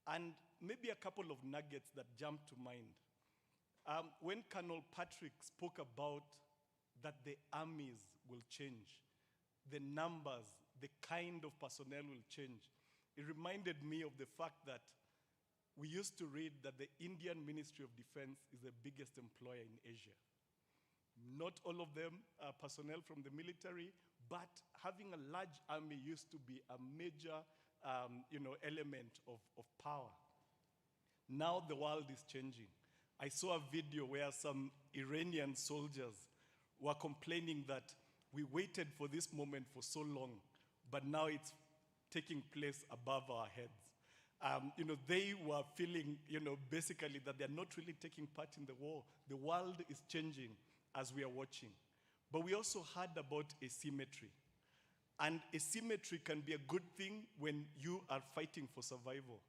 And maybe a couple of nuggets that jumped to mind. When Colonel Patrick spoke about that the armies will change, the numbers, the kind of personnel will change, it reminded me of the fact that we used to read that the Indian Ministry of Defense is the biggest employer in Asia. Not all of them are personnel from the military, but having a large army used to be a major element of power. Now the world is changing. I saw a video where some Iranian soldiers were complaining that we waited for this moment for so long, but now it's taking place above our heads. They were feeling, basically that they're not really taking part in the war. The world is changing as we are watching. But we also heard about asymmetry. And asymmetry can be a good thing when you are fighting for survival.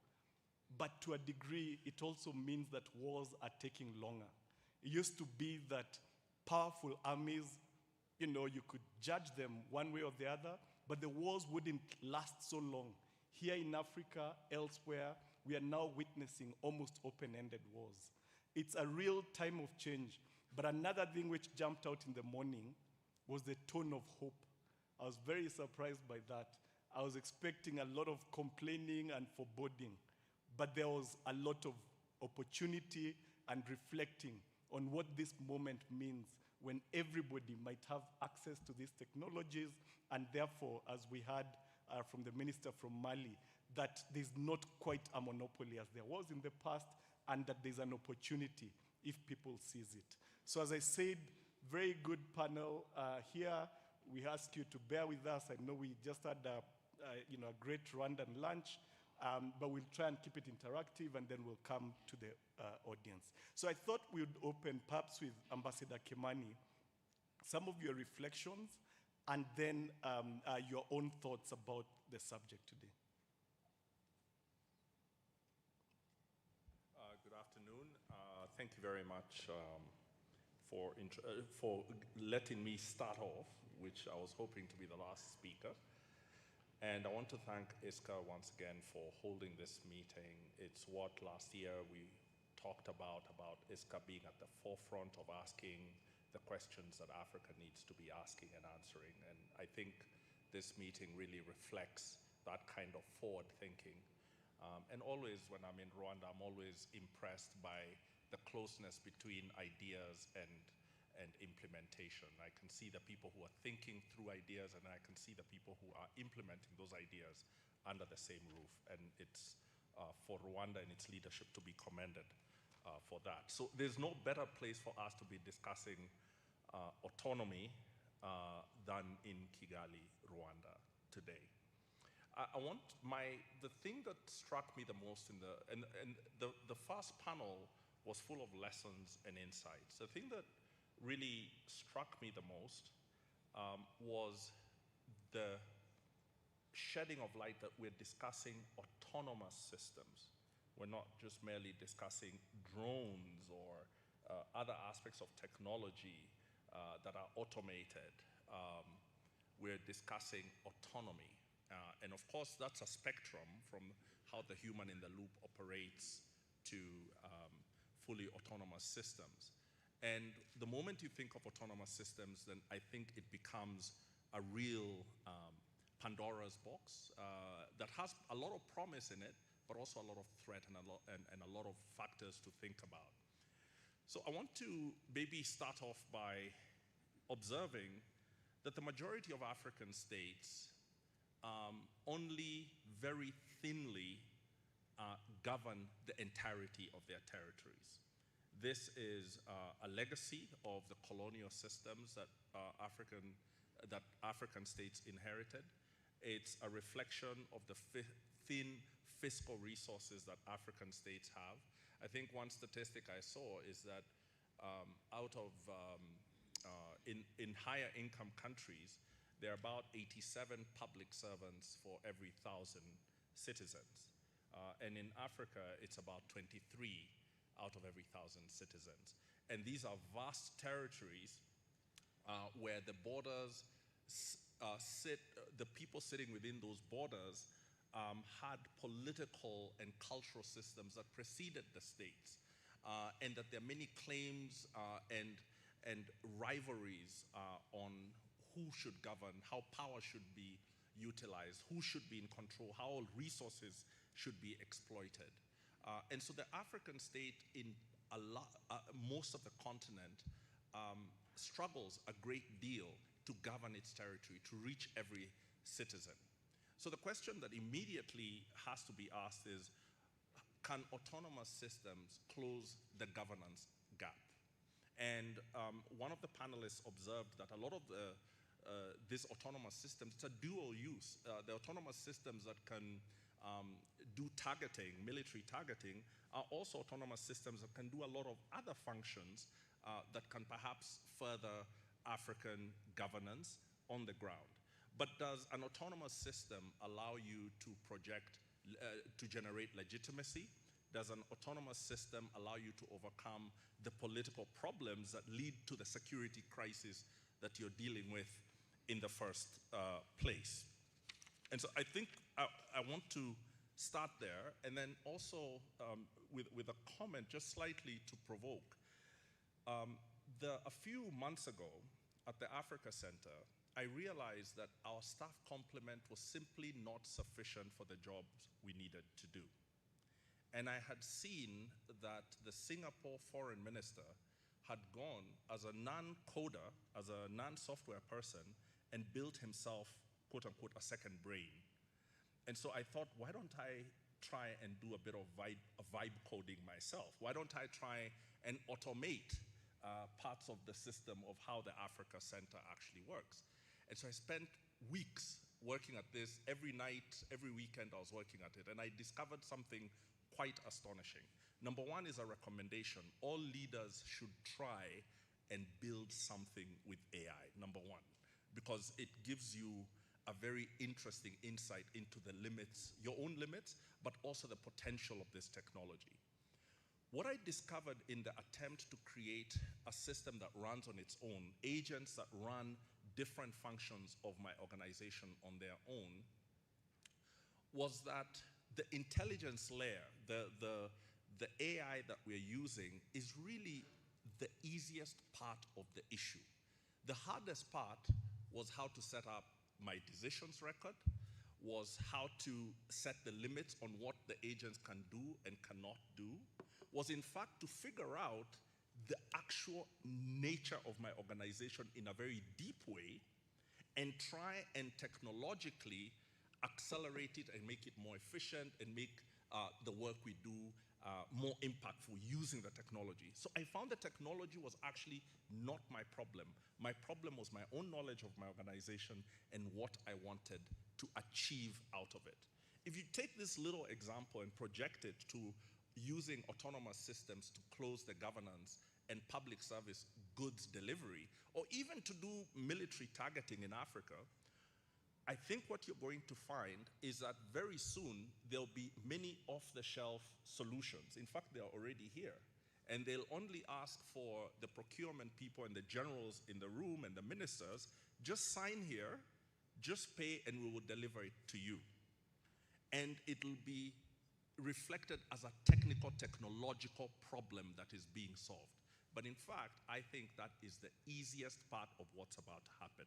but to a degree, it also means that wars are taking longer. It used to be that powerful armies, you know, you could judge them one way or the other, but the wars wouldn't last so long. Here in Africa, elsewhere, we are now witnessing almost open-ended wars. It's a real time of change. But another thing which jumped out in the morning was the tone of hope. I was very surprised by that. I was expecting a lot of complaining and foreboding, but there was a lot of opportunity and reflecting on what this moment means when everybody might have access to these technologies, and therefore, as we heard from the minister from Mali, that there's not quite a monopoly as there was in the past, and that there's an opportunity if people seize it. So as I said, very good panel here. We ask you to bear with us. I know we just had a great Rwandan lunch, but we'll try and keep it interactive, and then we'll come to the audience. So I thought we would open perhaps with Ambassador Kimani, some of your reflections, and then your own thoughts about the subject today. Good afternoon. Thank you very much for letting me start off, which I was hoping to be the last speaker. And I want to thank ISCA once again for holding this meeting. It's what last year we talked about ISCA being at the forefront of asking the questions that Africa needs to be asking and answering. And I think this meeting really reflects that kind of forward thinking. And always when I'm in Rwanda, I'm always impressed by the closeness between ideas and implementation. I can see the people who are thinking through ideas, and I can see the people who are implementing those ideas under the same roof. And it's for Rwanda and its leadership to be commended for that. So there's no better place for us to be discussing autonomy than in Kigali, Rwanda today. The thing that struck me the most the first panel was full of lessons and insights. The thing that really struck me the most was the shedding of light that we're discussing autonomous systems. We're not just merely discussing drones or other aspects of technology that are automated. We're discussing autonomy. And of course, that's a spectrum from how the human in the loop operates to fully autonomous systems. And the moment you think of autonomous systems, then I think it becomes a real Pandora's box that has a lot of promise in it, but also a lot of threat and a lot of factors to think about. So I want to maybe start off by observing that the majority of African states only very thinly govern the entirety of their territories. This is a legacy of the colonial systems that African states inherited. It's a reflection of the thin fiscal resources that African states have. I think one statistic I saw is that in higher income countries, there are about 87 public servants for every 1,000 citizens. And in Africa, it's about 23 out of every 1,000 citizens. And these are vast territories where the borders the people sitting within those borders had political and cultural systems that preceded the states. And that there are many claims and rivalries on who should govern, how power should be utilized, who should be in control, how resources should be exploited. And so the African state in most of the continent struggles a great deal to govern its territory, to reach every citizen. So the question that immediately has to be asked is, can autonomous systems close the governance gap? And one of the panelists observed that a lot of these autonomous systems, it's a dual use. The autonomous systems that can do targeting, military targeting, are also autonomous systems that can do a lot of other functions that can perhaps further African governance on the ground. But does an autonomous system allow you to project, to generate legitimacy? does an autonomous system allow you to overcome the political problems that lead to the security crisis that you're dealing with in the first place? And so I think I want to start there, and then also with a comment just slightly to provoke. A few months ago at the Africa Center, I realized that our staff complement was simply not sufficient for the jobs we needed to do. And I had seen that the Singapore foreign minister had gone as a non-coder, as a non-software person, and built himself, quote unquote, a second brain. And so I thought, why don't I try and do a bit of vibe coding myself? Why don't I try and automate parts of the system of how the Africa Center actually works? And so I spent weeks working at this. Every night, every weekend I was working at it, and I discovered something quite astonishing. Number one is a recommendation. All leaders should try and build something with AI, number one, because it gives you a very interesting insight into the limits, your own limits, but also the potential of this technology. What I discovered in the attempt to create a system that runs on its own, agents that run different functions of my organization on their own, was that the intelligence layer, the AI that we're using, is really the easiest part of the issue. The hardest part was how to set up my decisions record, was how to set the limits on what the agents can do and cannot do, was in fact to figure out the actual nature of my organization in a very deep way and try and technologically accelerate it and make it more efficient and make the work we do more impactful using the technology. So I found the technology was actually not my problem. My problem was my own knowledge of my organization and what I wanted to achieve out of it. If you take this little example and project it to using autonomous systems to close the governance and public service goods delivery, or even to do military targeting in Africa, I think what you're going to find is that very soon there'll be many off-the-shelf solutions. In fact, they're already here. And they'll only ask for the procurement people and the generals in the room and the ministers, just sign here, just pay, and we will deliver it to you. And it'll be reflected as a technical, technological problem that is being solved. But in fact, I think that is the easiest part of what's about to happen.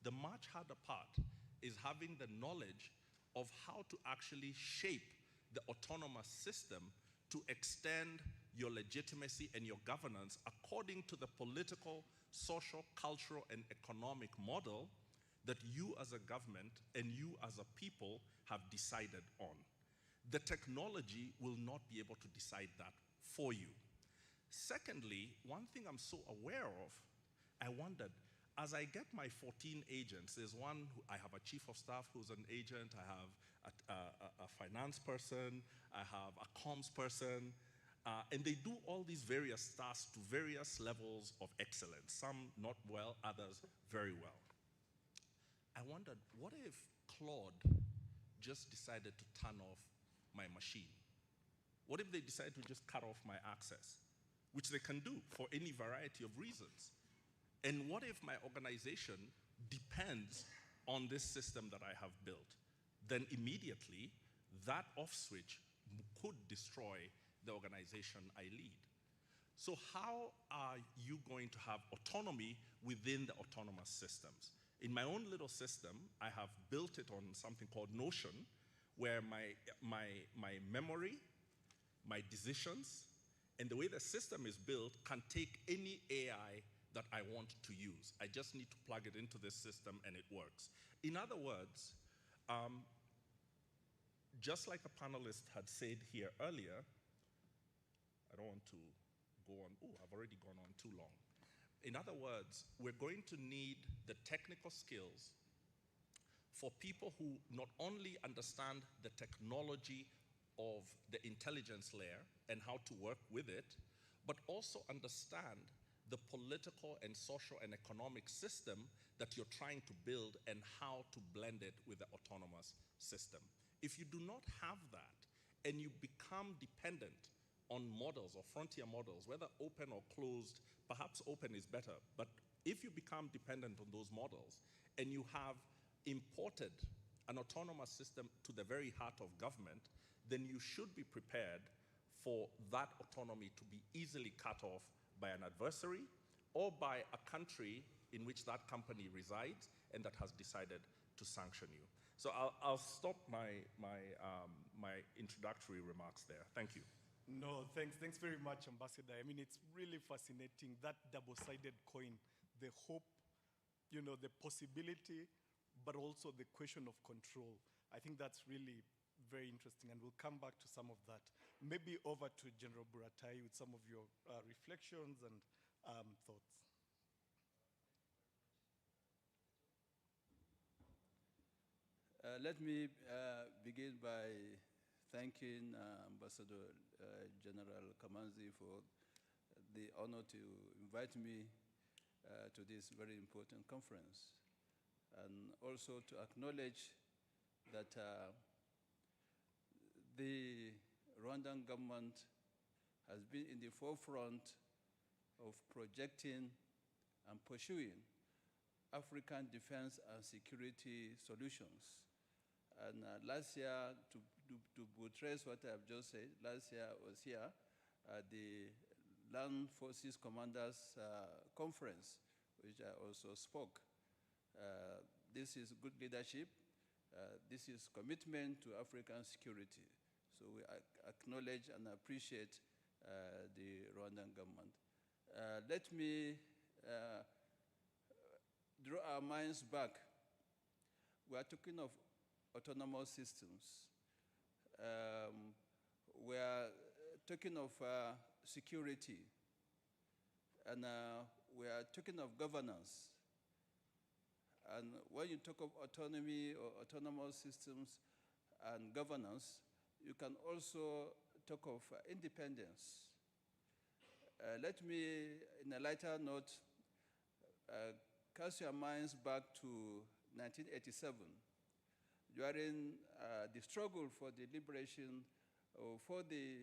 The much harder part is having the knowledge of how to actually shape the autonomous system to extend your legitimacy and your governance according to the political, social, cultural, and economic model that you as a government and you as a people have decided on. The technology will not be able to decide that for you. Secondly, one thing I'm so aware of, I wondered, as I get my 14 agents, there's one, I have a chief of staff who's an agent, I have a finance person, I have a comms person, and they do all these various tasks to various levels of excellence, some not well, others very well. I wondered, what if Claude just decided to turn off my machine? What if they decided to just cut off my access, which they can do for any variety of reasons? And what if my organization depends on this system that I have built? Then immediately, that off switch could destroy the organization I lead. So how are you going to have autonomy within the autonomous systems? In my own little system, I have built it on something called Notion, where my memory, my decisions, and the way the system is built can take any AI that I want to use. I just need to plug it into this system and it works. In other words, just like a panelist had said here earlier, I don't want to go on, I've already gone on too long. In other words, we're going to need the technical skills for people who not only understand the technology of the intelligence layer and how to work with it, but also understand the political and social and economic system that you're trying to build and how to blend it with the autonomous system. If you do not have that, and you become dependent on models or frontier models, whether open or closed, perhaps open is better, but if you become dependent on those models and you have imported an autonomous system to the very heart of government, then you should be prepared for that autonomy to be easily cut off by an adversary or by a country in which that company resides and that has decided to sanction you. So I'll stop my introductory remarks there. Thank you. No, thanks very much, Ambassador. I mean, it's really fascinating, that double-sided coin, the hope, you know, the possibility, but also the question of control. I think that's really very interesting, and we'll come back to some of that. Maybe over to General Buratai with some of your reflections and thoughts. Let me begin by thanking Ambassador General Kamanzi for the honor to invite me to this very important conference, and also to acknowledge that the Rwandan government has been in the forefront of projecting and pursuing African defense and security solutions. And last year, to buttress what I've just said, last year I was here at the Land Forces Commanders Conference, which I also spoke. This is good leadership. This is commitment to African security. So we acknowledge and appreciate the Rwandan government. Let me draw our minds back. We are talking of autonomous systems. We are talking of security, and we are talking of governance. And when you talk of autonomy or autonomous systems and governance, you can also talk of independence. Let me, in a lighter note, cast your minds back to 1987, during the struggle for the liberation, for the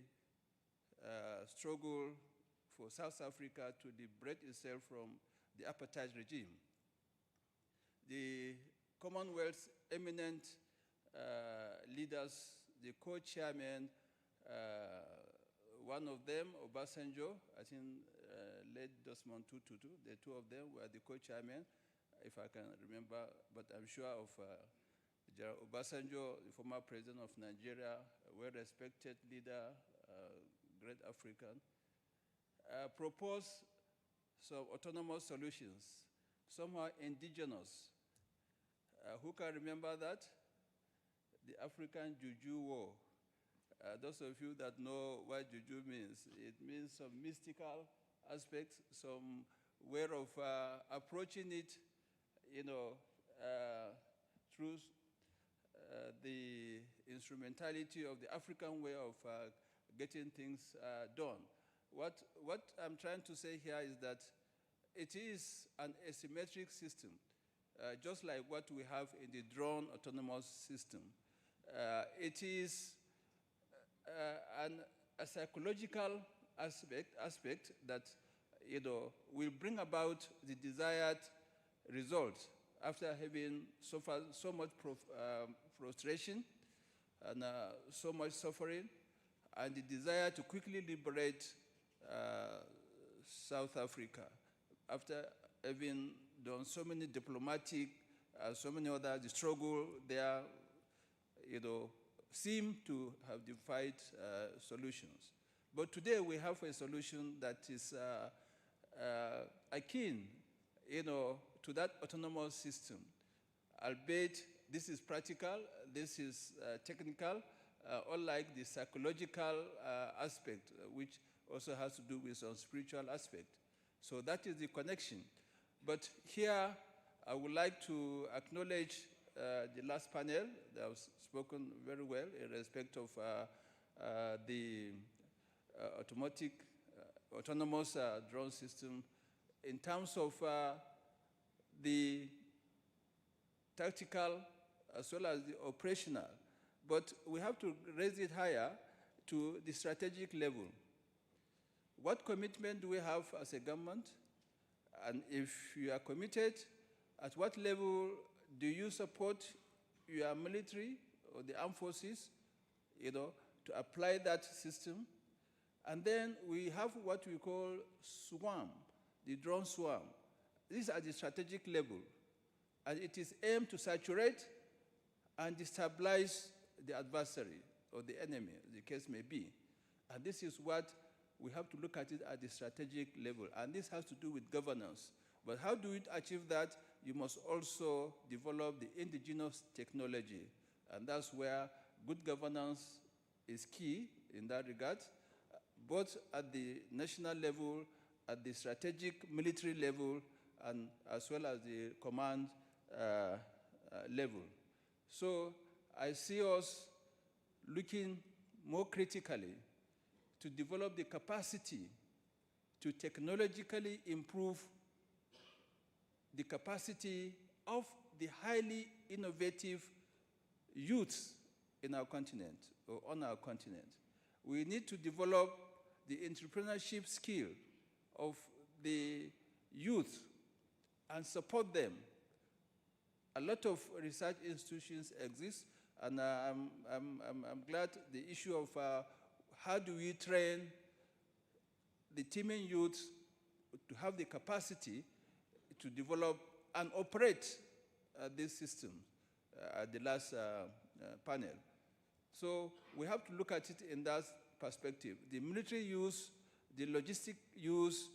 struggle for South Africa to liberate itself from the apartheid regime. The Commonwealth's eminent leaders, the co-chairmen, one of them, Obasanjo, I think late Desmond Tutu, the two of them were the co-chairmen, if I can remember, but I'm sure of General Obasanjo, the former president of Nigeria, a well-respected leader, great African, proposed some autonomous solutions, somehow indigenous. Who can remember that? The African Juju War. Those of you that know what Juju means, it means some mystical aspects, some way of approaching it, you know, through the instrumentality of the African way of getting things done. What I'm trying to say here is that it is an asymmetric system, just like what we have in the drone autonomous system. It is a psychological aspect that, you know, will bring about the desired result after having suffered so much frustration and so much suffering, and the desire to quickly liberate South Africa after having done so many diplomatic, so many other, the struggle there, you know, seem to have defied solutions. But today we have a solution that is akin, you know, to that autonomous system. Albeit this is practical, this is technical, unlike the psychological aspect, which also has to do with some spiritual aspect. So that is the connection. But here, I would like to acknowledge the last panel that was spoken very well in respect of the autonomous drone system in terms of the tactical as well as the operational. But we have to raise it higher to the strategic level. What commitment do we have as a government? And if you are committed, at what level do you support your military or the armed forces, to apply that system? And then we have what we call swarm, the drone swarm. These are the strategic level, and it is aimed to saturate and destabilize the adversary or the enemy, the case may be. And this is what we have to look at it at the strategic level, and this has to do with governance. But how do we achieve that? You must also develop the indigenous technology, and that's where good governance is key in that regard, both at the national level, at the strategic military level, and as well as the command level. So I see us looking more critically to develop the capacity to technologically improve the capacity of the highly innovative youths in our continent or on our continent. We need to develop the entrepreneurship skill of the youth and support them. A lot of research institutions exist, and I'm glad the issue of how do we train the teeming youth to have the capacity to develop and operate this system at the last panel. So we have to look at it in that perspective. The military use, the logistic use,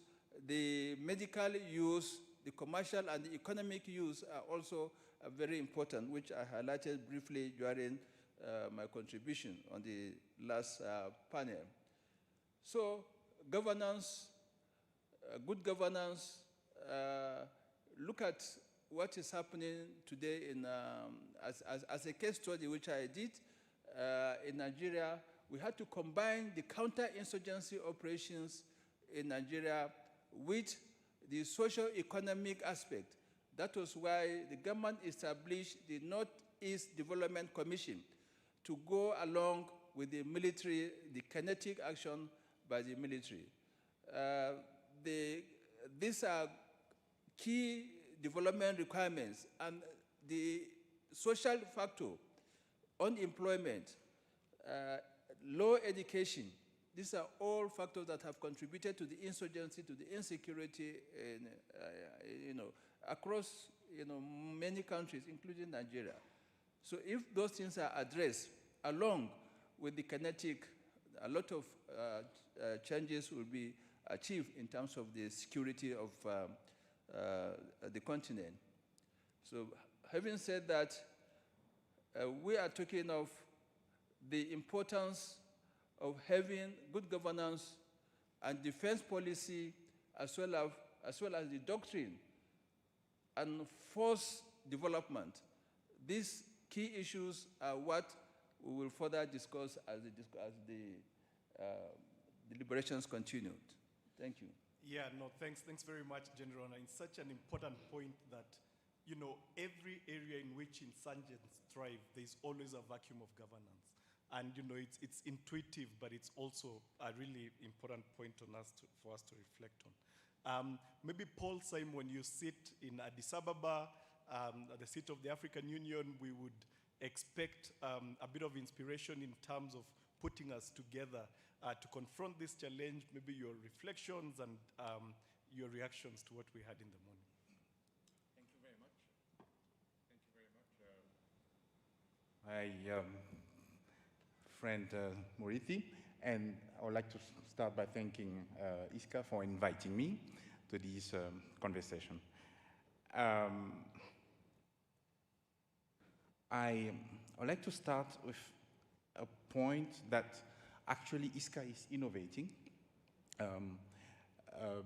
the medical use, the commercial and the economic use are also very important, which I highlighted briefly during my contribution on the last panel. So governance, good governance, look at what is happening today in, as a case study which I did in Nigeria. We had to combine the counter-insurgency operations in Nigeria with the socio-economic aspect. That was why the government established the Northeast Development Commission to go along with the military, the kinetic action by the military. These are key development requirements, and the social factor, unemployment, low education, these are all factors that have contributed to the insurgency, to the insecurity, across many countries, including Nigeria. So if those things are addressed, along with the kinetic, a lot of changes will be achieved in terms of the security of the continent. So having said that, we are talking of the importance of having good governance and defense policy, as well as the doctrine and force development. These key issues are what we will further discuss as the deliberations continued. Thank you. Yeah, no, thanks very much, General. And it's such an important point that, every area in which insurgents thrive, there's always a vacuum of governance. And, it's intuitive, but it's also a really important point for us to reflect on. Maybe Paul Simon, when you sit in Addis Ababa, at the seat of the African Union, we would expect a bit of inspiration in terms of putting us together to confront this challenge, maybe your reflections and your reactions to what we had in the morning. Thank you very much. Thank you very much. My friend Moriti, and I would like to start by thanking ISCA for inviting me to this conversation. I would like to start with a point that actually ISCA is innovating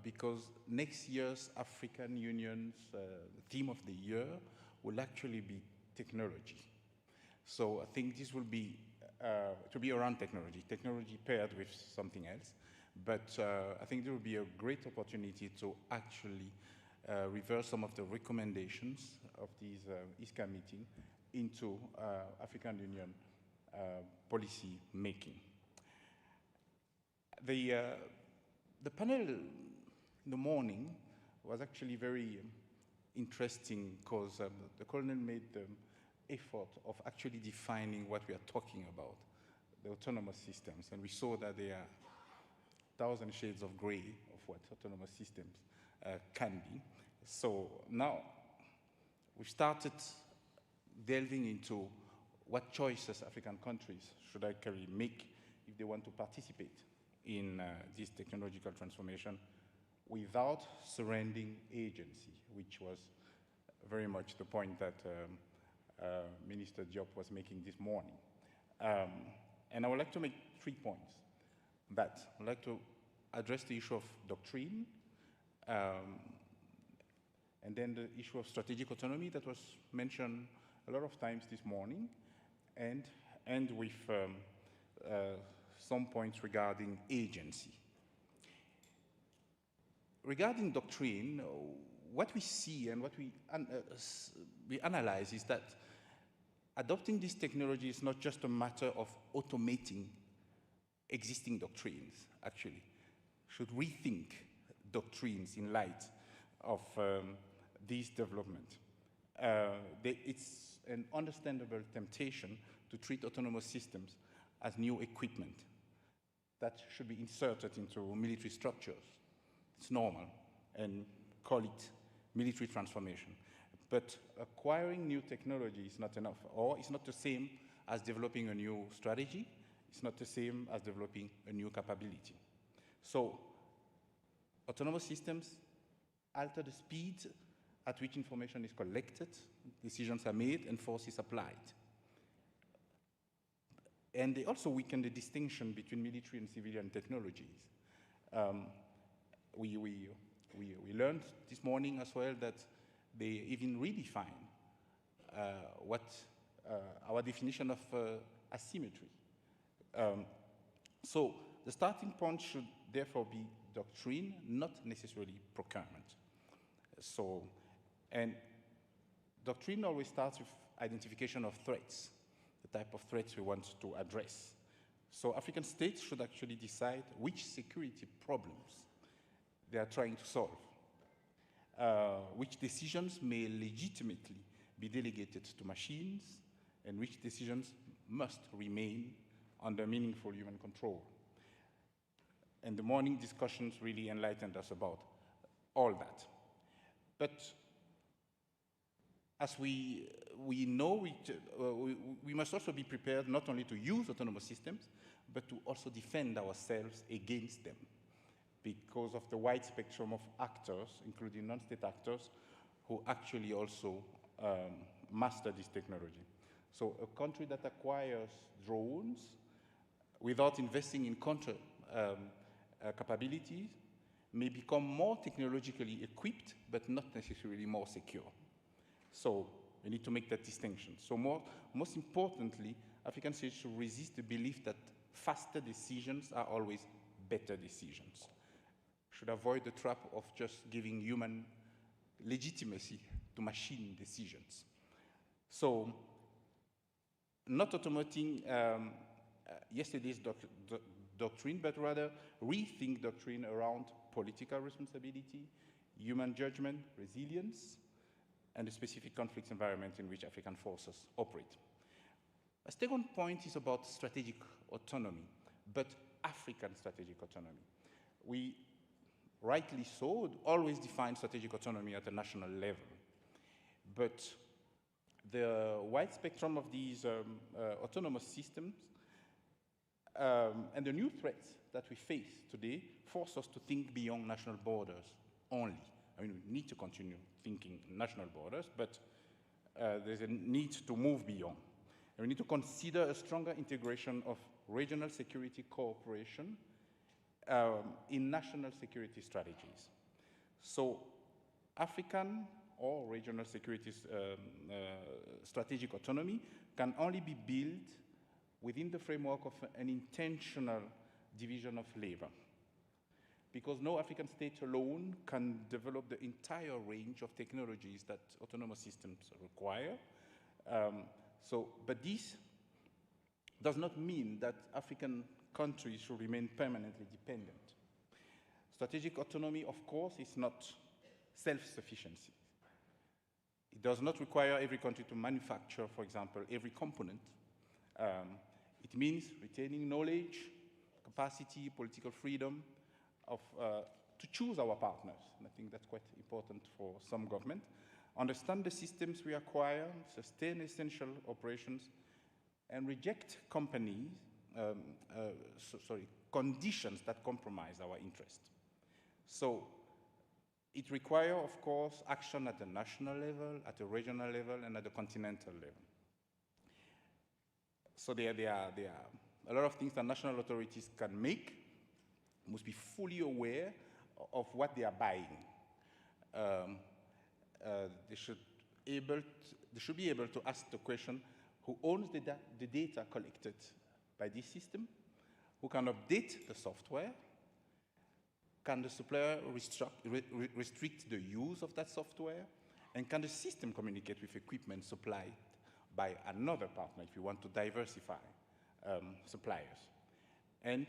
because next year's African Union's theme of the year will actually be technology. So I think this will be to be around technology paired with something else. But I think there will be a great opportunity to actually reverse some of the recommendations of this ISCA meeting into African Union policy making. The panel in the morning was actually very interesting because the colonel made the effort of actually defining what we are talking about, the autonomous systems, and we saw that there are 1,000 shades of gray of what autonomous systems can be. So now we've started delving into what choices African countries should actually make if they want to participate in this technological transformation without surrendering agency, which was very much the point that Minister Diop was making this morning. And I would like to make 3 points. That I'd like to address the issue of doctrine, and then the issue of strategic autonomy that was mentioned a lot of times this morning, and end with some points regarding agency. Regarding doctrine, what we see and what we analyze is that adopting this technology is not just a matter of automating existing doctrines, actually. Should rethink doctrines in light of this development. It's an understandable temptation to treat autonomous systems as new equipment that should be inserted into military structures. It's normal, and call it military transformation. But acquiring new technology is not enough, or it's not the same as developing a new strategy. It's not the same as developing a new capability. So autonomous systems alter the speed at which information is collected, decisions are made, and force is applied. And they also weaken the distinction between military and civilian technologies. We learned this morning as well that they even redefine what our definition of asymmetry. So the starting point should therefore be doctrine, not necessarily procurement. So, and doctrine always starts with identification of threats, the type of threats we want to address. So African states should actually decide which security problems they are trying to solve, which decisions may legitimately be delegated to machines, and which decisions must remain under meaningful human control. And the morning discussions really enlightened us about all that. But as we know, we must also be prepared not only to use autonomous systems, but to also defend ourselves against them, because of the wide spectrum of actors, including non-state actors, who actually also master this technology. So a country that acquires drones without investing in counter capabilities may become more technologically equipped, but not necessarily more secure. So we need to make that distinction. So most importantly, African states should resist the belief that faster decisions are always better decisions. Should avoid the trap of just giving human legitimacy to machine decisions. So not automating yesterday's doctrine, but rather rethink doctrine around political responsibility, human judgment, resilience, and the specific conflict environment in which African forces operate. A second point is about strategic autonomy, but African strategic autonomy. We rightly so always define strategic autonomy at a national level, but the wide spectrum of these autonomous systems and the new threats that we face today force us to think beyond national borders only. I mean, we need to continue thinking national borders, but there's a need to move beyond. And we need to consider a stronger integration of regional security cooperation in national security strategies. So African or regional security strategic autonomy can only be built within the framework of an intentional division of labor, because no African state alone can develop the entire range of technologies that autonomous systems require. But this does not mean that African countries should remain permanently dependent. Strategic autonomy, of course, is not self-sufficiency. It does not require every country to manufacture, for example, every component. It means retaining knowledge, capacity, political freedom to choose our partners. And I think that's quite important for some government. Understand the systems we acquire, sustain essential operations, and reject conditions that compromise our interest. So it requires, of course, action at the national level, at the regional level, and at the continental level. So there are a lot of things that national authorities can make, must be fully aware of what they are buying. They should be able to ask the question, who owns the data collected by this system? Who can update the software? Can the supplier restrict the use of that software? And can the system communicate with equipment supplied by another partner if you want to diversify suppliers? And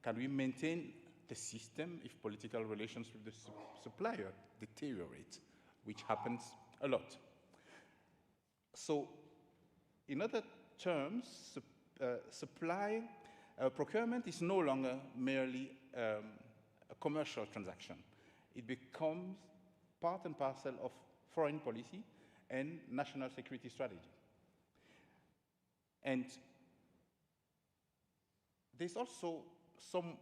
can we maintain the system if political relations with the supplier deteriorate, which happens a lot? So, in other terms, procurement is no longer merely a commercial transaction. It becomes part and parcel of foreign policy and national security strategy. And there's also some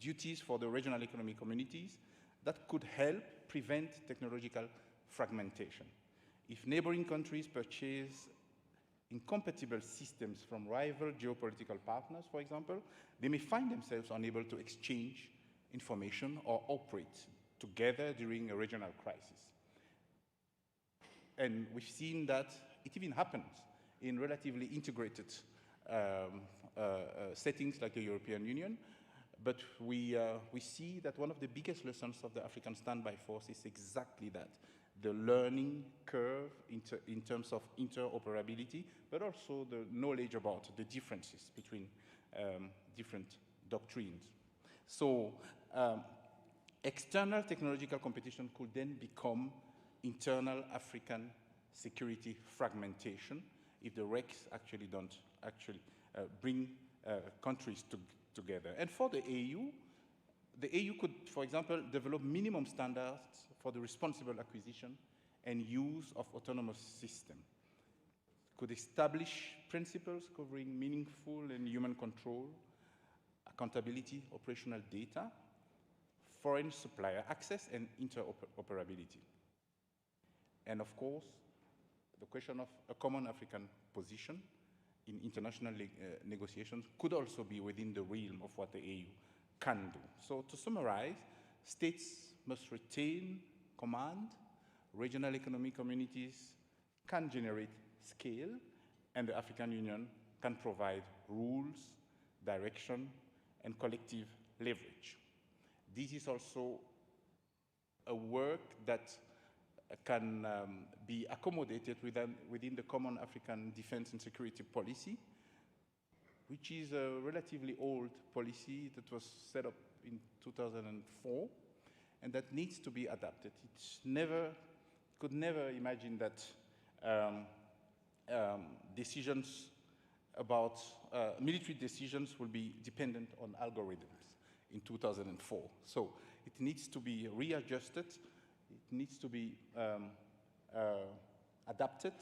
duties for the regional economic communities that could help prevent technological fragmentation. If neighboring countries purchase incompatible systems from rival geopolitical partners, for example, they may find themselves unable to exchange information or operate together during a regional crisis. And we've seen that it even happens in relatively integrated settings like the European Union, but we see that one of the biggest lessons of the African Standby Force is exactly that, the learning curve in terms of interoperability, but also the knowledge about the differences between different doctrines. So external technological competition could then become internal African security fragmentation if the RECs actually don't bring countries together. And for the AU could, for example, develop minimum standards for the responsible acquisition and use of autonomous systems. Could establish principles covering meaningful and human control, accountability, operational data, foreign supplier access, and interoperability. And of course, the question of a common African position in international negotiations could also be within the realm of what the AU can do. So to summarize, states must retain command, regional economic communities can generate scale, and the African Union can provide rules, direction, and collective leverage. This is also a work that can be accommodated within the Common African Defense and Security Policy, which is a relatively old policy that was set up in 2004 and that needs to be adapted. Could never imagine that decisions about military decisions will be dependent on algorithms in 2004. So it needs to be readjusted. It needs to be adapted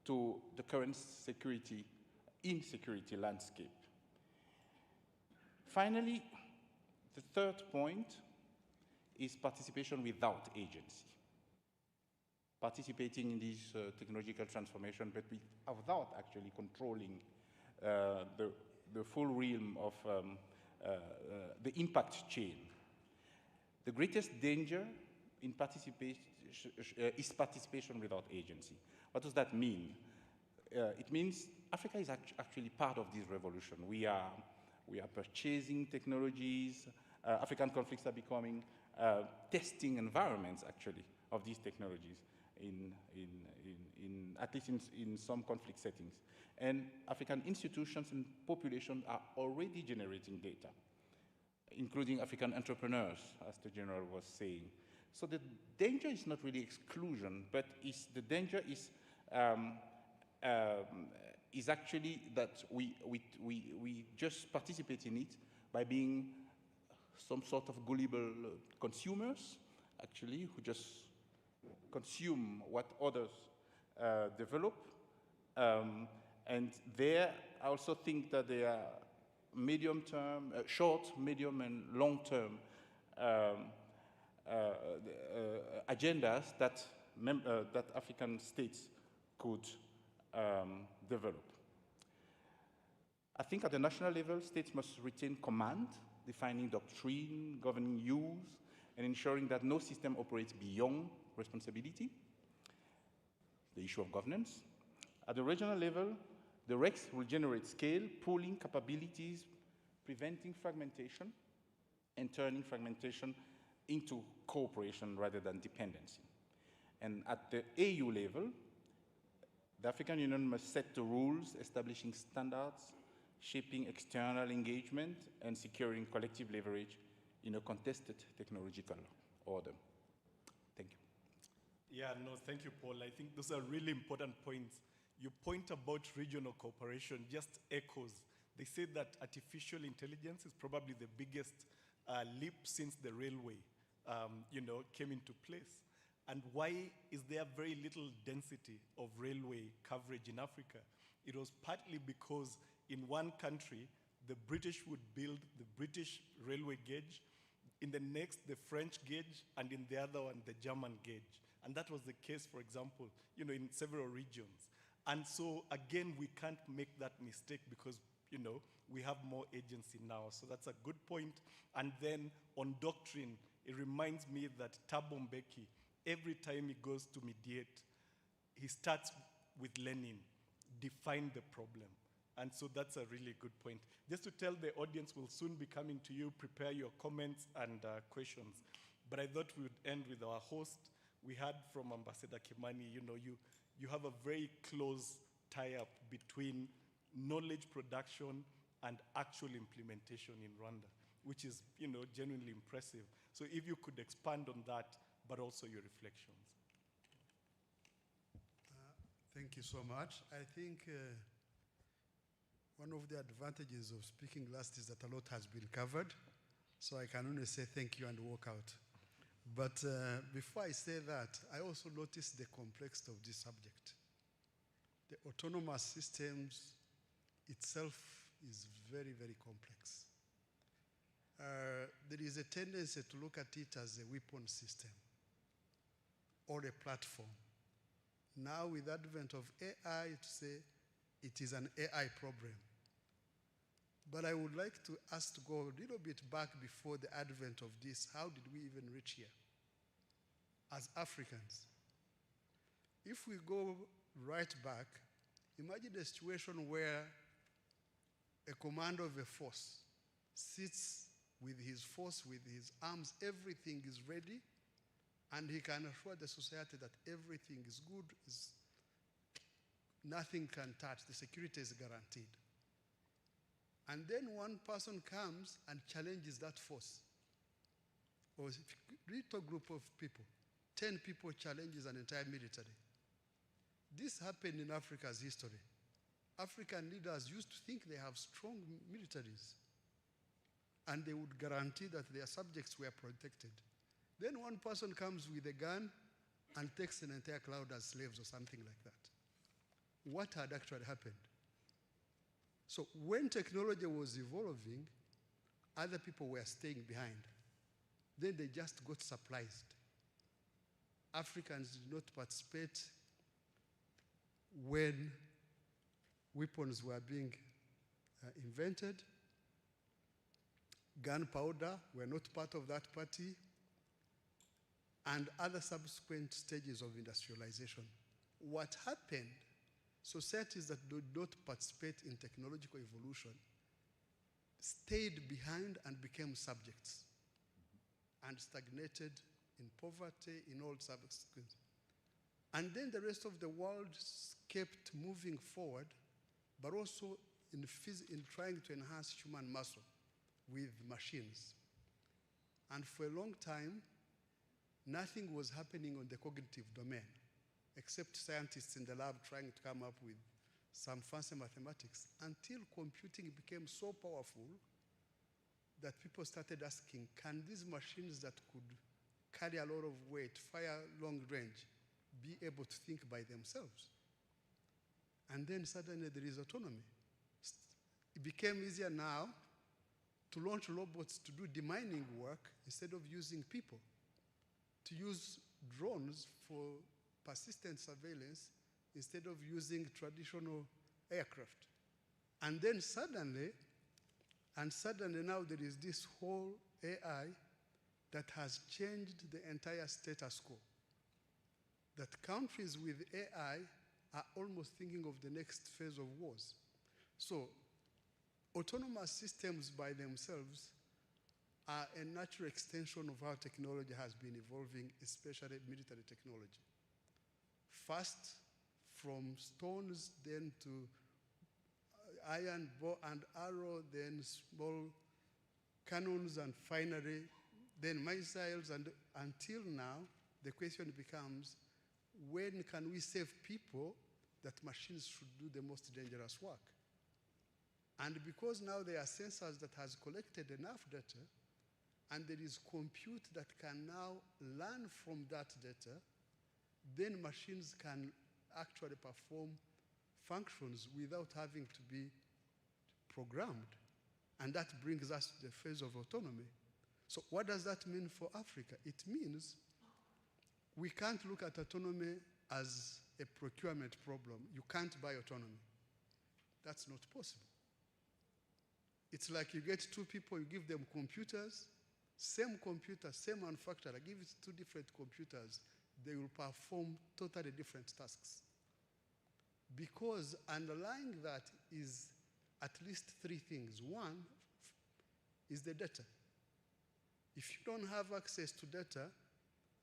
to the current insecurity landscape. Finally, the third point is participation without agency. Participating in this technological transformation, but without actually controlling the full realm of the impact chain. The greatest danger in participation is participation without agency. What does that mean? It means Africa is actually part of this revolution. We are purchasing technologies. African conflicts are becoming testing environments, actually, of these technologies. at least in some conflict settings. And African institutions and populations are already generating data, including African entrepreneurs, as the General was saying. So the danger is not really exclusion, but the danger is actually that we just participate in it by being some sort of gullible consumers, actually, who just consume what others develop. And there, I also think that there are medium-term, short, medium, and long-term agendas that African states could develop. I think at the national level, states must retain command, defining doctrine, governing use, and ensuring that no system operates beyond responsibility, the issue of governance. At the regional level, the REX will generate scale, pooling capabilities, preventing fragmentation, and turning fragmentation into cooperation rather than dependency. And at the AU level, the African Union must set the rules, establishing standards, shaping external engagement, and securing collective leverage in a contested technological order. Thank you. Yeah, no, thank you, Paul. I think those are really important points. Your point about regional cooperation just echoes. They say that artificial intelligence is probably the biggest leap since the railway, came into place. And why is there very little density of railway coverage in Africa? It was partly because in one country, the British would build the British railway gauge, in the next, the French gauge, and in the other one, the German gauge. And that was the case, for example, in several regions. And so, again, we can't make that mistake because, we have more agency now. So that's a good point. And then on doctrine, it reminds me that Thabo Mbeki, every time he goes to mediate, he starts with Lenin, define the problem. And so that's a really good point. Just to tell the audience, we'll soon be coming to you, prepare your comments and questions. But I thought we would end with our host. We heard from Ambassador Kimani, you have a very close tie-up between knowledge production and actual implementation in Rwanda, which is, genuinely impressive. So if you could expand on that, but also your reflections. Thank you so much. I think one of the advantages of speaking last is that a lot has been covered, so I can only say thank you and walk out. But before I say that, I also noticed the complexity of this subject. The autonomous systems itself is very, very complex. There is a tendency to look at it as a weapon system or a platform. Now, with the advent of AI, to say it is an AI problem. But I would like to ask to go a little bit back before the advent of this. How did we even reach here as Africans? If we go right back, imagine a situation where a commander of a force sits with his force, with his arms, everything is ready, and he can assure the society that everything is good, nothing can touch, the security is guaranteed. And then one person comes and challenges that force. Or a little group of people, 10 people challenges an entire military. This happened in Africa's history. African leaders used to think they have strong militaries, and they would guarantee that their subjects were protected. Then one person comes with a gun and takes an entire crowd as slaves or something like that. What had actually happened? So when technology was evolving, other people were staying behind. Then they just got surprised. Africans did not participate when weapons were being invented. Gunpowder were not part of that party, and other subsequent stages of industrialization. What happened, societies that did not participate in technological evolution stayed behind and became subjects and stagnated in poverty, in all subsequent. And then the rest of the world kept moving forward, but also in trying to enhance human muscle with machines. And for a long time, nothing was happening on the cognitive domain, except scientists in the lab trying to come up with some fancy mathematics, until computing became so powerful that people started asking, can these machines that could carry a lot of weight, fire long range, be able to think by themselves? And then suddenly there is autonomy. It became easier now to launch robots to do demining work instead of using people, to use drones for persistent surveillance instead of using traditional aircraft. And then suddenly now there is this whole AI that has changed the entire status quo. That countries with AI are almost thinking of the next phase of wars. So autonomous systems by themselves are a natural extension of how technology has been evolving, especially military technology. First, from stones, then to iron, bow and arrow, then small cannons, and finally, then missiles, and until now, the question becomes, when can we save people that machines should do the most dangerous work? And because now there are sensors that has collected enough data, and there is compute that can now learn from that data, then machines can actually perform functions without having to be programmed. And that brings us to the phase of autonomy. So what does that mean for Africa? It means we can't look at autonomy as a procurement problem. You can't buy autonomy. That's not possible. It's like you get two people, you give them computers, same computer, same manufacturer, give it two different computers, they will perform totally different tasks. Because underlying that is at least three things. One is the data. If you don't have access to data,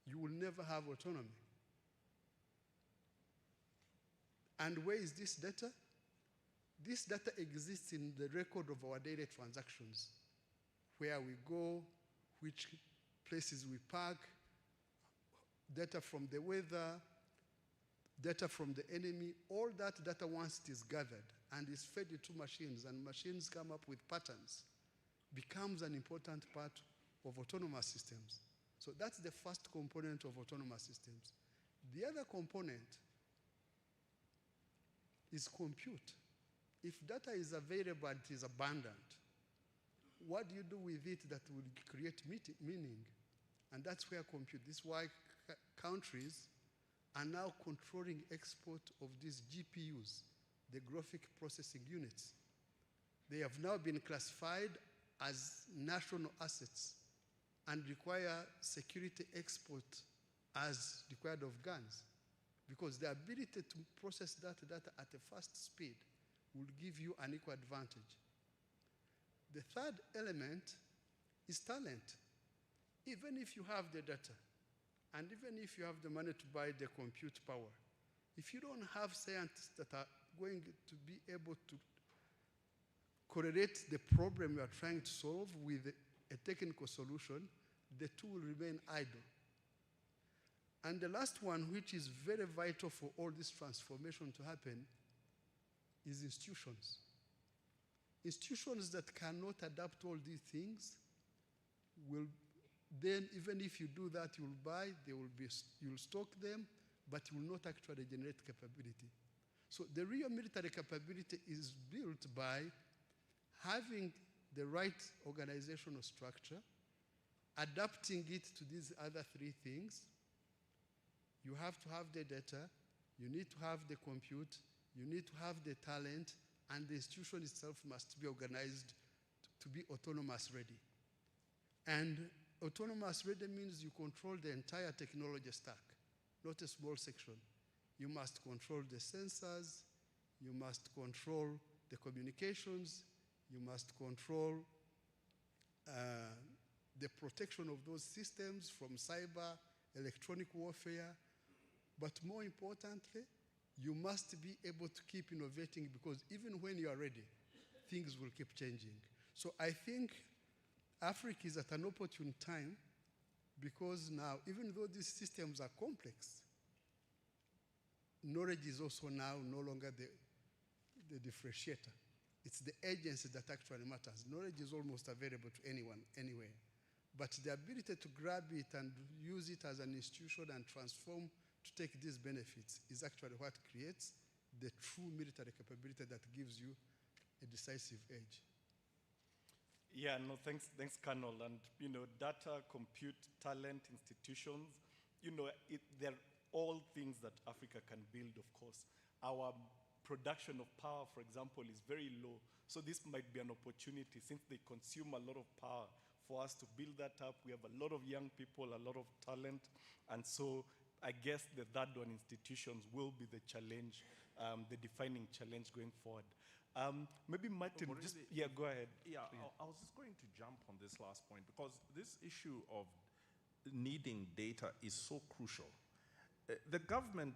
you will never have autonomy. And where is this data? This data exists in the record of our daily transactions, where we go, which places we park, data from the weather, data from the enemy. All that data, once it is gathered and is fed into machines, and machines come up with patterns, becomes an important part of autonomous systems. So that's the first component of autonomous systems. The other component is compute. If data is available and it is abundant, what do you do with it that will create meaning? And that's where compute, this is why countries are now controlling export of these GPUs, the graphic processing units. They have now been classified as national assets and require security export as required of guns, because the ability to process that data at a fast speed will give you an equal advantage. The third element is talent. Even if you have the data, and even if you have the money to buy the compute power, if you don't have scientists that are going to be able to correlate the problem you are trying to solve with a technical solution, the two will remain idle. And the last one, which is very vital for all this transformation to happen, is institutions. Institutions that cannot adapt all these things will then, even if you do that, you'll buy, you'll stock them, but you will not actually generate capability. So the real military capability is built by having the right organizational structure, adapting it to these other three things. You have to have the data, you need to have the compute, you need to have the talent, and the institution itself must be organized to be autonomous ready. And autonomous ready means you control the entire technology stack, not a small section. You must control the sensors, you must control the communications, you must control the protection of those systems from cyber, electronic warfare, But more importantly, you must be able to keep innovating, because even when you are ready, things will keep changing. So I think Africa is at an opportune time, because now, even though these systems are complex, knowledge is also now no longer the differentiator. It's the agency that actually matters. Knowledge is almost available to anyone, anywhere. But the ability to grab it and use it as an institution and transform to take these benefits is actually what creates the true military capability that gives you a decisive edge. Yeah, no, thanks, Colonel. And, data, compute, talent, institutions, they're all things that Africa can build, of course. Our production of power, for example, is very low. So this might be an opportunity, since they consume a lot of power, for us to build that up. We have a lot of young people, a lot of talent. And so I guess the third one, institutions, will be the challenge, the defining challenge going forward. Maybe Martin, go ahead. Yeah, I was just going to jump on this last point, because this issue of needing data is so crucial. The government,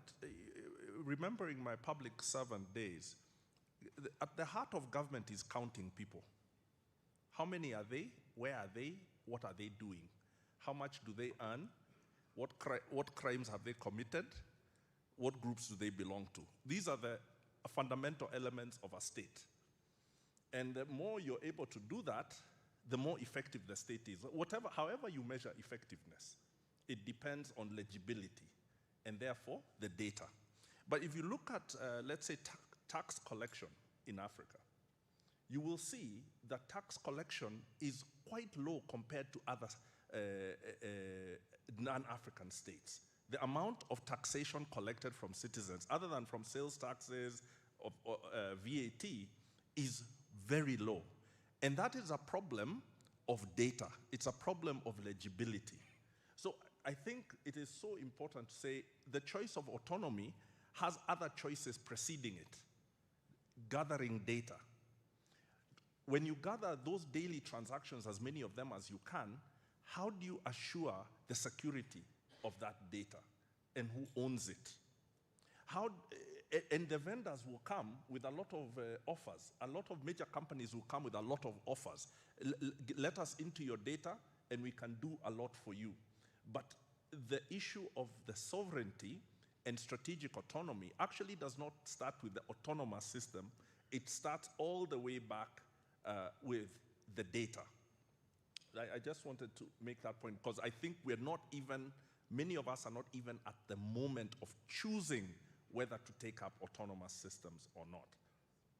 remembering my public servant days, at the heart of government is counting people. How many are they? Where are they? What are they doing? How much do they earn? What crimes have they committed? What groups do they belong to? These are the fundamental elements of a state. And the more you're able to do that, the more effective the state is. However you measure effectiveness, it depends on legibility and therefore the data. But if you look at, let's say, tax collection in Africa, you will see that tax collection is quite low compared to other non-African states. The amount of taxation collected from citizens, other than from sales taxes or VAT, is very low. And that is a problem of data. It's a problem of legibility. So I think it is so important to say the choice of autonomy has other choices preceding it. Gathering data. When you gather those daily transactions, as many of them as you can, how do you assure the security of that data and who owns it? And the vendors will come with a lot of offers. A lot of major companies will come with a lot of offers. Let us into your data and we can do a lot for you. But the issue of the sovereignty and strategic autonomy actually does not start with the autonomous system. It starts all the way back with the data. I just wanted to make that point, because I think we're not even, many of us are not even at the moment of choosing whether to take up autonomous systems or not,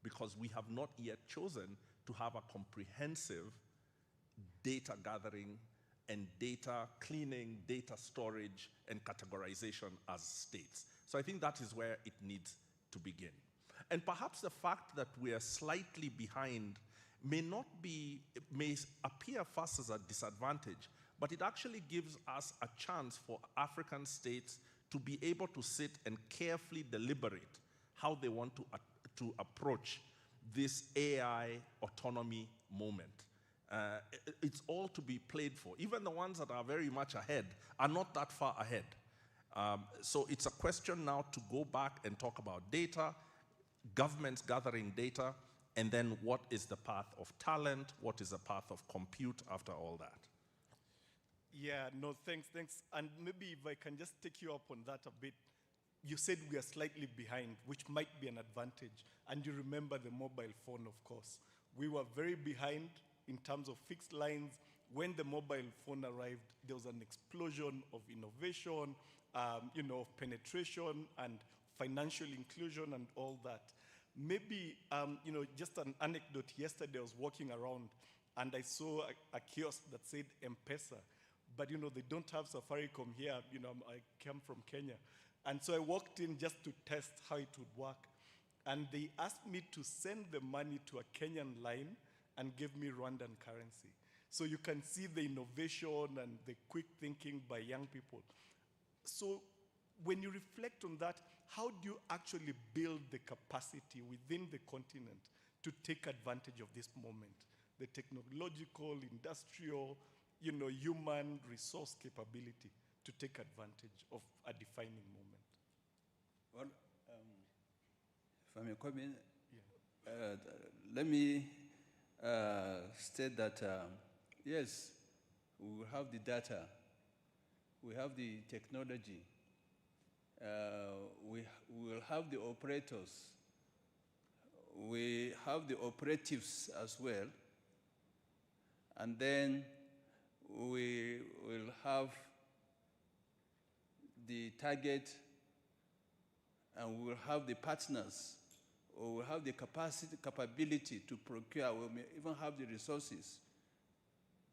because we have not yet chosen to have a comprehensive data gathering and data cleaning, data storage, and categorization as states. So I think that is where it needs to begin. And perhaps the fact that we are slightly behind may appear first as a disadvantage, but it actually gives us a chance for African states to be able to sit and carefully deliberate how they want to approach this AI autonomy moment. It's all to be played for. Even the ones that are very much ahead are not that far ahead. So it's a question now to go back and talk about data, governments gathering data, and then what is the path of talent, what is the path of compute after all that? Yeah, no, thanks. And maybe if I can just take you up on that a bit. You said we are slightly behind, which might be an advantage. And you remember the mobile phone, of course. We were very behind in terms of fixed lines. When the mobile phone arrived, there was an explosion of innovation, of penetration and financial inclusion and all that. Maybe, just an anecdote. Yesterday I was walking around and I saw a kiosk that said M-Pesa. But, they don't have Safaricom here. I come from Kenya. And so I walked in just to test how it would work. And they asked me to send the money to a Kenyan line and give me Rwandan currency. So you can see the innovation and the quick thinking by young people. So when you reflect on that, how do you actually build the capacity within the continent to take advantage of this moment? The technological, industrial, human resource capability to take advantage of a defining moment. Well, if I may come in, let me state that, yes, we will have the data, we have the technology, we will have the operators, we have the operatives as well, and then we will have the target, and we will have the partners, or we will have the capability to procure. We may even have the resources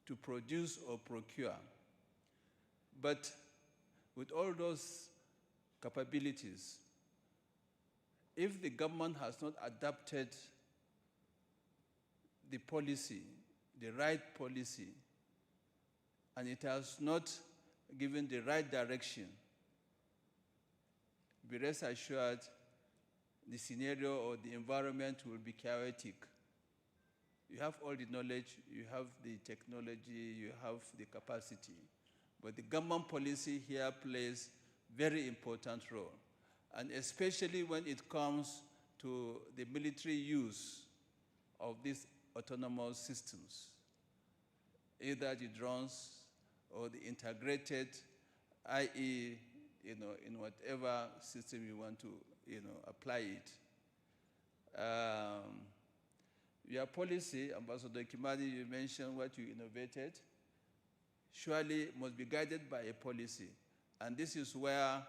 to produce or procure. But with all those capabilities, if the government has not adapted the policy, the right policy, and it has not given the right direction, be rest assured the scenario or the environment will be chaotic. You have all the knowledge, you have the technology, you have the capacity, but the government policy here plays very important role, and especially when it comes to the military use of these autonomous systems, either the drones or the integrated, i.e., in whatever system you want to, apply it. Your policy, Ambassador Kimani, you mentioned what you innovated, surely must be guided by a policy. And this is where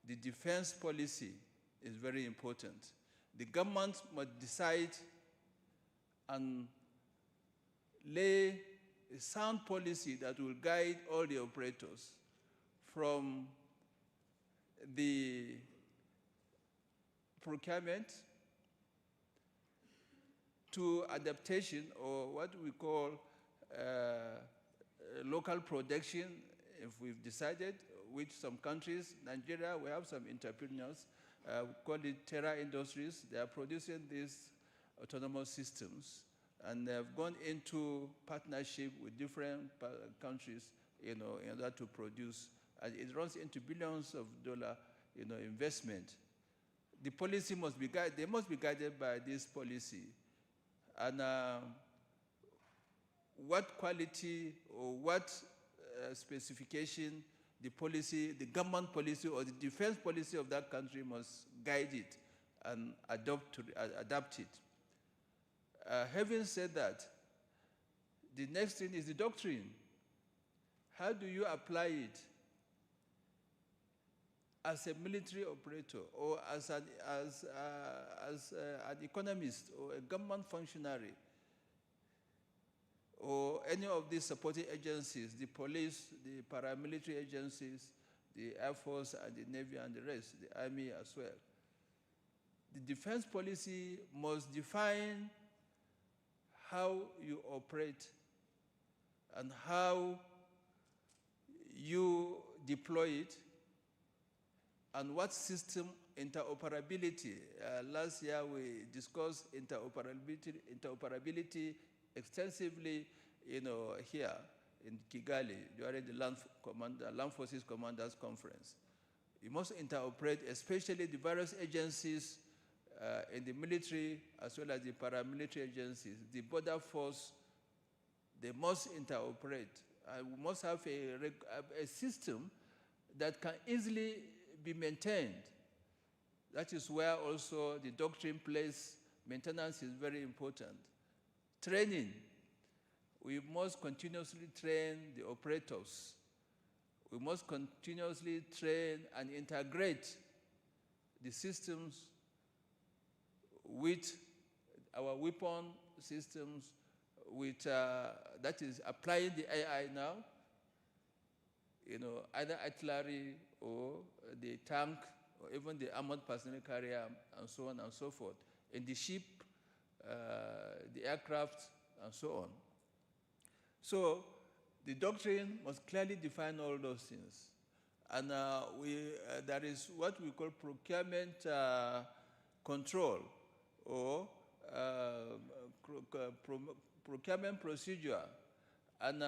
the defense policy is very important. The government must decide and lay a sound policy that will guide all the operators from the procurement to adaptation, or what we call local production, if we've decided, which some countries, Nigeria, we have some entrepreneurs, we call it Terra Industries. They are producing these autonomous systems, and they have gone into partnership with different countries, in order to produce, and it runs into billions of dollars, investment. The policy must be guided, they must be guided by this policy. And what quality or what specification the policy, the government policy or the defense policy of that country must guide it and adapt it. Having said that, the next thing is the doctrine. How do you apply it as a military operator, or as an economist, or a government functionary, or any of these supporting agencies, the police, the paramilitary agencies, the Air Force and the Navy and the rest, the Army as well? The defense policy must define how you operate and how you deploy it, and what system interoperability. Last year we discussed interoperability extensively, here in Kigali during the Land Forces Commanders Conference. You must interoperate, especially the various agencies in the military as well as the paramilitary agencies. The border force, they must interoperate. We must have a system that can easily be maintained. That is where also the doctrine plays, maintenance is very important. Training, we must continuously train the operators. We must continuously train and integrate the systems with our weapon systems, with, that is applying the AI now, either artillery or the tank, or even the armored personnel carrier, and so on and so forth, in the ship, the aircraft, and so on. So the doctrine must clearly define all those things. And there is what we call procurement control, or procurement procedure. And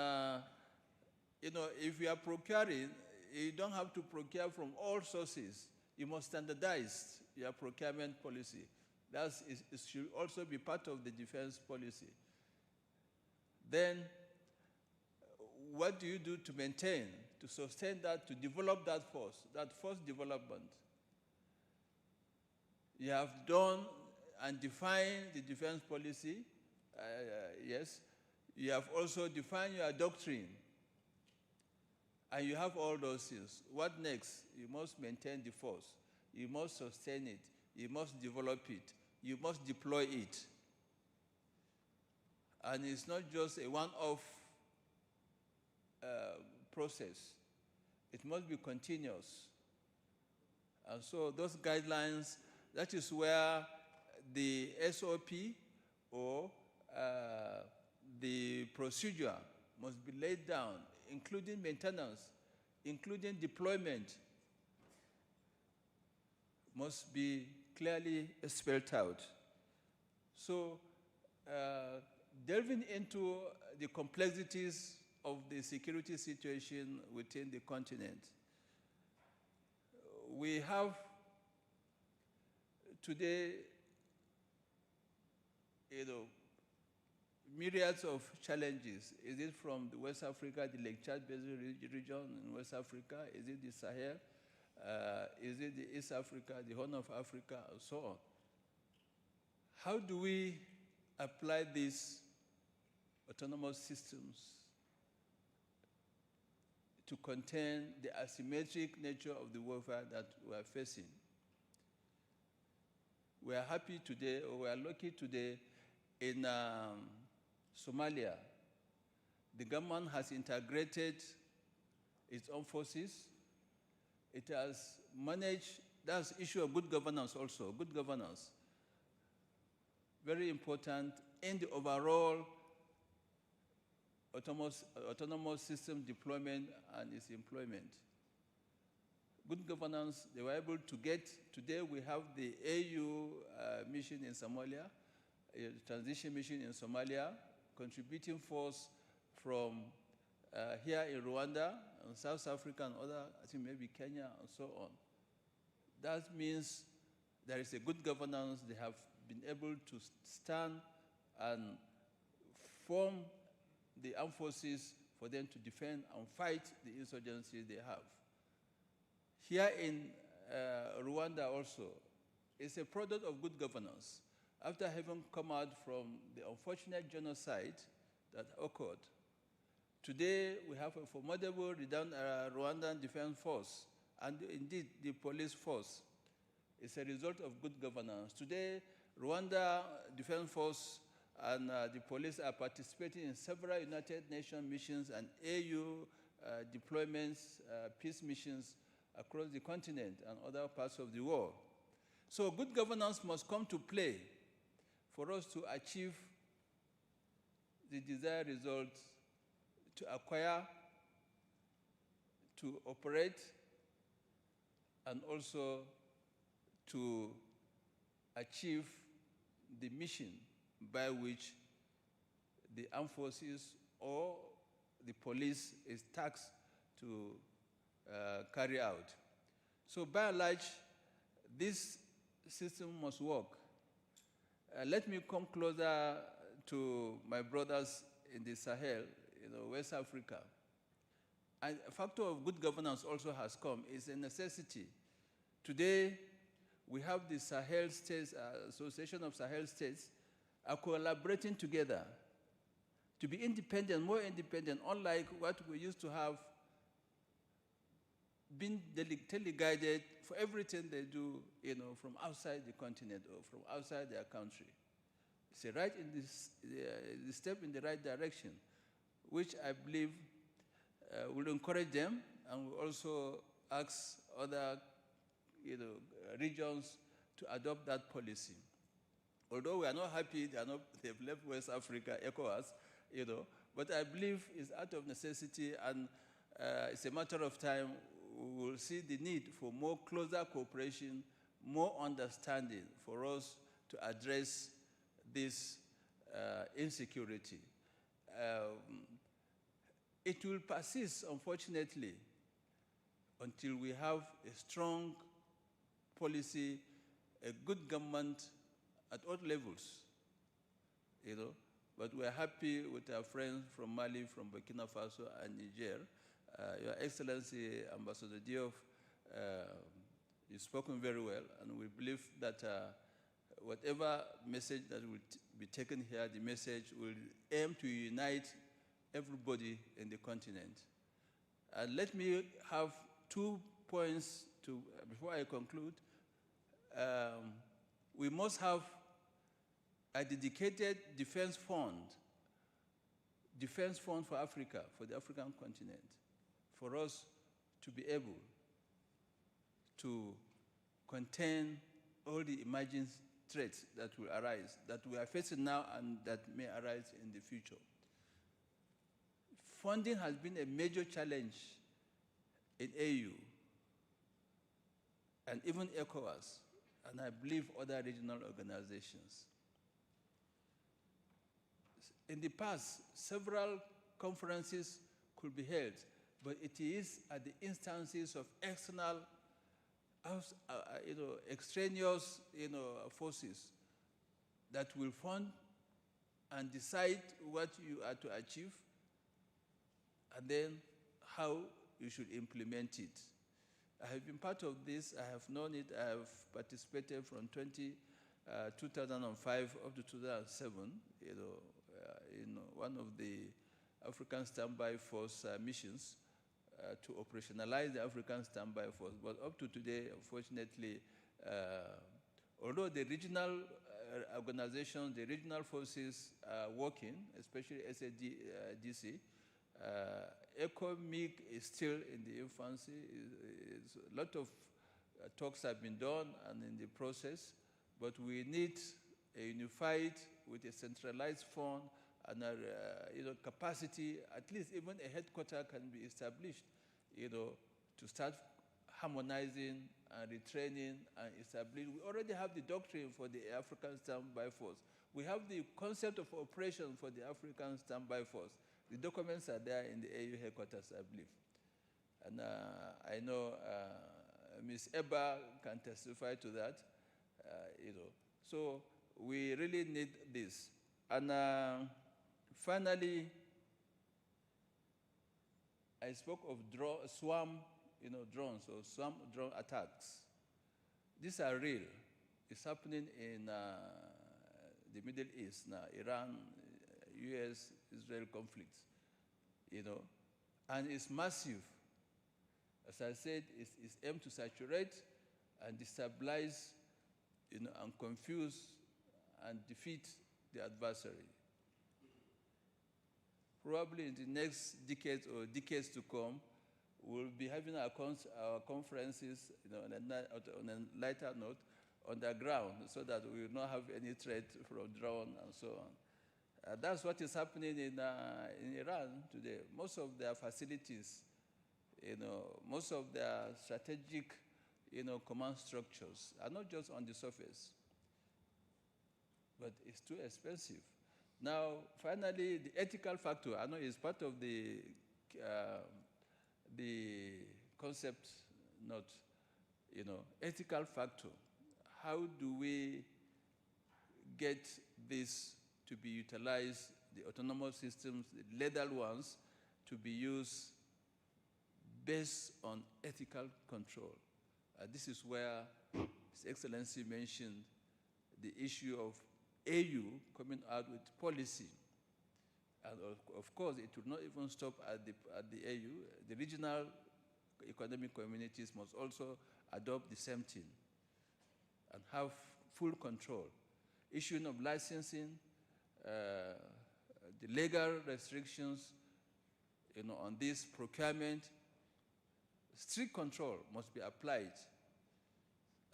if you are procuring, you don't have to procure from all sources. You must standardize your procurement policy. It should also be part of the defense policy. Then, what do you do to maintain, to sustain that, to develop that force development? You have done and defined the defense policy, yes. You have also defined your doctrine. And you have all those things. What next? You must maintain the force. You must sustain it. You must develop it. You must deploy it. And it's not just a one-off process. It must be continuous. And so those guidelines, that is where the SOP or the procedure must be laid down, including maintenance, including deployment, must be clearly spelled out. So delving into the complexities of the security situation within the continent, we have today, myriads of challenges. Is it from the West Africa, the Lake Chad Basin region in West Africa? Is it the Sahel? Is it the East Africa, the Horn of Africa, and so on? How do we apply these autonomous systems to contain the asymmetric nature of the warfare that we are facing? We are happy today, or we are lucky today, in Somalia. The government has integrated its own forces. It has managed, that's the issue of good governance also, good governance. Very important in the overall autonomous system deployment and its employment. Good governance, they were able to get, today we have the AU mission in Somalia, a transition mission in Somalia, contributing force from here in Rwanda and South Africa and other, I think maybe Kenya and so on. That means there is a good governance. They have been able to stand and form the armed forces for them to defend and fight the insurgency they have. Here in Rwanda also, it's a product of good governance. After having come out from the unfortunate genocide that occurred, today we have a formidable Rwandan Defense Force, and indeed the police force. It's a result of good governance. Today, Rwanda Defense Force and the police are participating in several United Nations missions and AU deployments, peace missions across the continent and other parts of the world. So good governance must come to play for us to achieve the desired results, to acquire, to operate, and also to achieve the mission by which the armed forces or the police is tasked to carry out. So by and large, this system must work. Let me come closer to my brothers in the Sahel, West Africa. And a factor of good governance also has come. It's a necessity. Today, we have the Sahel States, Association of Sahel States, are collaborating together to be independent, more independent, unlike what we used to have, been teleguided for everything they do, from outside the continent or from outside their country. It's a right in the step in the right direction, which I believe will encourage them, and will also ask other regions to adopt that policy. Although we are not happy they've left West Africa, ECOWAS, but I believe it's out of necessity, and it's a matter of time. We will see the need for more closer cooperation, more understanding for us to address this insecurity. It will persist, unfortunately, until we have a strong policy, a good government at all levels, But we are happy with our friends from Mali, from Burkina Faso, and Niger. Your Excellency, Ambassador Diop, you've spoken very well, and we believe that whatever message that will be taken here, the message will aim to unite everybody in the continent. And let me have 2 points before I conclude. We must have a dedicated defense fund for Africa, for the African continent, for us to be able to contain all the emerging threats that will arise, that we are facing now and that may arise in the future. Funding has been a major challenge in AU and even ECOWAS, and I believe other regional organizations. In the past, several conferences could be held, but it is at the instances of external, extraneous, forces that will fund and decide what you are to achieve, and then how you should implement it. I have been part of this. I have known it. I have participated from 2005 up to 2007, in one of the African Standby Force missions to operationalize the African Standby Force. But up to today, unfortunately, although the regional organizations, the regional forces are working, especially SADC, ECOMIG is still in the infancy. A lot of talks have been done and in the process, but we need a unified with a centralized fund and capacity. At least even a headquarter can be established, to start harmonizing and retraining and establish. We already have the doctrine for the African Standby Force. We have the concept of operation for the African Standby Force. The documents are there in the AU headquarters, I believe. And I know Ms. Eba can testify to that, So we really need this. And finally, I spoke of swarm, drones or swarm drone attacks. These are real. It's happening in the Middle East now, Iran, US-Israel conflict, and it's massive. As I said, it's aimed to saturate and destabilize, and confuse and defeat the adversary. Probably in the next decades or decades to come, we'll be having our conferences, on a lighter note, on the ground, so that we will not have any threat from drone and so on. That's what is happening in Iran today. Most of their facilities, most of their strategic, command structures are not just on the surface, but it's too expensive. Now, finally, the ethical factor, I know it's part of the concept note, ethical factor. How do we get this to be utilized, the autonomous systems, the lethal ones, to be used based on ethical control? This is where His Excellency mentioned the issue of AU coming out with policy. And of course, it will not even stop at the AU. The regional economic communities must also adopt the same thing and have full control. Issuing of licensing, the legal restrictions, on this procurement, strict control must be applied.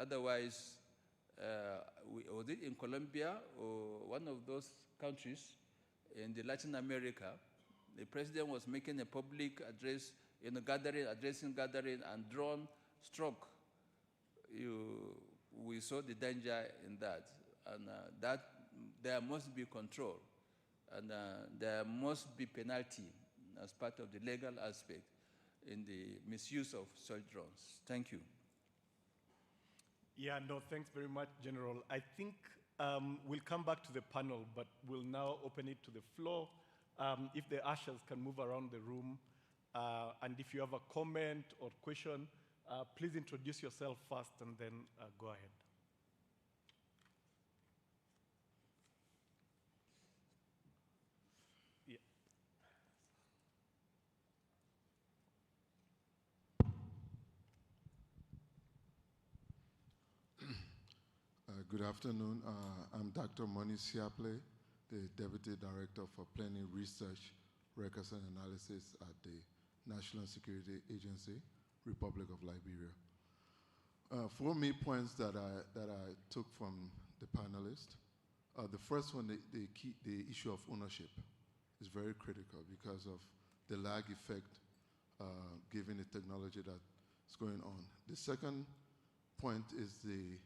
Otherwise, was it in Colombia or one of those countries in the Latin America, the president was making a public address in a gathering, and drone struck. We saw the danger in that, and that there must be control, and there must be penalty as part of the legal aspect in the misuse of such drones. Thank you. Yeah, no, thanks very much, General. I think we'll come back to the panel, but we'll now open it to the floor. If the ushers can move around the room, and if you have a comment or question, please introduce yourself first and then go ahead. Yeah. Good afternoon. I'm Dr. Moni Siaple, the Deputy Director for Planning Research, Records and Analysis at the National Security Agency, Republic of Liberia. 4 main points that I took from the panelists. The first one, the issue of ownership is very critical because of the lag effect given the technology that's going on. The second point is the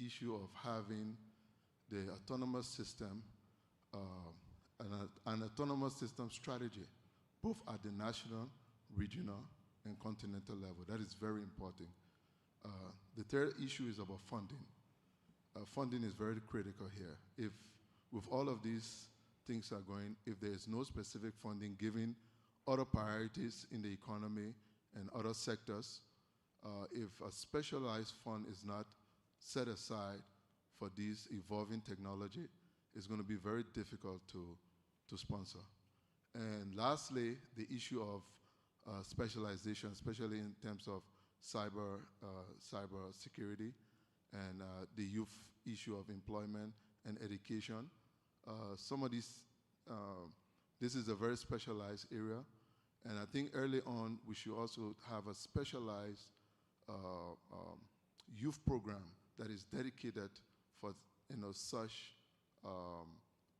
issue of having the autonomous system, an autonomous system strategy, both at the national, regional, and continental level. That is very important. The third issue is about funding. Funding is very critical here. If with all of these things are going, if there is no specific funding given other priorities in the economy and other sectors, if a specialized fund is not set aside for this evolving technology, it's going to be very difficult to sponsor. And lastly, the issue of specialization, especially in terms of cyber security and the youth issue of employment and education. Some of these, this is a very specialized area, and I think early on we should also have a specialized youth program that is dedicated for such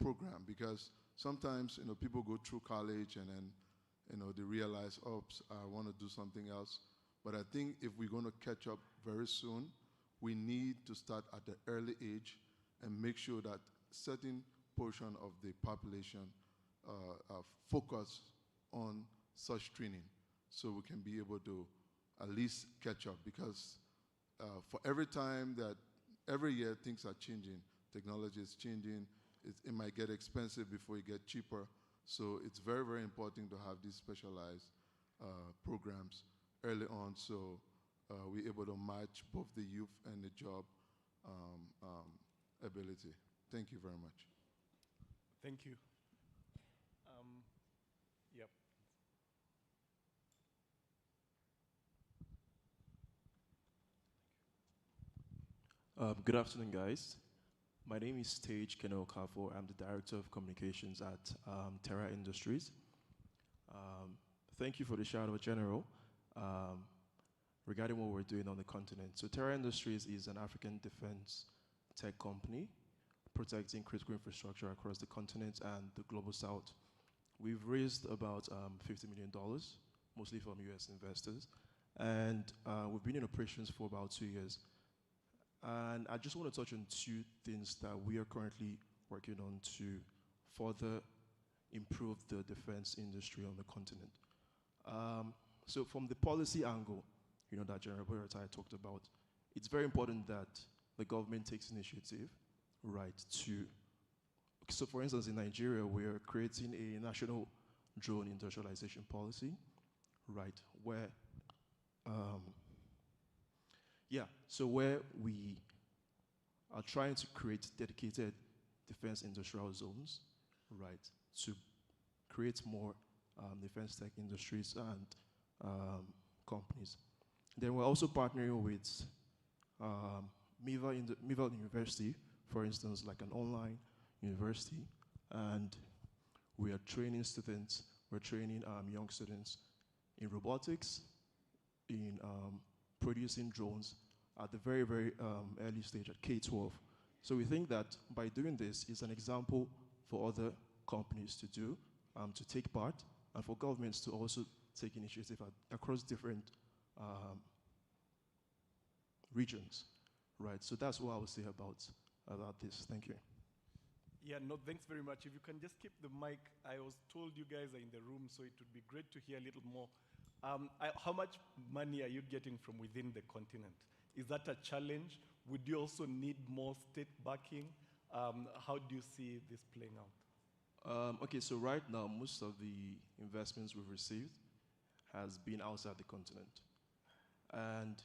program, because sometimes people go through college and then they realize, oops, I want to do something else. But I think if we're going to catch up very soon, we need to start at the early age and make sure that certain portion of the population focus on such training so we can be able to at least catch up, because for every year things are changing, technology is changing, it might get expensive before it gets cheaper, so it's very, very important to have these specialized programs early on so we're able to match both the youth and the job ability. Thank you very much. Thank you. Yep. Good afternoon, guys. My name is Tage Keno Kafo. I'm the Director of Communications at Terra Industries. Thank you for the shout out, General, regarding what we're doing on the continent. So Terra Industries is an African defense tech company protecting critical infrastructure across the continent and the global south. We've raised about $50 million, mostly from US investors, and we've been in operations for about 2 years. And I just want to touch on 2 things that we are currently working on to further improve the defense industry on the continent. So from the policy angle, that General Boyartai talked about, it's very important that the government takes initiative, right, so for instance, in Nigeria, we're creating a national drone industrialization policy, right, where where we are trying to create dedicated defense industrial zones, right, to create more defense tech industries and companies. Then we're also partnering with Mival University, for instance, like an online university, and we are training students, we're training young students in robotics, in producing drones at the very, very early stage at K-12. So we think that by doing this is an example for other companies to do, to take part, and for governments to also take initiative across different regions, right? So that's what I would say about this. Thank you. Yeah, no, thanks very much. If you can just keep the mic. I was told you guys are in the room, so it would be great to hear a little more. How much money are you getting from within the continent? Is that a challenge? would you also need more state backing? How do you see this playing out? Okay, so right now, most of the investments we've received has been outside the continent. And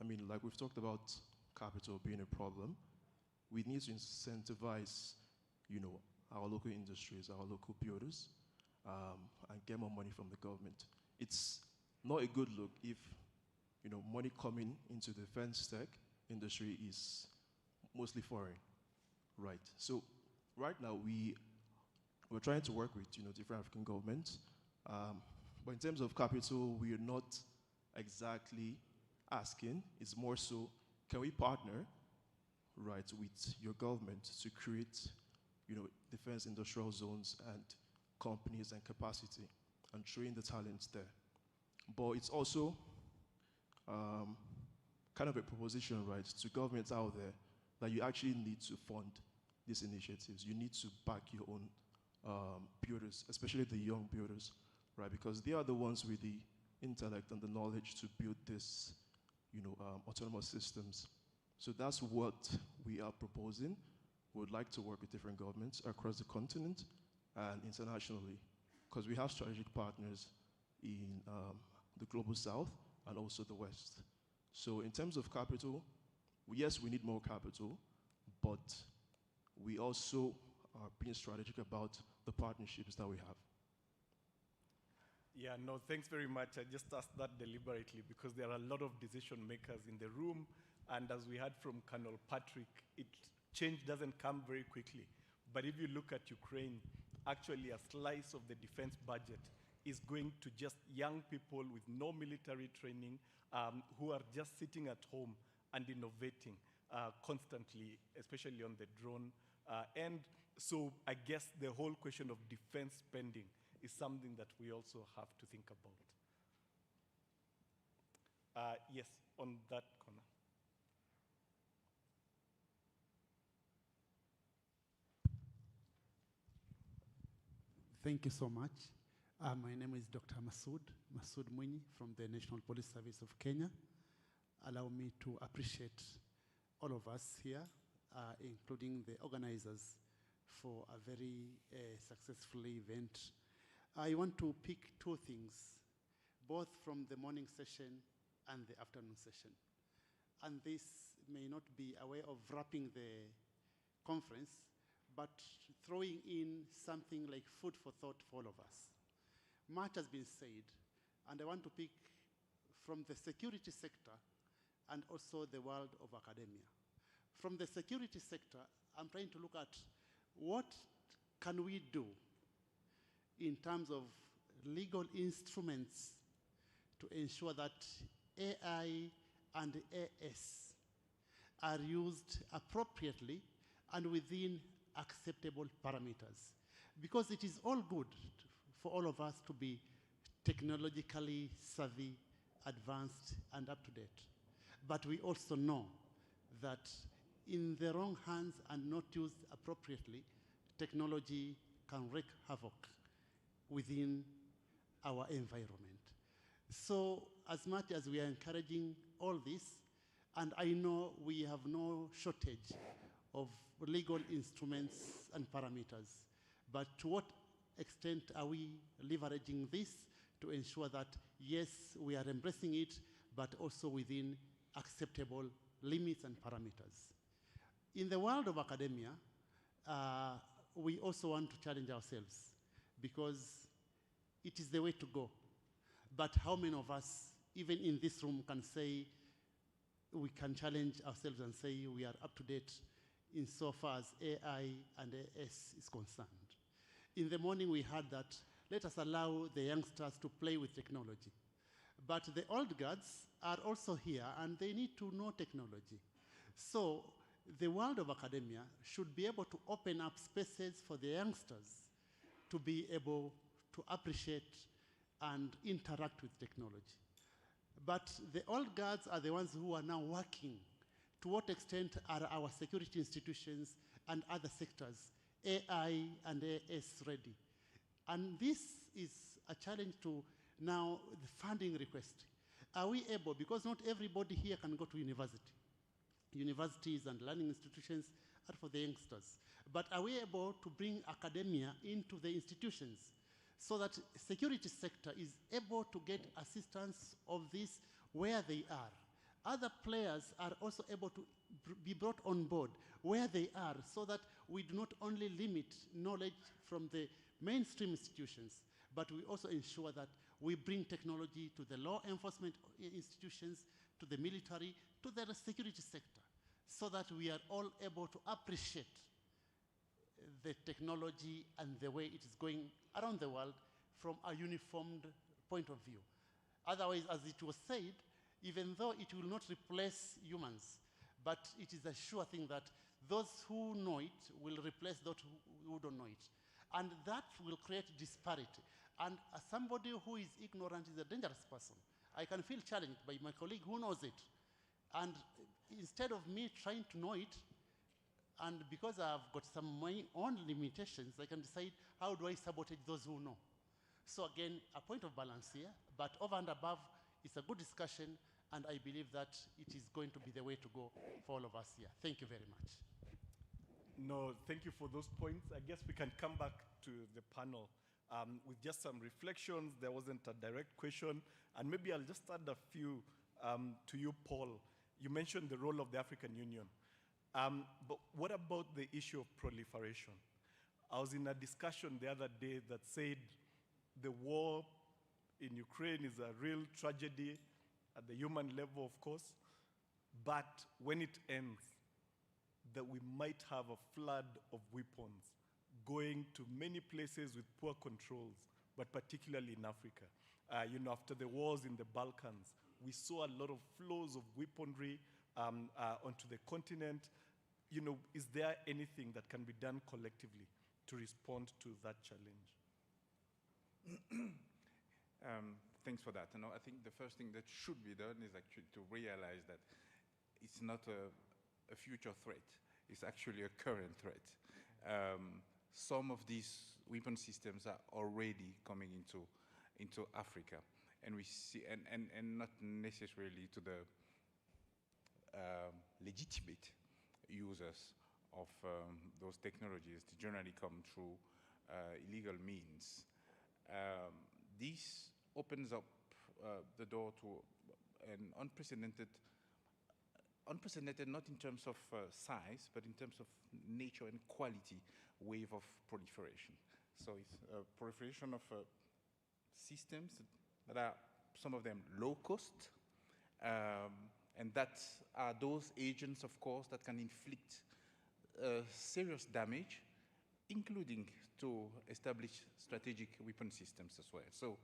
I mean, like we've talked about capital being a problem, we need to incentivize, our local industries, our local builders, and get more money from the government. It's not a good look if, money coming into the defense tech industry is mostly foreign, right? So right now we're trying to work with, different African governments, but in terms of capital, we are not exactly asking. It's more so, can we partner, right, with your government to create, defense industrial zones and companies and capacity and train the talents there. But it's also kind of a proposition, right, to governments out there that you actually need to fund these initiatives. You need to back your own builders, especially the young builders, right, because they are the ones with the intellect and the knowledge to build this, autonomous systems. So that's what we are proposing. We would like to work with different governments across the continent and internationally, because we have strategic partners in the global south and also the west. So in terms of capital, yes, we need more capital, but we also are being strategic about the partnerships that we have. Yeah, no, thanks very much. I just asked that deliberately because there are a lot of decision makers in the room, and as we heard from Colonel Patrick, change doesn't come very quickly. But if you look at Ukraine, actually a slice of the defense budget is going to just young people with no military training who are just sitting at home and innovating constantly, especially on the drone end. So I guess the whole question of defense spending is something that we also have to think about. Yes, on that corner. Thank you so much. My name is Dr. Masood Mwinyi from the National Police Service of Kenya. Allow me to appreciate all of us here, including the organizers, for a very successful event. I want to pick two things, both from the morning session and the afternoon session. And this may not be a way of wrapping the conference, but throwing in something like food for thought for all of us. Much has been said, and I want to pick from the security sector and also the world of academia. From the security sector, I'm trying to look at what can we do in terms of legal instruments to ensure that AI and AS are used appropriately and within acceptable parameters. Because it is all good for all of us to be technologically savvy, advanced, and up to date. But we also know that in the wrong hands and not used appropriately, technology can wreak havoc within our environment. So as much as we are encouraging all this, and I know we have no shortage of legal instruments and parameters, but to what extent are we leveraging this to ensure that, yes, we are embracing it, but also within acceptable limits and parameters? In the world of academia, we also want to challenge ourselves because it is the way to go. But how many of us, even in this room, can say we can challenge ourselves and say we are up to date insofar as AI and AS is concerned? In the morning we heard that let us allow the youngsters to play with technology. But the old guards are also here and they need to know technology. So the world of academia should be able to open up spaces for the youngsters to be able to appreciate and interact with technology. But the old guards are the ones who are now working. To what extent are our security institutions and other sectors AI and AS ready? And this is a challenge to now the funding request. Are we able, because not everybody here can go to university. universities and learning institutions are for the youngsters. But are we able to bring academia into the institutions so that security sector is able to get assistance of this where they are? Other players are also able to be brought on board where they are so that we do not only limit knowledge from the mainstream institutions, but we also ensure that we bring technology to the law enforcement institutions, to the military, to the security sector, so that we are all able to appreciate the technology and the way it is going around the world from a uniformed point of view. Otherwise, as it was said, even though it will not replace humans, but it is a sure thing that those who know it will replace those who don't know it. And that will create disparity. And as somebody who is ignorant is a dangerous person. I can feel challenged by my colleague who knows it. And instead of me trying to know it, and because I've got some my own limitations, I can decide how do I sabotage those who know. So again, a point of balance here, but over and above, it's a good discussion, and I believe that it is going to be the way to go for all of us here. Thank you very much. No, thank you for those points. I guess we can come back to the panel with just some reflections. There wasn't a direct question, and maybe I'll just add a few to you, Paul. You mentioned the role of the African Union. But what about the issue of proliferation? I was in a discussion the other day that said the war in Ukraine is a real tragedy at the human level, of course, but when it ends, that we might have a flood of weapons going to many places with poor controls, but particularly in Africa. After the wars in the Balkans, we saw a lot of flows of weaponry onto the continent. Is there anything that can be done collectively to respond to that challenge? Thanks for that. I think the first thing that should be done is actually to realize that it's not a future threat. It's actually a current threat. Some of these weapon systems are already coming into Africa, and we see, and not necessarily to the legitimate users of those technologies. They generally come through illegal means. This opens up the door to an unprecedented not in terms of size, but in terms of nature and quality wave of proliferation. So it's a proliferation of systems that are, some of them, low cost, and that are those agents, of course, that can inflict serious damage, including to establish strategic weapon systems as well. So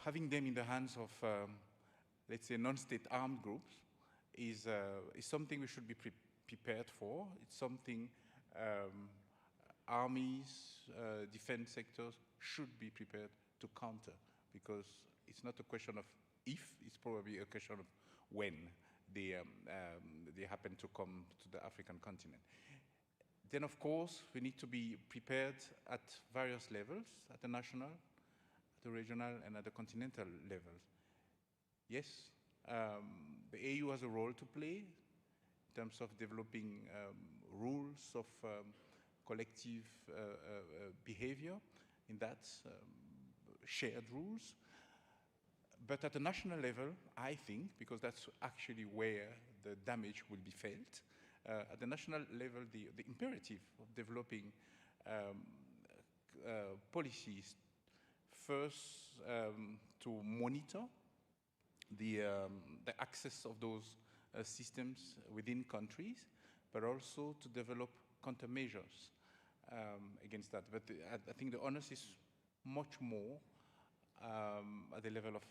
having them in the hands of, let's say, non-state armed groups is something we should be prepared for. It's something armies, defense sectors should be prepared to counter, because it's not a question of if, it's probably a question of when they happen to come to the African continent. Then, of course, we need to be prepared at various levels, at the national, at the regional, and at the continental levels. Yes, the AU has a role to play in terms of developing rules of collective behavior, in that shared rules. But at the national level, I think, because that's actually where the damage will be felt, at the national level, the imperative of developing policies, first to monitor the access of those systems within countries, but also to develop countermeasures against that. But I think the onus is much more at the level of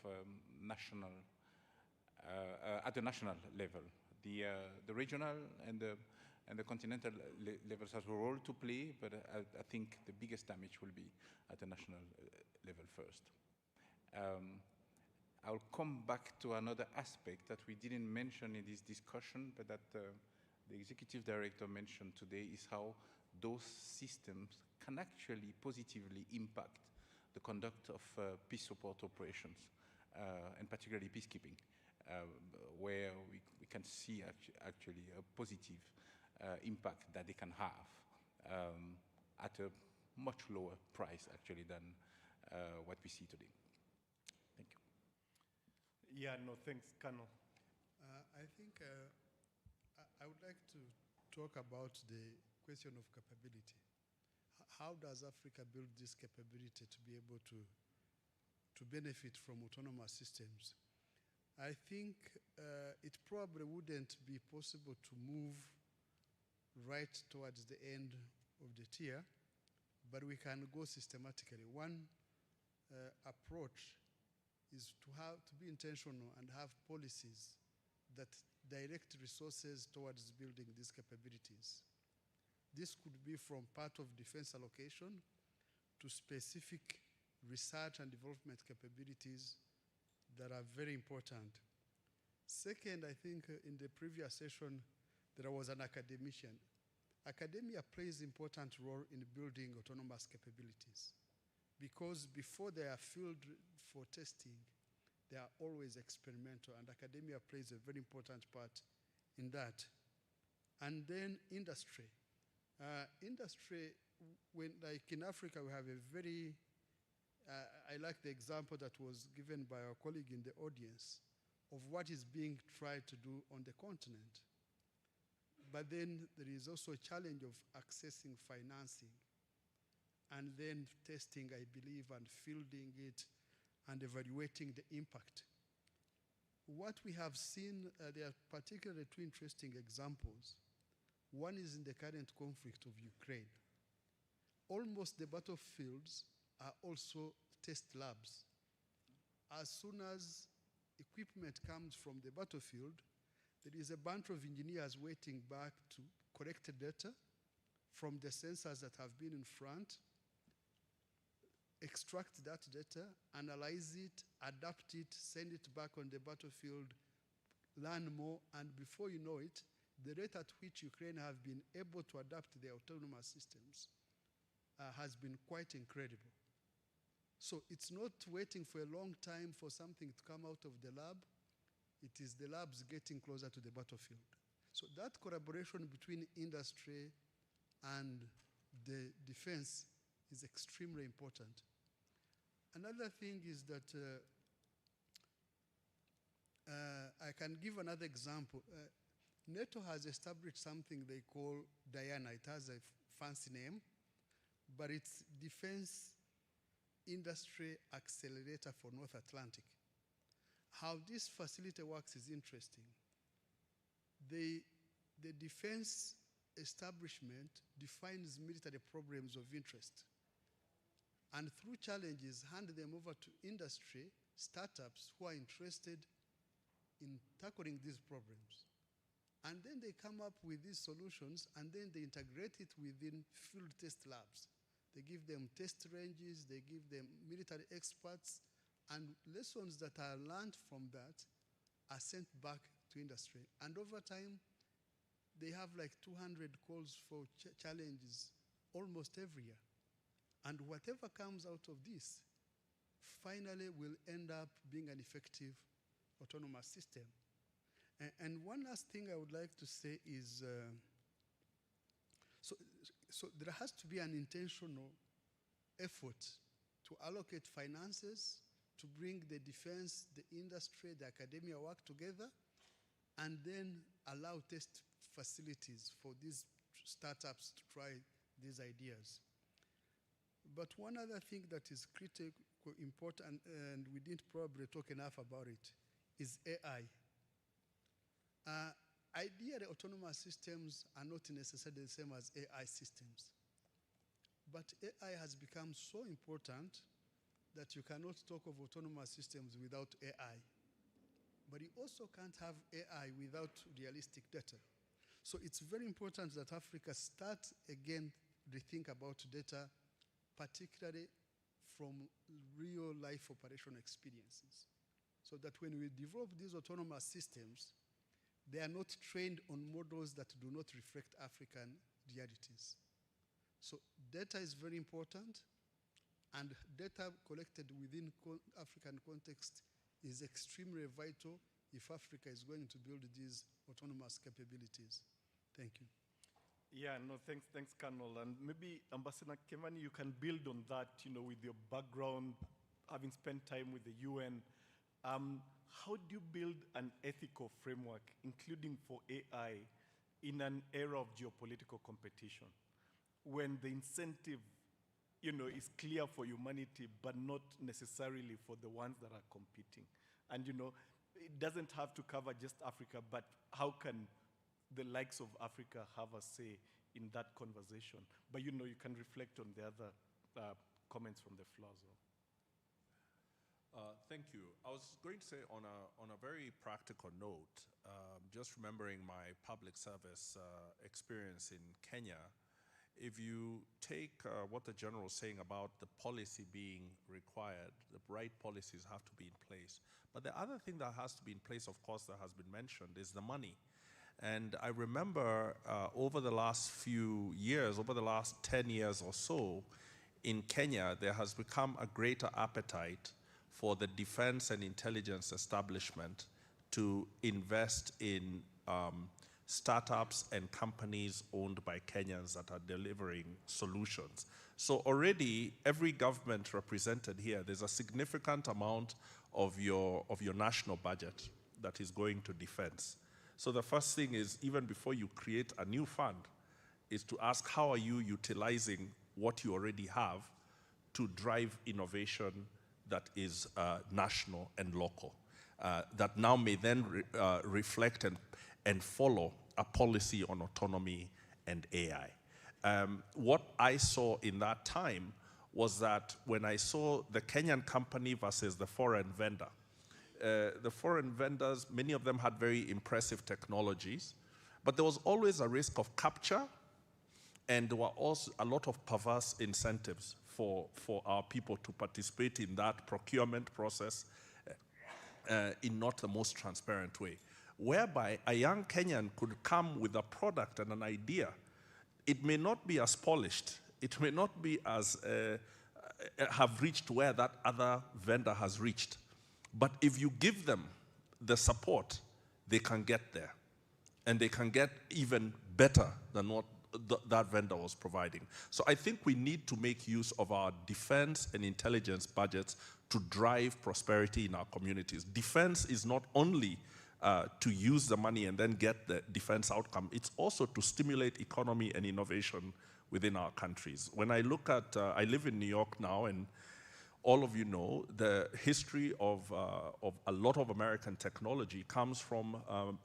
at the national level. The regional and the continental levels have a role to play, but I think the biggest damage will be at the national level first. I'll come back to another aspect that we didn't mention in this discussion, but that the executive director mentioned today, is how those systems can actually positively impact the conduct of peace support operations, and particularly peacekeeping, where we can see actually a positive impact that they can have at a much lower price actually than what we see today. Thank you. Yeah, no, thanks, Colonel. I think I would like to talk about the question of capability. How does Africa build this capability to be able to benefit from autonomous systems? I think it probably wouldn't be possible to move right towards the end of the tier, but we can go systematically. One approach is to be intentional and have policies that direct resources towards building these capabilities. This could be from part of defense allocation to specific research and development capabilities that are very important. Second, I think in the previous session, there was an academician. Academia plays an important role in building autonomous capabilities because before they are filled for testing, they are always experimental, and academia plays a very important part in that. And then industry. Industry, like in Africa, we have a very, I like the example that was given by our colleague in the audience of what is being tried to do on the continent. But then there is also a challenge of accessing financing and then testing, I believe, and fielding it and evaluating the impact. What we have seen, there are particularly two interesting examples. One is in the current conflict of Ukraine. Almost the battlefields are also test labs. As soon as equipment comes from the battlefield, there is a bunch of engineers waiting back to collect the data from the sensors that have been in front, extract that data, analyze it, adapt it, send it back on the battlefield, learn more, and before you know it, the rate at which Ukraine have been able to adapt their autonomous systems has been quite incredible. So it's not waiting for a long time for something to come out of the lab. It is the labs getting closer to the battlefield. So that collaboration between industry and the defense is extremely important. Another thing is that I can give another example. NATO has established something they call Diana. It has a fancy name, but it's Defense Industry Accelerator for North Atlantic. How this facility works is interesting. The defense establishment defines military problems of interest, and through challenges, hand them over to industry, startups who are interested in tackling these problems. And then they come up with these solutions, and then they integrate it within field test labs. They give them test ranges, they give them military experts, and lessons that are learned from that are sent back to industry. And over time, they have like 200 calls for challenges almost every year. And whatever comes out of this finally will end up being an effective autonomous system. And one last thing I would like to say is, so there has to be an intentional effort to allocate finances, to bring the defense, the industry, the academia work together, and then allow test facilities for these startups to try these ideas. But one other thing that is critically important, and we didn't probably talk enough about it, is AI. Ideally, autonomous systems are not necessarily the same as AI systems. But AI has become so important that you cannot talk of autonomous systems without AI. But you also can't have AI without realistic data. So it's very important that Africa start again rethink about data, particularly from real-life operation experiences, so that when we develop these autonomous systems, they are not trained on models that do not reflect African realities. So data is very important, and data collected within African context is extremely vital if Africa is going to build these autonomous capabilities. Thank you. Yeah, no, thanks, Colonel. And maybe Ambassador Kemani, you can build on that, with your background, having spent time with the UN. How do you build an ethical framework, including for AI, in an era of geopolitical competition, when the incentive, is clear for humanity, but not necessarily for the ones that are competing? And, it doesn't have to cover just Africa, but how can the likes of Africa have a say in that conversation? But, you can reflect on the other comments from the floor as well. Thank you. I was going to say on a very practical note, just remembering my public service experience in Kenya, if you take what the general is saying about the policy being required, the right policies have to be in place. But the other thing that has to be in place, of course, that has been mentioned, is the money. And I remember over the last few years, over the last 10 years or so, in Kenya, there has become a greater appetite for the defense and intelligence establishment to invest in startups and companies owned by Kenyans that are delivering solutions. So already, every government represented here, there's a significant amount of your national budget that is going to defense. So the first thing is, even before you create a new fund, is to ask how are you utilizing what you already have to drive innovation that is national and local, that now may then reflect and follow a policy on autonomy and AI. What I saw in that time was that when I saw the Kenyan company versus the foreign vendor, the foreign vendors, many of them had very impressive technologies, but there was always a risk of capture, and there were also a lot of perverse incentives for our people to participate in that procurement process in not the most transparent way, whereby a young Kenyan could come with a product and an idea. It may not be as polished, it may not be as have reached where that other vendor has reached. But if you give them the support, they can get there. And they can get even better than what that vendor was providing. So I think we need to make use of our defense and intelligence budgets to drive prosperity in our communities. Defense is not only to use the money and then get the defense outcome, it's also to stimulate economy and innovation within our countries. When I look at, I live in New York now, and all of you know the history of a lot of American technology comes from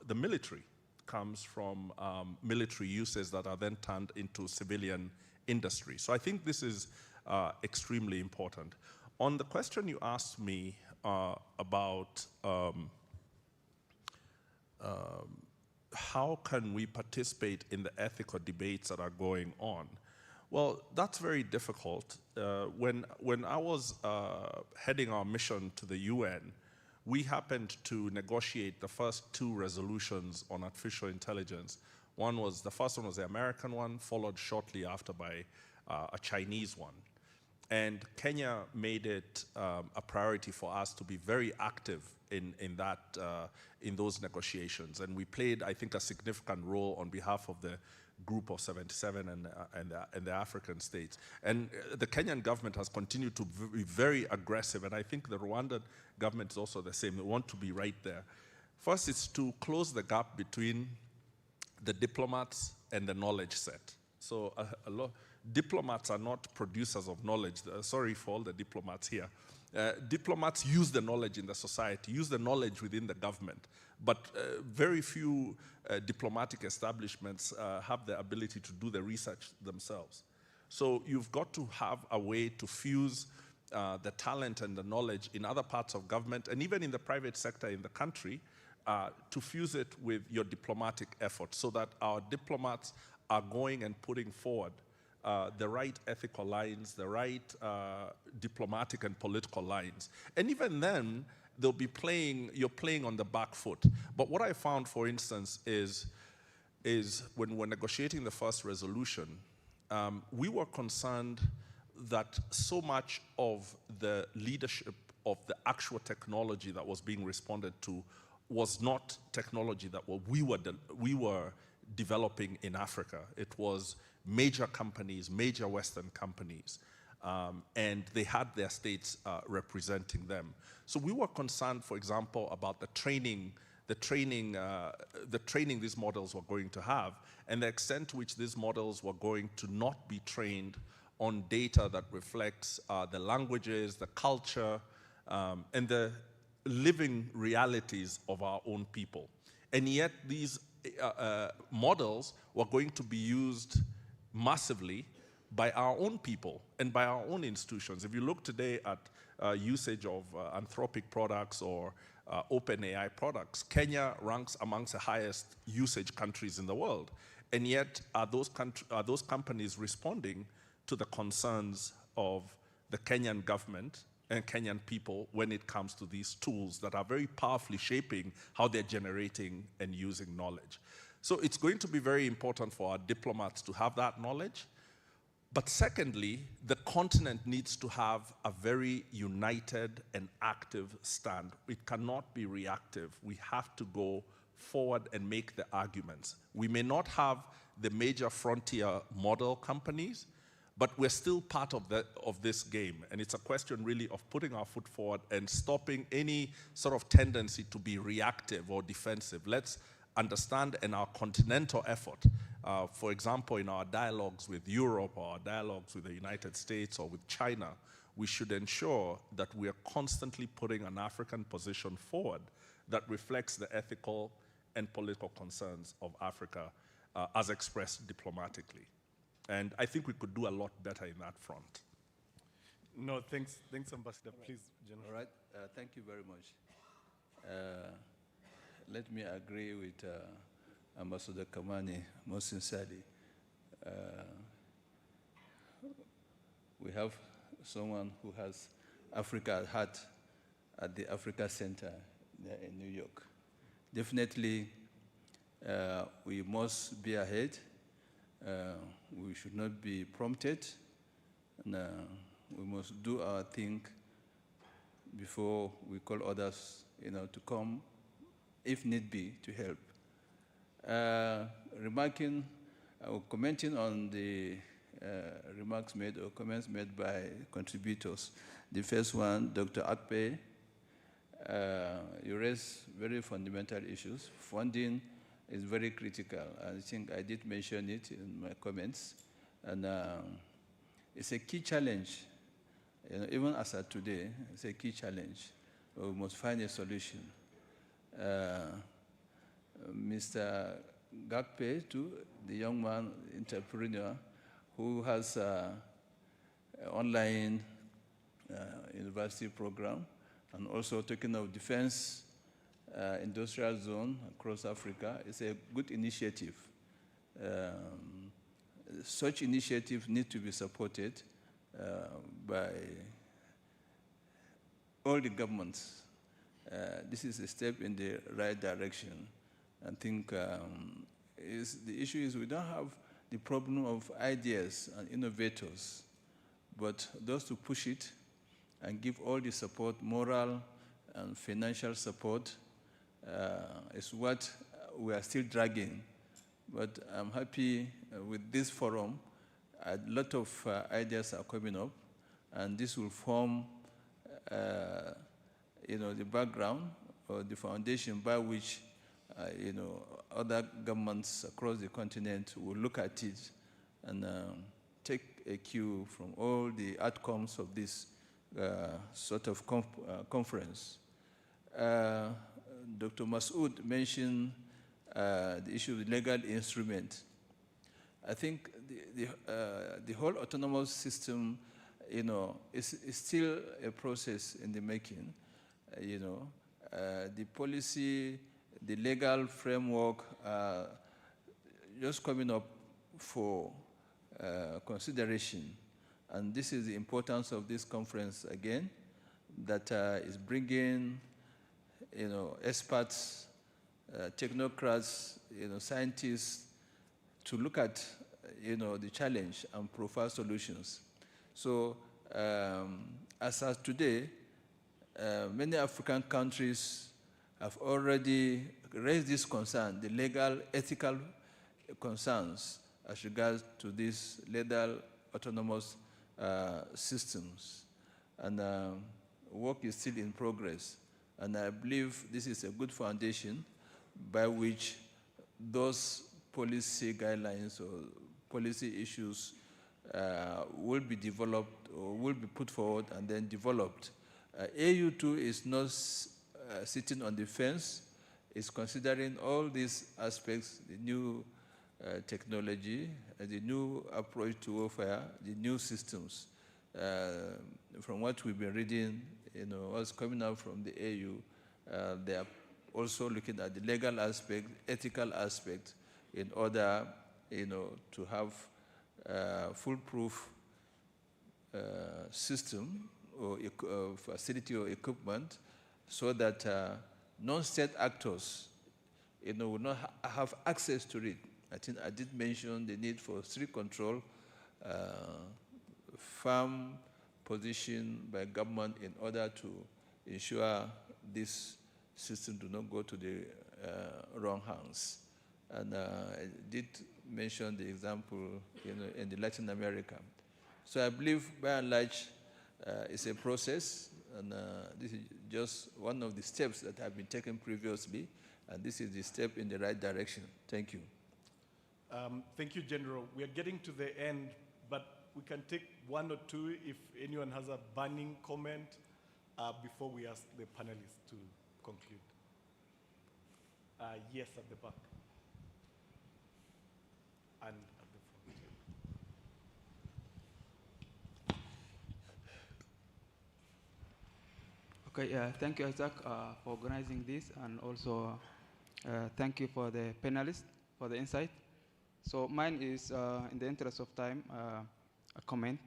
the military, comes from military uses that are then turned into civilian industry. So I think this is extremely important. On the question you asked me about how can we participate in the ethical debates that are going on? Well, that's very difficult. When I was heading our mission to the UN, we happened to negotiate the first two resolutions on artificial intelligence. The first one was the American one, followed shortly after by a Chinese one. And Kenya made it a priority for us to be very active in those negotiations. And we played, I think, a significant role on behalf of the Group of 77 and the African states. And the Kenyan government has continued to be very aggressive, and I think the Rwandan government is also the same. They want to be right there. First, it's to close the gap between the diplomats and the knowledge set. So diplomats are not producers of knowledge. Sorry for all the diplomats here. Diplomats use the knowledge in the society, use the knowledge within the government, but very few diplomatic establishments have the ability to do the research themselves. So you've got to have a way to fuse the talent and the knowledge in other parts of government and even in the private sector in the country to fuse it with your diplomatic efforts so that our diplomats are going and putting forward the right ethical lines, the right diplomatic and political lines. And even then, they'll be you're playing on the back foot. But what I found, for instance, is when we're negotiating the first resolution, we were concerned that so much of the leadership of the actual technology that was being responded to was not technology that we were developing in Africa. It was major companies, major Western companies, and they had their states representing them. So we were concerned, for example, about the training these models were going to have, and the extent to which these models were going to not be trained on data that reflects the languages, the culture, and the living realities of our own people. And yet these models were going to be used massively by our own people and by our own institutions. If you look today at usage of Anthropic products or OpenAI products, Kenya ranks amongst the highest usage countries in the world. And yet are those companies responding to the concerns of the Kenyan government and Kenyan people when it comes to these tools that are very powerfully shaping how they're generating and using knowledge? So it's going to be very important for our diplomats to have that knowledge. But secondly, the continent needs to have a very united and active stand. It cannot be reactive. We have to go forward and make the arguments. We may not have the major frontier model companies, but we're still part of this game. And it's a question really of putting our foot forward and stopping any sort of tendency to be reactive or defensive. Let's understand in our continental effort, for example, in our dialogues with Europe or our dialogues with the United States or with China, we should ensure that we are constantly putting an African position forward that reflects the ethical and political concerns of Africa as expressed diplomatically. And I think we could do a lot better in that front. No, thanks, Ambassador. Please, General. All right, thank you very much. Let me agree with Ambassador Kamani most sincerely. We have someone who has Africa at heart at the Africa Center in New York. Definitely, we must be ahead. We should not be prompted, and we must do our thing before we call others, to come, if need be, to help. Commenting on the remarks made or comments made by contributors. The first one, Dr. Akpe, you raised very fundamental issues. Funding is very critical. I think I did mention it in my comments. And it's a key challenge. Even as of today, it's a key challenge. We must find a solution. Mr. Gakpe, too, the young man, entrepreneur, who has an online university program, and also talking of defense industrial zone across Africa, is a good initiative. Such initiatives need to be supported by all the governments. This is a step in the right direction. I think the issue is we don't have the problem of ideas and innovators, but those to push it and give all the support, moral and financial support, is what we are still dragging. But I'm happy with this forum. A lot of ideas are coming up, and this will form the background or the foundation by which other governments across the continent will look at it and take a cue from all the outcomes of this sort of conference. Dr. Masood mentioned the issue of the legal instrument. I think the whole autonomous system, is still a process in the making. The policy, the legal framework just coming up for consideration. And this is the importance of this conference again, that is bringing, experts, technocrats, scientists to look at, the challenge and provide solutions. So, as of today, many African countries have already raised this concern, the legal, ethical concerns as regards to these lethal autonomous systems. And work is still in progress. And I believe this is a good foundation by which those policy guidelines or policy issues will be developed or will be put forward and then developed. AU2 is not sitting on the fence. It's considering all these aspects, the new technology, the new approach to warfare, the new systems. From what we've been reading, what's coming out from the AU, they are also looking at the legal aspect, ethical aspect, in order, to have foolproof system or facility or equipment, so that non-state actors, will not have access to it. I think I did mention the need for strict control, firm position by government in order to ensure this system do not go to the wrong hands. And I did mention the example, in the Latin America. So I believe, by and large, it's a process, and this is just one of the steps that have been taken previously, and this is the step in the right direction. Thank you. Thank you, General. We are getting to the end, but we can take one or two if anyone has a burning comment before we ask the panelists to conclude. Yes, at the back. And at the front. Okay, thank you, Isaac, for organizing this, and also thank you for the panelists for the insight. So mine is, in the interest of time, a comment,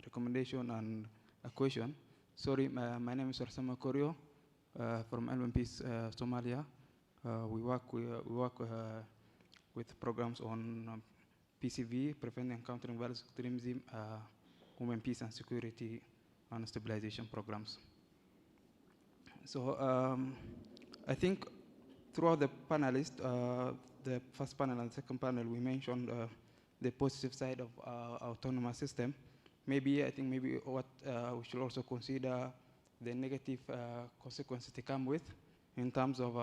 recommendation, and a question. Sorry, my name is Orsama Korio from LMP's Somalia. We work with programs on PCV, preventing and countering violence, extremism, women, peace and security, and stabilization programs. So I think throughout the panelists, the first panel and second panel, we mentioned the positive side of autonomous system. I think maybe what we should also consider the negative consequences they come with, in terms of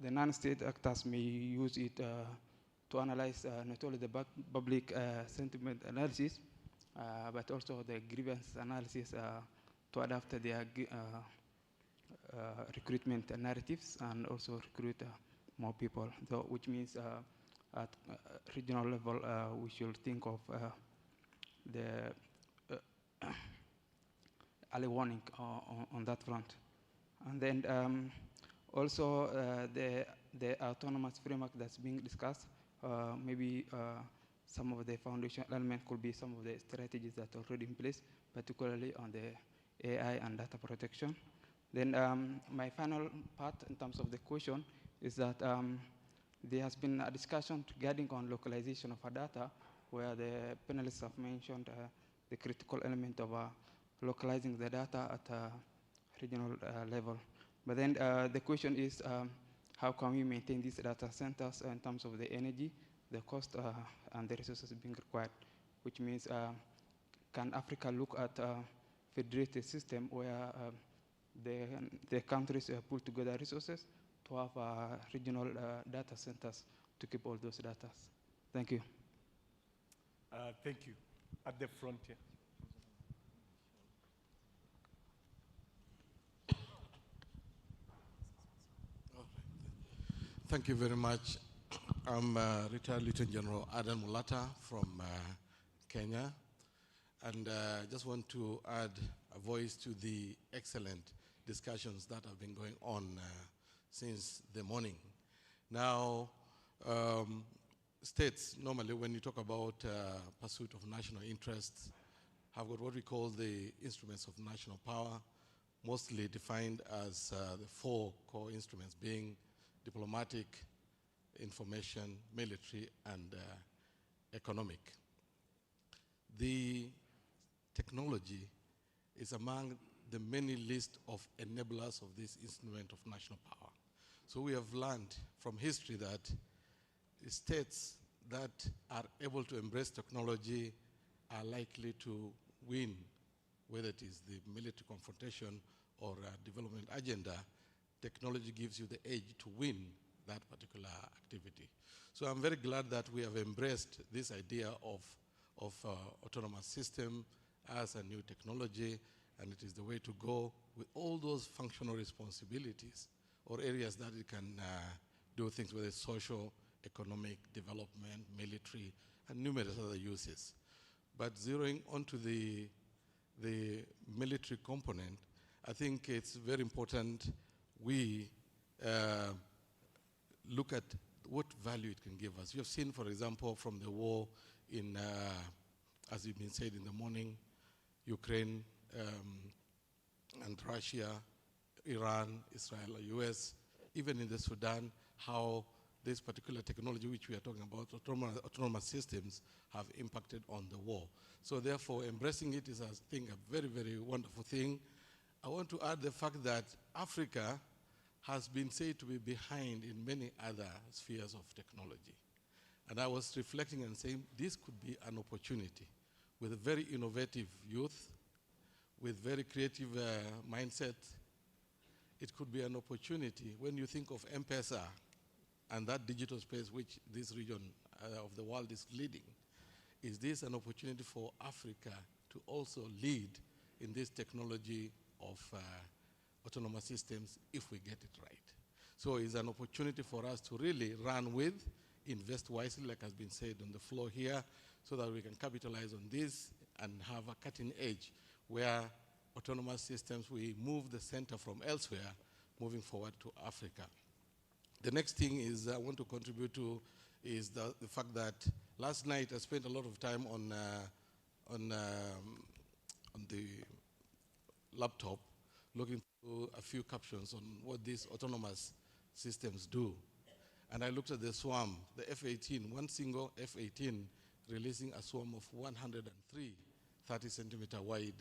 the non-state actors may use it to analyze not only the public sentiment analysis, but also the grievance analysis to adapt their recruitment narratives, and also recruit more people. So, which means at regional level, we should think of the early warning on that front. And then also the autonomous framework that's being discussed, maybe some of the foundation elements could be some of the strategies that are already in place, particularly on the AI and data protection. Then my final part in terms of the question is that there has been a discussion regarding on localization of our data, where the panelists have mentioned the critical element of localizing the data at a regional level. But then the question is, how can we maintain these data centers in terms of the energy, the cost, and the resources being required? Which means, can Africa look at a federated system where the countries pull together resources to have regional data centers to keep all those data? Thank you. Thank you. At the front here. Thank you very much. I'm retired Lieutenant General Adan Mulata from Kenya, and just want to add a voice to the excellent discussions that have been going on since the morning. Now, states, normally when you talk about pursuit of national interests, have got what we call the instruments of national power, mostly defined as the four core instruments being diplomatic, information, military, and economic. The technology is among the many list of enablers of this instrument of national power. So we have learned from history that states that are able to embrace technology are likely to win, whether it is the military confrontation or development agenda. Technology gives you the edge to win that particular activity. So I'm very glad that we have embraced this idea of autonomous system as a new technology, and it is the way to go with all those functional responsibilities or areas that it can do things, whether it's social, economic, development, military, and numerous other uses. But zeroing onto the military component, I think it's very important we look at what value it can give us. You have seen, for example, from the war in, as you've been said in the morning, Ukraine and Russia, Iran, Israel, US, even in the Sudan, how this particular technology which we are talking about, autonomous systems, have impacted on the war. So therefore, embracing it is, I think, a very, very wonderful thing. I want to add the fact that Africa has been said to be behind in many other spheres of technology. And I was reflecting and saying this could be an opportunity with a very innovative youth, with very creative mindset. It could be an opportunity when you think of M-Pesa and that digital space which this region of the world is leading. Is this an opportunity for Africa to also lead in this technology of autonomous systems if we get it right? So it's an opportunity for us to really run with, invest wisely, like has been said on the floor here, so that we can capitalize on this and have a cutting edge where autonomous systems, we move the center from elsewhere, moving forward to Africa. The next thing is I want to contribute to is the fact that last night I spent a lot of time on the laptop looking through a few captions on what these autonomous systems do. And I looked at the swarm, the F-18, one single F-18 releasing a swarm of 103 30-centimeter wide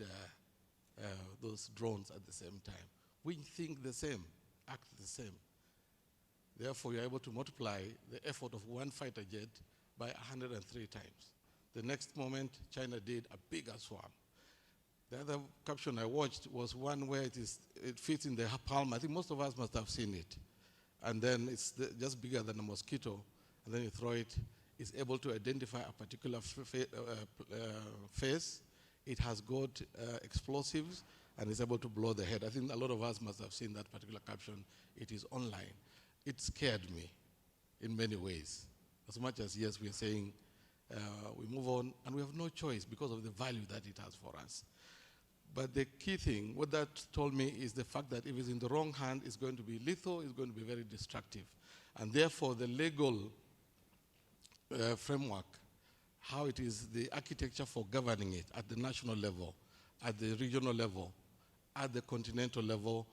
those drones at the same time. We think the same, act the same. Therefore, you're able to multiply the effort of one fighter jet by 103 times. The next moment, China did a bigger swarm. The other caption I watched was one where it fits in the palm. I think most of us must have seen it. And then it's just bigger than a mosquito. And then you throw it. It's able to identify a particular face. It has got explosives and is able to blow the head. I think a lot of us must have seen that particular caption. It is online. It scared me in many ways. As much as, yes, we are saying we move on, and we have no choice because of the value that it has for us. But the key thing, what that told me, is the fact that if it's in the wrong hand, it's going to be lethal, it's going to be very destructive. And therefore, the legal framework, how it is the architecture for governing it at the national level, at the regional level, at the continental level,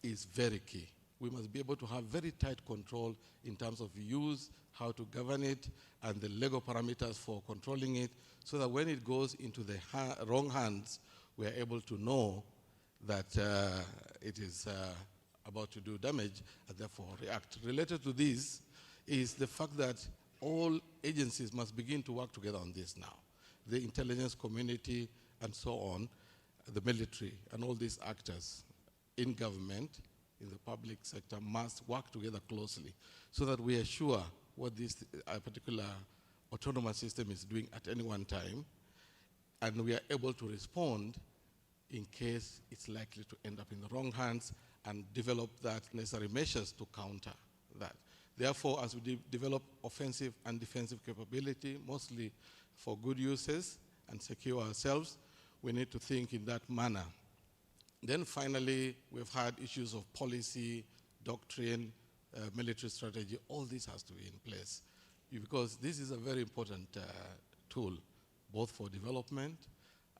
is very key. We must be able to have very tight control in terms of use, how to govern it, and the legal parameters for controlling it, so that when it goes into the wrong hands, we are able to know that it is about to do damage and therefore react. Related to this is the fact that all agencies must begin to work together on this now. The intelligence community and so on, the military and all these actors in government, in the public sector, must work together closely so that we are sure what this particular autonomous system is doing at any one time, and we are able to respond in case it's likely to end up in the wrong hands and develop that necessary measures to counter that. Therefore, as we develop offensive and defensive capability, mostly for good uses and secure ourselves, we need to think in that manner. Then finally, we've had issues of policy, doctrine, military strategy. All this has to be in place because this is a very important tool, both for development,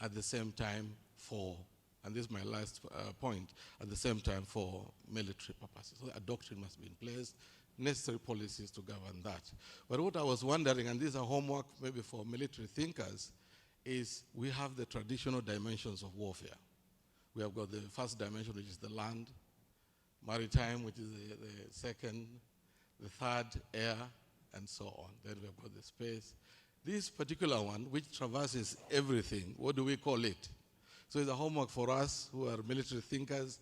at the same time for, and this is my last point, at the same time for military purposes. So a doctrine must be in place, necessary policies to govern that. But what I was wondering, and this is a homework maybe for military thinkers, is we have the traditional dimensions of warfare. We have got the first dimension, which is the land, maritime, which is the second, the third, air, and so on. Then we have got the space. This particular one, which traverses everything, what do we call it? So it's a homework for us who are military thinkers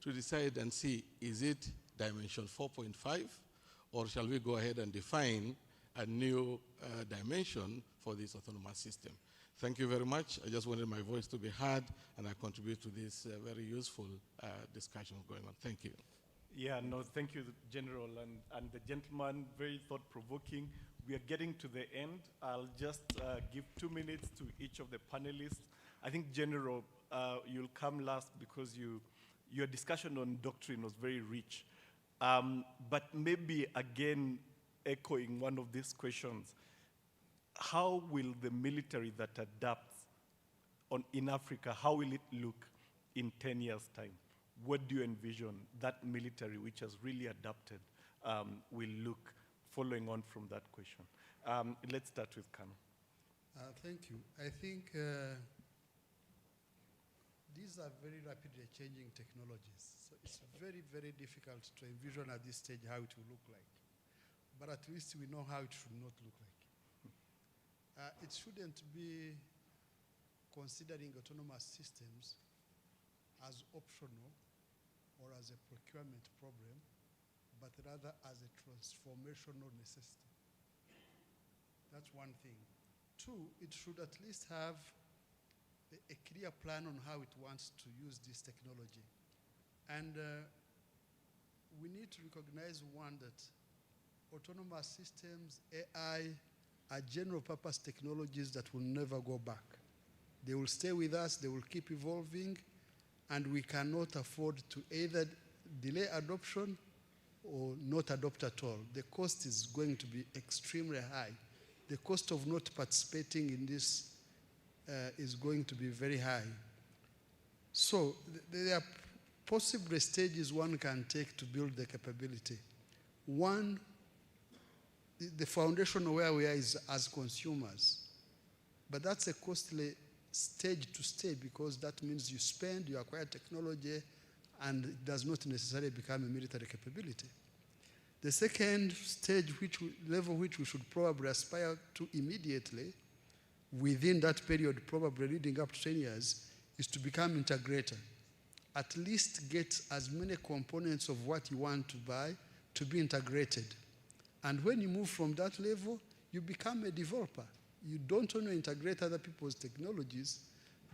to decide and see, is it dimension 4.5, or shall we go ahead and define a new dimension for this autonomous system? Thank you very much. I just wanted my voice to be heard, and I contribute to this very useful discussion going on. Thank you. Yeah, no, thank you, General, and the gentleman, very thought-provoking. We are getting to the end. I'll just give 2 minutes to each of the panelists. I think, General, you'll come last because your discussion on doctrine was very rich. But maybe, again, echoing one of these questions, how will the military that adapts in Africa, how will it look in 10 years' time? What do you envision that military which has really adapted will look, following on from that question? Let's start with Kano. Thank you. I think these are very rapidly changing technologies. So it's very, very difficult to envision at this stage how it will look like. But at least we know how it should not look like. It shouldn't be considering autonomous systems as optional or as a procurement problem, but rather as a transformational necessity. That's one thing. Two, it should at least have a clear plan on how it wants to use this technology. And we need to recognize, one, that autonomous systems, AI, are general purpose technologies that will never go back. They will stay with us, they will keep evolving, and we cannot afford to either delay adoption or not adopt at all. The cost is going to be extremely high. The cost of not participating in this is going to be very high. So there are possible stages one can take to build the capability. One, the foundation where we are is as consumers. But that's a costly stage to stay, because that means you spend, you acquire technology, and it does not necessarily become a military capability. The second stage, level which we should probably aspire to immediately, within that period, probably leading up to 10 years, is to become integrator. At least get as many components of what you want to buy to be integrated. And when you move from that level, you become a developer. You don't only integrate other people's technologies,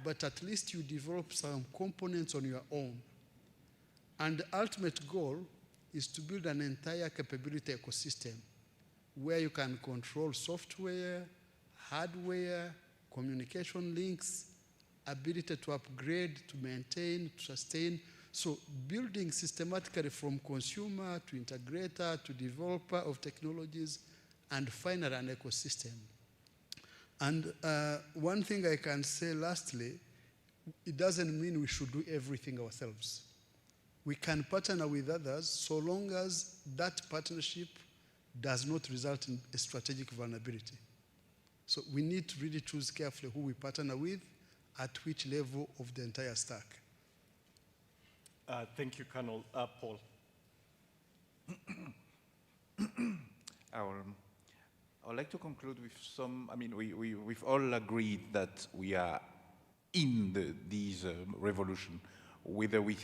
but at least you develop some components on your own. And the ultimate goal is to build an entire capability ecosystem where you can control software, hardware, communication links, ability to upgrade, to maintain, to sustain. So building systematically from consumer to integrator to developer of technologies, and finally an ecosystem. And one thing I can say lastly, it doesn't mean we should do everything ourselves. We can partner with others so long as that partnership does not result in a strategic vulnerability. So we need to really choose carefully who we partner with, at which level of the entire stack. Thank you, Colonel. Paul. I would like to conclude with some, we've all agreed that we are in this revolution. Whether we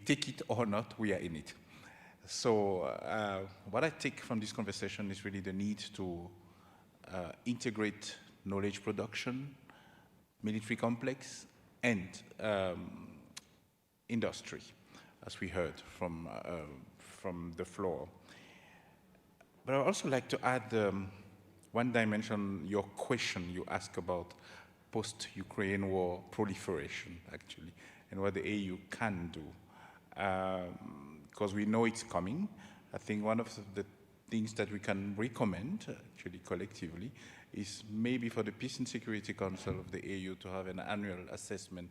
take it or not, we are in it. So what I take from this conversation is really the need to integrate knowledge production, military complex, and industry, as we heard from the floor. But I'd also like to add one dimension, your question you asked about post-Ukraine war proliferation, actually, and what the AU can do. Because we know it's coming. I think one of the things that we can recommend, actually collectively, is maybe for the Peace and Security Council of the AU to have an annual assessment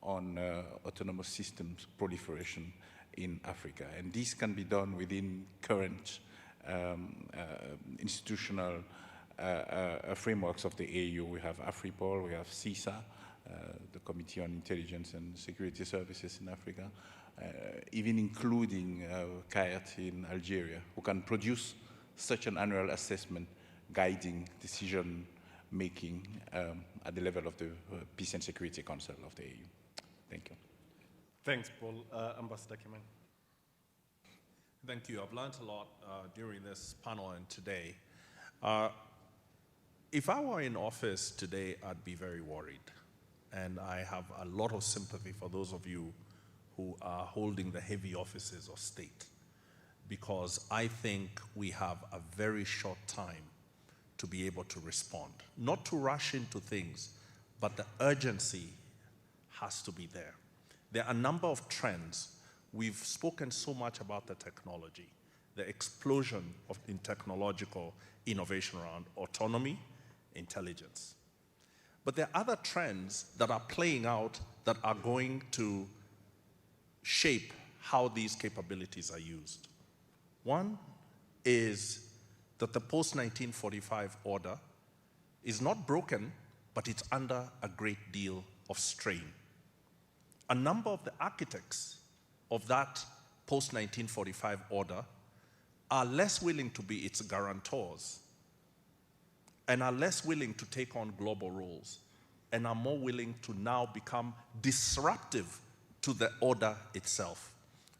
on autonomous systems proliferation in Africa. And this can be done within current institutional frameworks of the AU. We have AFRIPOL, we have CISA, the Committee on Intelligence and Security Services in Africa, even including CAIRT in Algeria, who can produce such an annual assessment guiding decision-making at the level of the Peace and Security Council of the AU. Thank you. Thanks, Paul. Ambassador Kiman. Thank you. I've learned a lot during this panel and today. If I were in office today, I'd be very worried. And I have a lot of sympathy for those of you who are holding the heavy offices of state, because I think we have a very short time to be able to respond. Not to rush into things, but the urgency has to be there. There are a number of trends. We've spoken so much about the technology, the explosion in technological innovation around autonomy, intelligence. But there are other trends that are playing out that are going to shape how these capabilities are used. One is that the post-1945 order is not broken, but it's under a great deal of strain. A number of the architects of that post-1945 order are less willing to be its guarantors and are less willing to take on global roles and are more willing to now become disruptive to the order itself.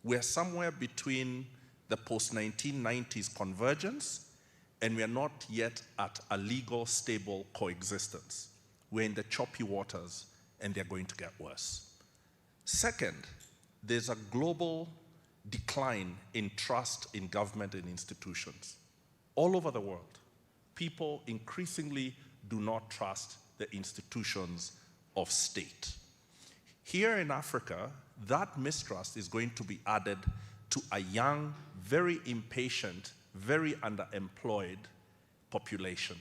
We're somewhere between the post-1990s convergence, and we're not yet at a legal, stable coexistence. We're in the choppy waters, and they're going to get worse. Second, there's a global decline in trust in government and institutions. All over the world, people increasingly do not trust the institutions of state. Here in Africa, that mistrust is going to be added to a young, very impatient, very underemployed population.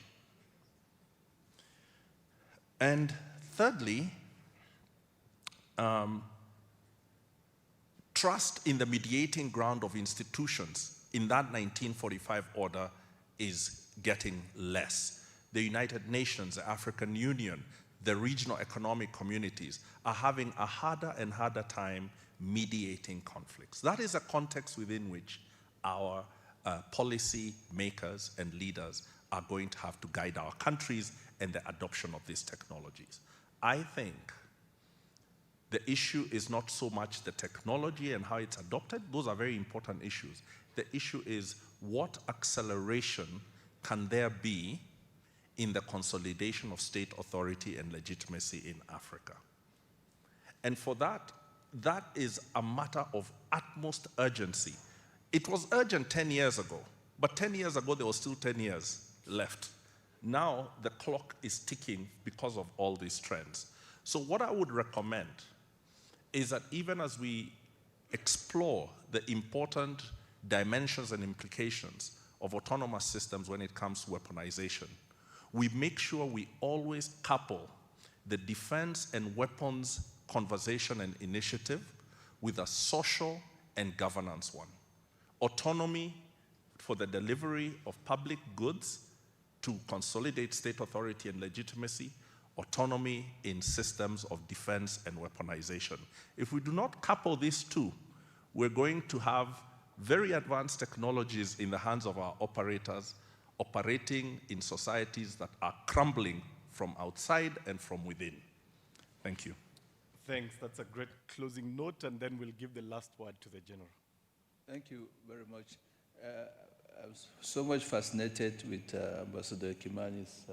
And thirdly, trust in the mediating ground of institutions in that 1945 order is getting less. The United Nations, the African Union, the regional economic communities are having a harder and harder time mediating conflicts. That is a context within which our policy makers and leaders are going to have to guide our countries and the adoption of these technologies. I think the issue is not so much the technology and how it's adopted. Those are very important issues. The issue is what acceleration can there be in the consolidation of state authority and legitimacy in Africa. And for that, that is a matter of utmost urgency. It was urgent 10 years ago, but 10 years ago there was still 10 years left. Now the clock is ticking because of all these trends. So what I would recommend is that even as we explore the important dimensions and implications of autonomous systems when it comes to weaponization, we make sure we always couple the defense and weapons conversation and initiative with a social and governance one. Autonomy for the delivery of public goods to consolidate state authority and legitimacy, autonomy in systems of defense and weaponization. If we do not couple these two, we're going to have very advanced technologies in the hands of our operators operating in societies that are crumbling from outside and from within. Thank you. Thanks. That's a great closing note, and then we'll give the last word to the General. Thank you very much. I was so much fascinated with Ambassador Kimani's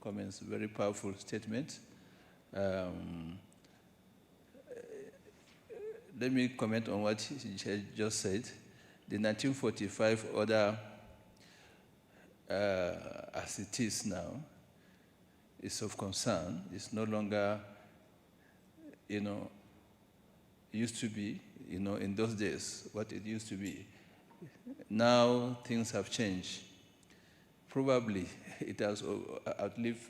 comments, very powerful statement. Let me comment on what he just said. The 1945 order, as it is now, is of concern. It's no longer, used to be, in those days, what it used to be. Now things have changed. Probably it has outlived,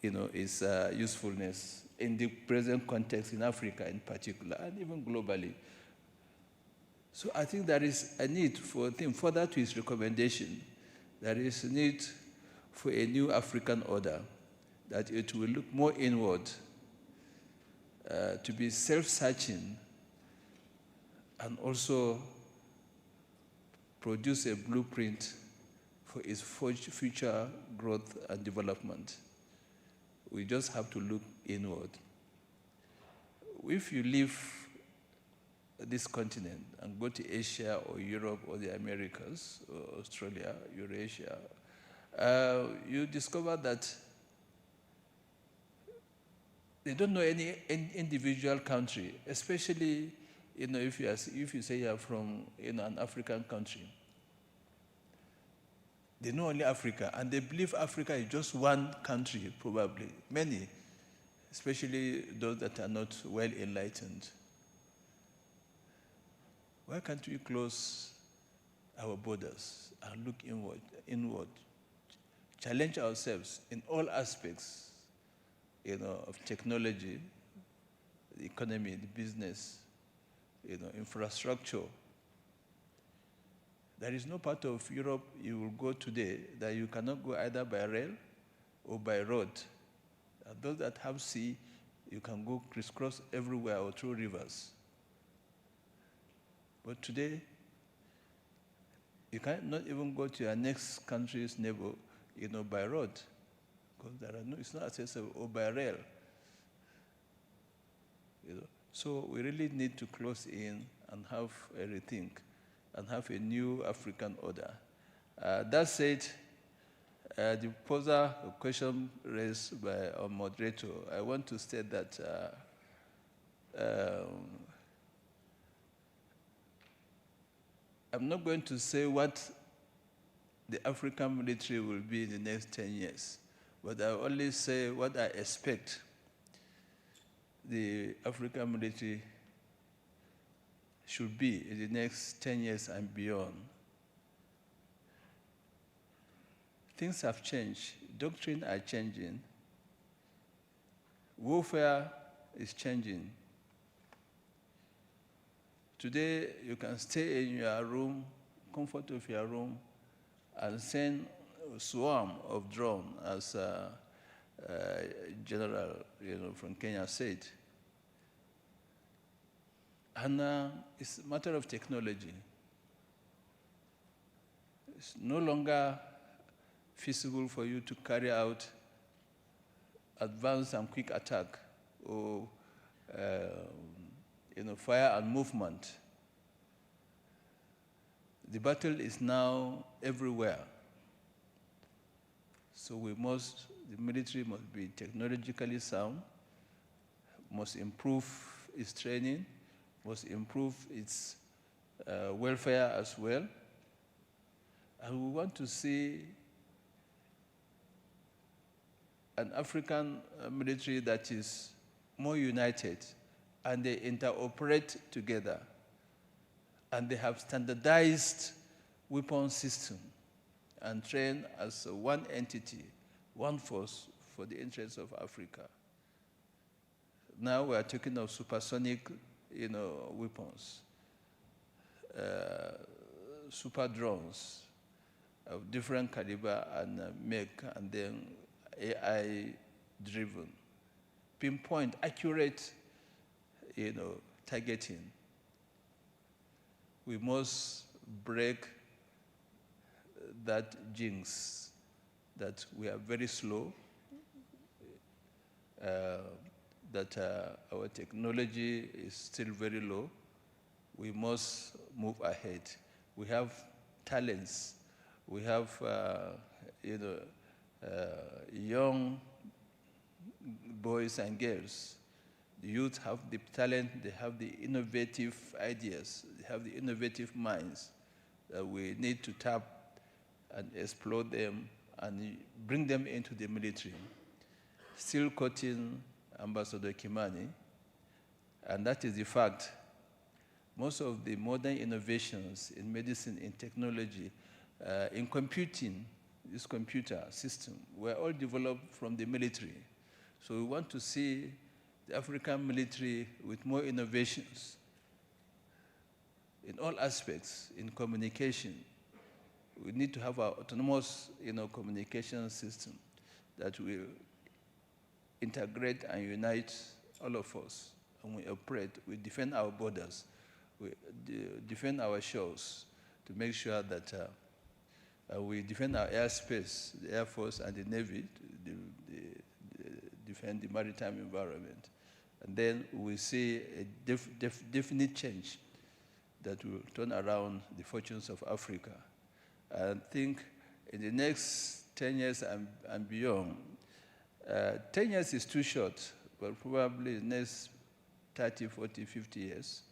its usefulness in the present context in Africa in particular, and even globally. So I think there is a need for further to his recommendation. There is a need for a new African order, that it will look more inward, to be self-searching, and also produce a blueprint for its future growth and development. We just have to look inward. If you leave this continent and go to Asia or Europe or the Americas or Australia, Eurasia, you discover that they don't know any individual country, especially if you say you are from an African country. They know only Africa, and they believe Africa is just one country, probably. Many, especially those that are not well enlightened. Why can't we close our borders and look inward, challenge ourselves in all aspects, of technology, the economy, the business, infrastructure? There is no part of Europe you will go today that you cannot go either by rail or by road. And those that have sea, you can go crisscross everywhere or through rivers. But today, you cannot even go to your next country's neighbor, by road, because it's not accessible, or by rail. So we really need to close in and have a rethink and have a new African order. That said, the poser question raised by our moderator, I want to state that I'm not going to say what the African military will be in the next 10 years, but I only say what I expect the African military should be in the next 10 years and beyond. Things have changed. Doctrine are changing. Warfare is changing. Today, you can stay in your room, comfort of your room, and send a swarm of drones, as General from Kenya said. And it's a matter of technology. It's no longer feasible for you to carry out advanced and quick attack or fire and movement. The battle is now everywhere. So the military must be technologically sound, must improve its training, must improve its welfare as well. And we want to see an African military that is more united, and they interoperate together, and they have standardized weapon system and train as one entity, one force for the interests of Africa. Now we are talking of supersonic, weapons, super drones of different caliber and make, and then AI-driven, pinpoint, accurate, targeting. We must break that jinx that we are very slow, that our technology is still very low. We must move ahead. We have talents. We have, young boys and girls. The youth have the talent, they have the innovative ideas, they have the innovative minds that we need to tap and explore them and bring them into the military. Still quoting Ambassador Kimani, and that is the fact. Most of the modern innovations in medicine, in technology, in computing, this computer system, were all developed from the military. So we want to see the African military with more innovations in all aspects, in communication, we need to have an autonomous, communication system that will integrate and unite all of us. And we operate, we defend our borders, we defend our shores to make sure that we defend our airspace, the Air Force and the Navy, defend the maritime environment. And then we see a definite change that will turn around the fortunes of Africa. I think in the next 10 years and beyond, 10 years is too short, but probably the next 30, 40, 50 years,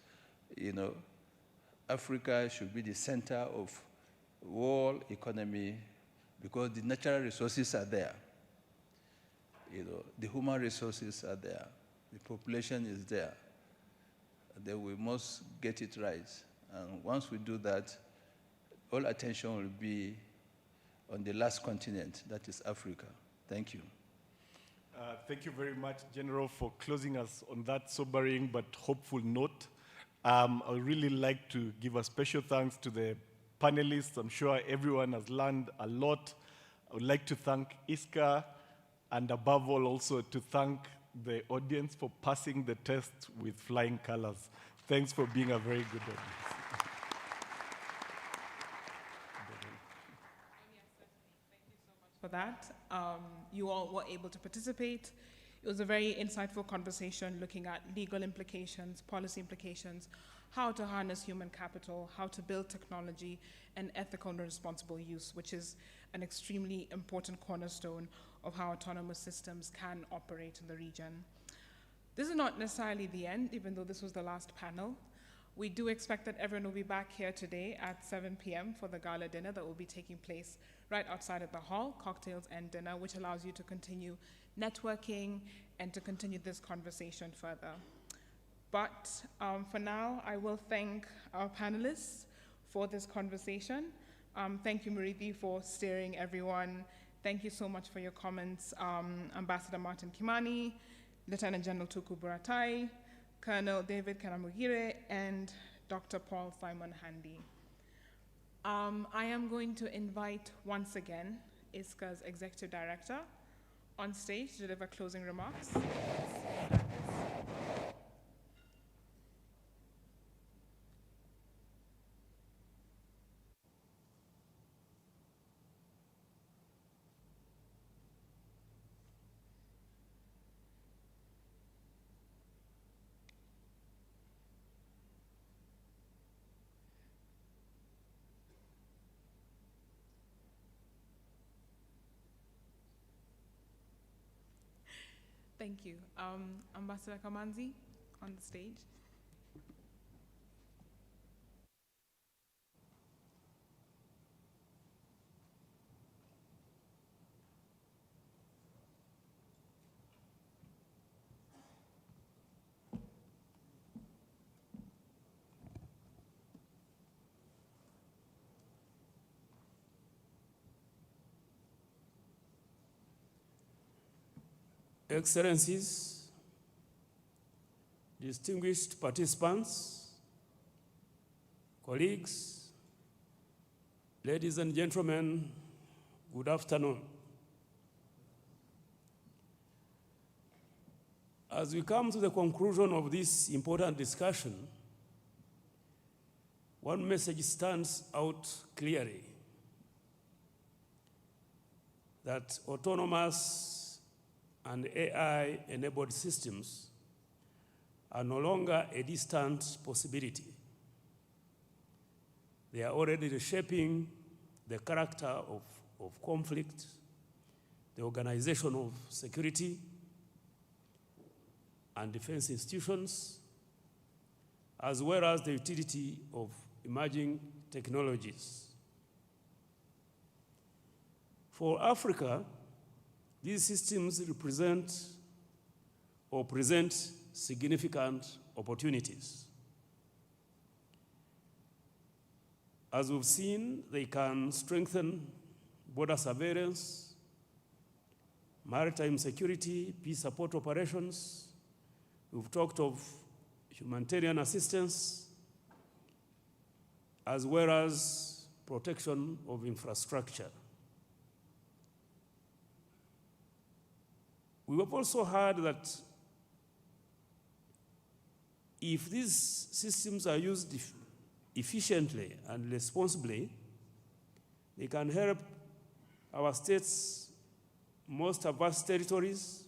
Africa should be the center of world economy because the natural resources are there. The human resources are there. The population is there. Then we must get it right. And once we do that, all attention will be on the last continent, that is Africa. Thank you. Thank you very much, General, for closing us on that sobering but hopeful note. I would really like to give a special thanks to the panelists. I'm sure everyone has learned a lot. I would like to thank ISCA, and above all also to thank the audience for passing the test with flying colors. Thanks for being a very good audience. For that. You all were able to participate. It was a very insightful conversation looking at legal implications, policy implications, how to harness human capital, how to build technology, and ethical and responsible use, which is an extremely important cornerstone of how autonomous systems can operate in the region. This is not necessarily the end, even though this was the last panel. We do expect that everyone will be back here today at 7 p.m. for the gala dinner that will be taking place right outside of the hall, cocktails and dinner, which allows you to continue networking and to continue this conversation further. But for now, I will thank our panelists for this conversation. Thank you, Murithi, for steering everyone. Thank you so much for your comments, Ambassador Martin Kimani, Lieutenant General Tuku Buratai, Colonel David Kanamugire, and Dr. Paul Simon Handy. I am going to invite once again ISCA's Executive Director on stage to deliver closing remarks. Thank you. Ambassador Kamanzi on the stage. Excellencies, distinguished participants, colleagues, ladies and gentlemen, good afternoon. As we come to the conclusion of this important discussion, one message stands out clearly: that autonomous and AI-enabled systems are no longer a distant possibility. They are already reshaping the character of conflict, the organization of security and defense institutions, as well as the utility of emerging technologies. For Africa, these systems represent or present significant opportunities. As we've seen, they can strengthen border surveillance, maritime security, peace support operations. We've talked of humanitarian assistance, as well as protection of infrastructure. We have also heard that if these systems are used efficiently and responsibly, they can help our states' most adverse territories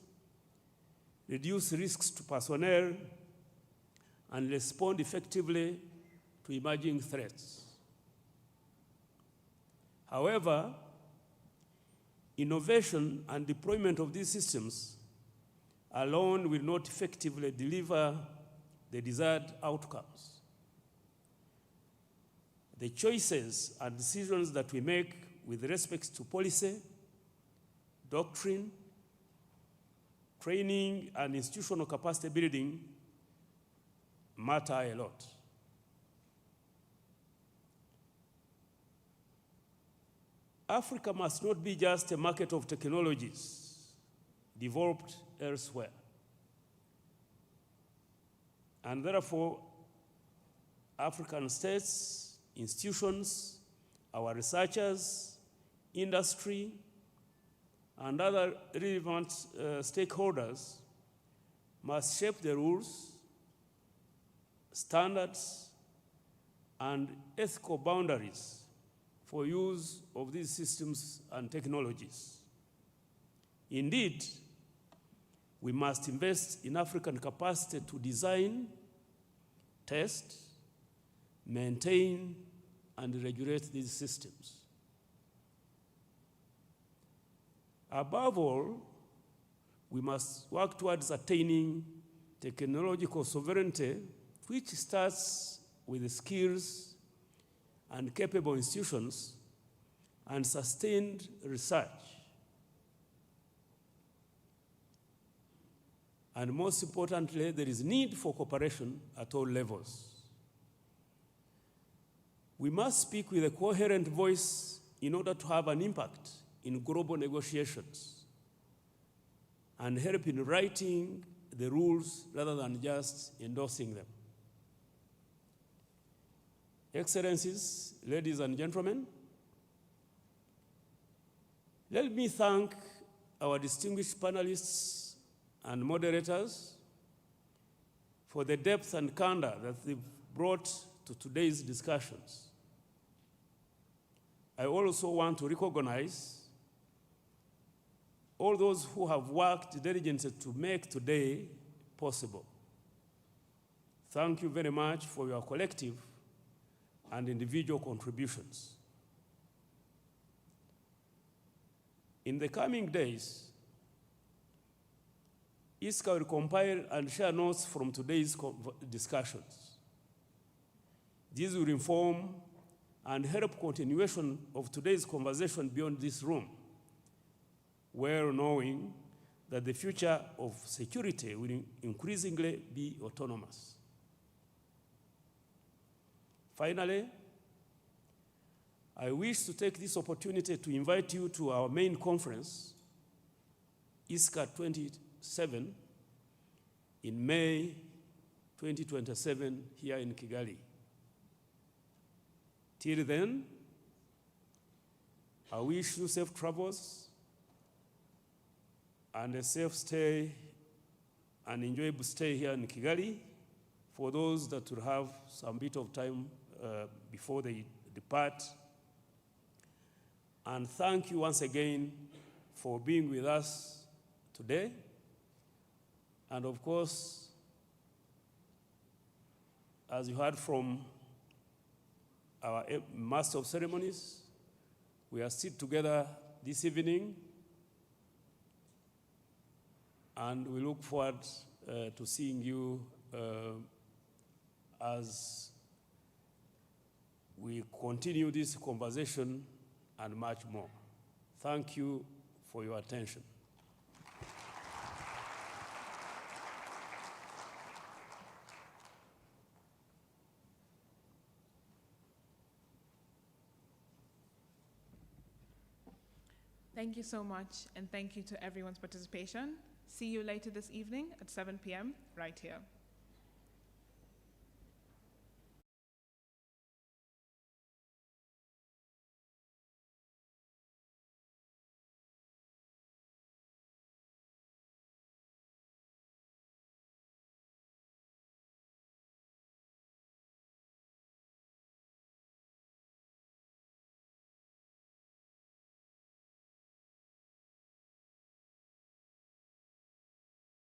reduce risks to personnel and respond effectively to emerging threats. However, innovation and deployment of these systems alone will not effectively deliver the desired outcomes. The choices and decisions that we make with respect to policy, doctrine, training, and institutional capacity building matter a lot. Africa must not be just a market of technologies developed elsewhere. And therefore, African states, institutions, our researchers, industry, and other relevant stakeholders must shape the rules, standards, and ethical boundaries for use of these systems and technologies. Indeed, we must invest in African capacity to design, test, maintain, and regulate these systems. Above all, we must work towards attaining technological sovereignty, which starts with the skills and capable institutions and sustained research. And most importantly, there is need for cooperation at all levels. We must speak with a coherent voice in order to have an impact in global negotiations and help in writing the rules rather than just endorsing them. Excellencies, ladies and gentlemen, let me thank our distinguished panelists and moderators for the depth and candor that they've brought to today's discussions. I also want to recognize all those who have worked diligently to make today possible. Thank you very much for your collective and individual contributions. In the coming days, ISCA will compile and share notes from today's discussions. These will inform and help continuation of today's conversation beyond this room, well knowing that the future of security will increasingly be autonomous. Finally, I wish to take this opportunity to invite you to our main conference, ISCA 27, in May 2027 here in Kigali. Till then, I wish you safe travels and a safe stay and enjoyable stay here in Kigali for those that will have some bit of time before they depart. And thank you once again for being with us today. And of course, as you heard from our Master of Ceremonies, we are still together this evening, and we look forward to seeing you as we continue this conversation and much more. Thank you for your attention. Thank you so much, and thank you to everyone's participation. See you later this evening at 7 p.m. right here.